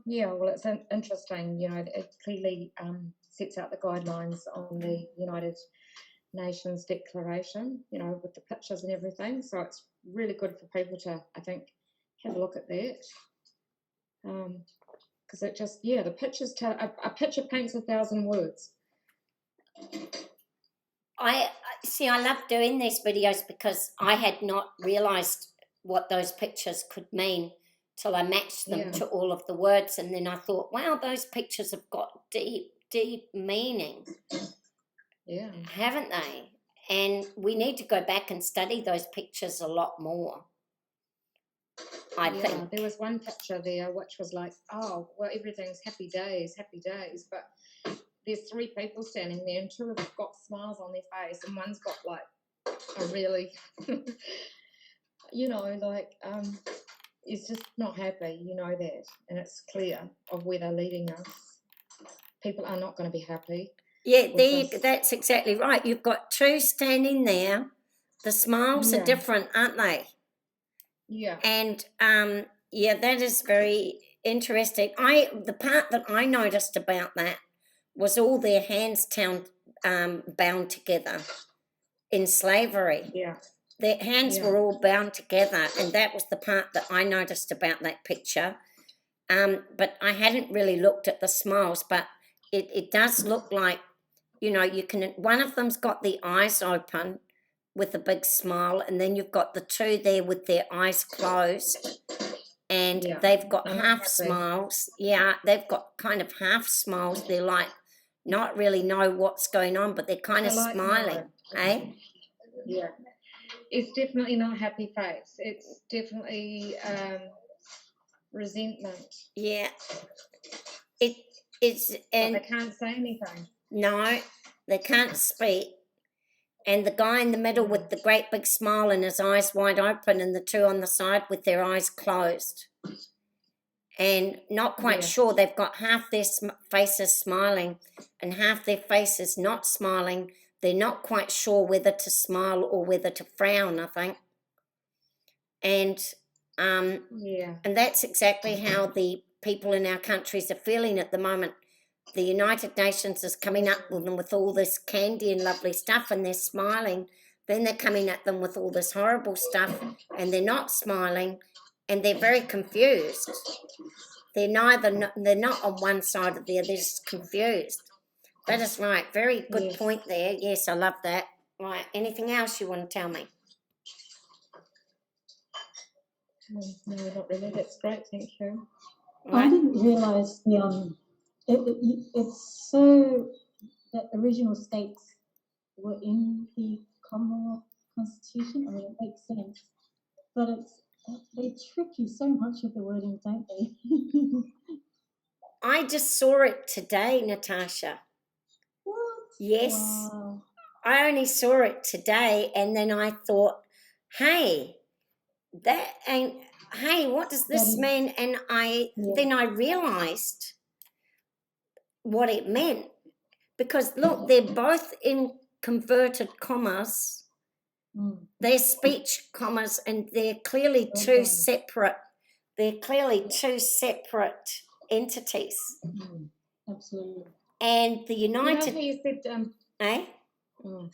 Yeah, well, it's interesting, it clearly sets out the guidelines on the United Nations Declaration, with the pictures and everything. So it's really good for people to, I think, have a look at that. Because it just, the pictures tell, a picture paints 1,000 words. I love doing these videos because I had not realised what those pictures could mean till I matched them to all of the words, and then I thought, wow, those pictures have got deep, deep meaning. Yeah. Haven't they? And we need to go back and study those pictures a lot more. I think. There was one picture there which was like, oh, well, everything's happy days, but there's 3 people standing there, and 2 have got smiles on their face, and one's got like a really, is just not happy, that, and it's clear of where they're leading us. People are not going to be happy. Yeah, that's exactly right. You've got 2 standing there. The smiles are different, aren't they? Yeah. And that is very interesting. The part that I noticed about that was all their hands bound together in slavery. Yeah. Their hands were all bound together, and that was the part that I noticed about that picture. But I hadn't really looked at the smiles, but it does look like, you can, one of them's got the eyes open with a big smile, and then you've got the 2 there with their eyes closed, and they've got half smiles. Yeah, they've got kind of half smiles. They're like, not really know what's going on, but they're kind of smiling, eh? Yeah. It's definitely not a happy face. It's definitely resentment. Yeah. It's and but they can't say anything. No, they can't speak. And the guy in the middle with the great big smile and his eyes wide open, and the 2 on the side with their eyes closed. And not quite sure. They've got half their faces smiling and half their faces not smiling. They're not quite sure whether to smile or whether to frown, I think. And Yeah. and that's exactly how the people in our countries are feeling at the moment. The United Nations is coming up with them with all this candy and lovely stuff, and they're smiling. Then they're coming at them with all this horrible stuff, and they're not smiling, and they're very confused. They're not on one side or the other, they're just confused. That is right. Very good Yes. point there. Yes, I love that. Right. Anything else you want to tell me? No, not really. That's great. Thank you. I Right. didn't realise it's so that original states were in the Commonwealth Constitution. I mean, it makes sense, but they trick you so much with the wording, don't they? I just saw it today, Natasha. What? Yes. Wow. I only saw it today, and then I thought, hey, that ain't, hey, what does this That is- mean? And then I realised what it meant. Because look, they're both in converted commas. They're speech commas, and they're clearly two separate. They're clearly two separate entities. Absolutely. And the You know United, how you said, eh? no,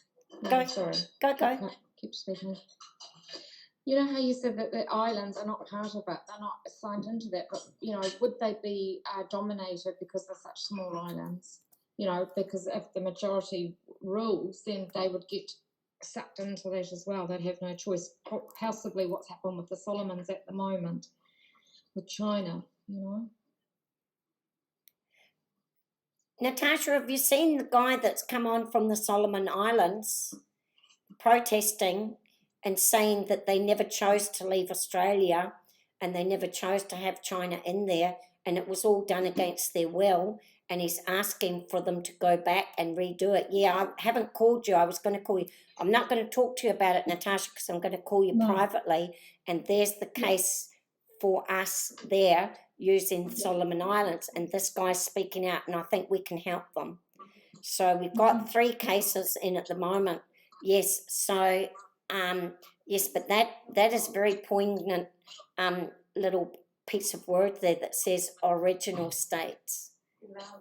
Go. sorry. Go. Keep speaking. You know how you said that the islands are not part of it, they're not assigned into that, but, you know, would they be dominated because they're such small islands? You know, because if the majority rules, then they would get sucked into that as well. They'd have no choice. Possibly what's happened with the Solomons at the moment, with China, you know? Natasha, have you seen the guy that's come on from the Solomon Islands protesting and saying that they never chose to leave Australia and they never chose to have China in there, and it was all done against their will, and he's asking for them to go back and redo it? Yeah, I haven't called you. I was going to call you. I'm not going to talk to you about it, Natasha, because I'm going to call you privately, and there's the case for us there using the Solomon Islands, and this guy's speaking out, and I think we can help them. So we've got 3 cases in at the moment. Yes, so yes, but that is very poignant little piece of word there that says original states.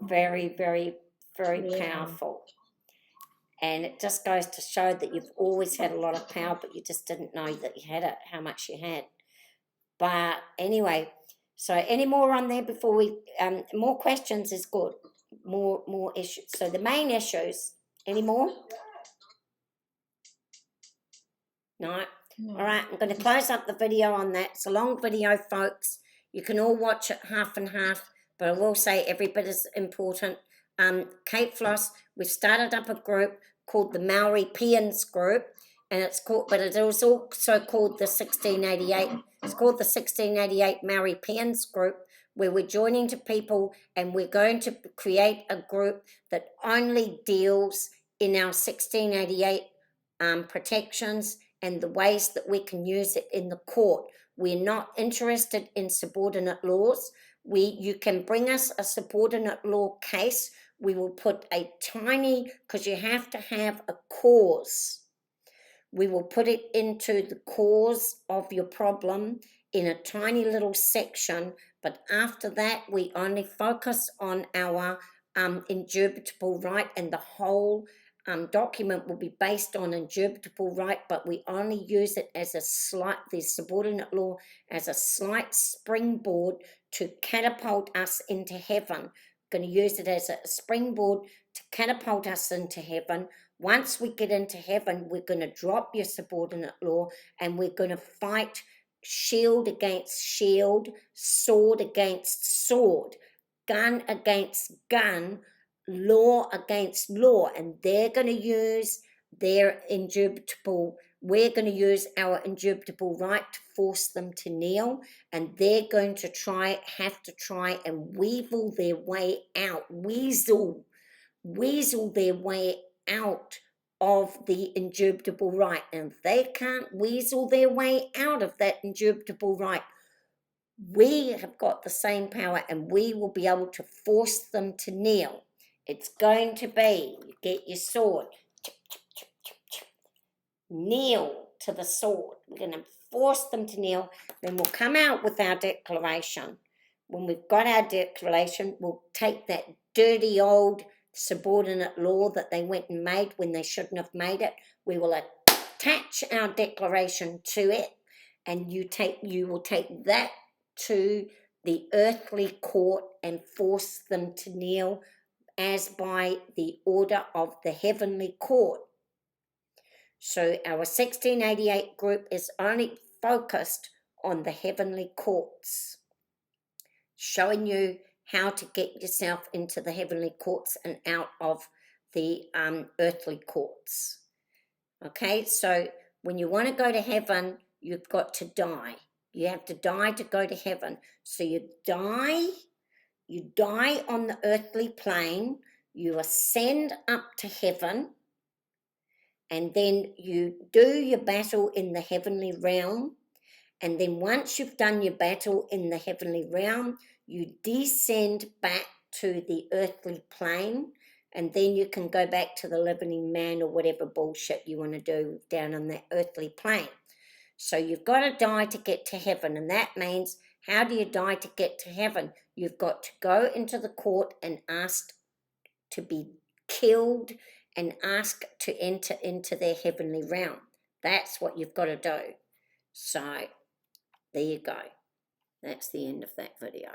Very, very, very powerful. And it just goes to show that you've always had a lot of power, but you just didn't know that you had it, how much you had. But anyway, so any more on there before we, more questions is good. More issues. So the main issues, any more? No. All right, I'm going to close up the video on that. It's a long video, folks. You can all watch it half and half, but I will say every bit is important. Kate Floss, we've started up a group called the Maori Peons group, and it's called, but it is also called the 1688. It's called the 1688 Maori Peons group, where we're joining to people, and we're going to create a group that only deals in our 1688 protections and the ways that we can use it in the court. We're not interested in subordinate laws. You can bring us a subordinate law case. We will put a tiny, because you have to have a cause. We will put it into the cause of your problem in a tiny little section, but after that, we only focus on our indubitable right, and the whole document will be based on indubitable right, but we only use it as the subordinate law as a slight springboard to catapult us into heaven. Going to use it as a springboard to catapult us into heaven. Once we get into heaven, we're going to drop your subordinate law, and we're going to fight shield against shield, sword against sword, gun against gun, law against law, and they're going to use their indubitable, we're going to use our indubitable right to force them to kneel, and they're going to have to try and weasel their way out out of the indubitable right. And if they can't weasel their way out of that indubitable right, we have got the same power, and we will be able to force them to kneel. It's going to be, you get your sword, kneel to the sword. We're going to force them to kneel. Then we'll come out with our declaration. When we've got our declaration, we'll take that dirty old subordinate law that they went and made when they shouldn't have made it. We will attach our declaration to it, and you will take that to the earthly court and force them to kneel as by the order of the heavenly court. So our 1688 group is only focused on the heavenly courts, showing you how to get yourself into the heavenly courts and out of the earthly courts. Okay, so when you want to go to heaven, you've got to die. You have to die to go to heaven. So you die on the earthly plane, you ascend up to heaven, and then you do your battle in the heavenly realm. And then once you've done your battle in the heavenly realm, you descend back to the earthly plane, and then you can go back to the living man or whatever bullshit you want to do down on that earthly plane. So you've got to die to get to heaven, and that means, how do you die to get to heaven? You've got to go into the court and ask to be killed and ask to enter into their heavenly realm. That's what you've got to do. So there you go. That's the end of that video.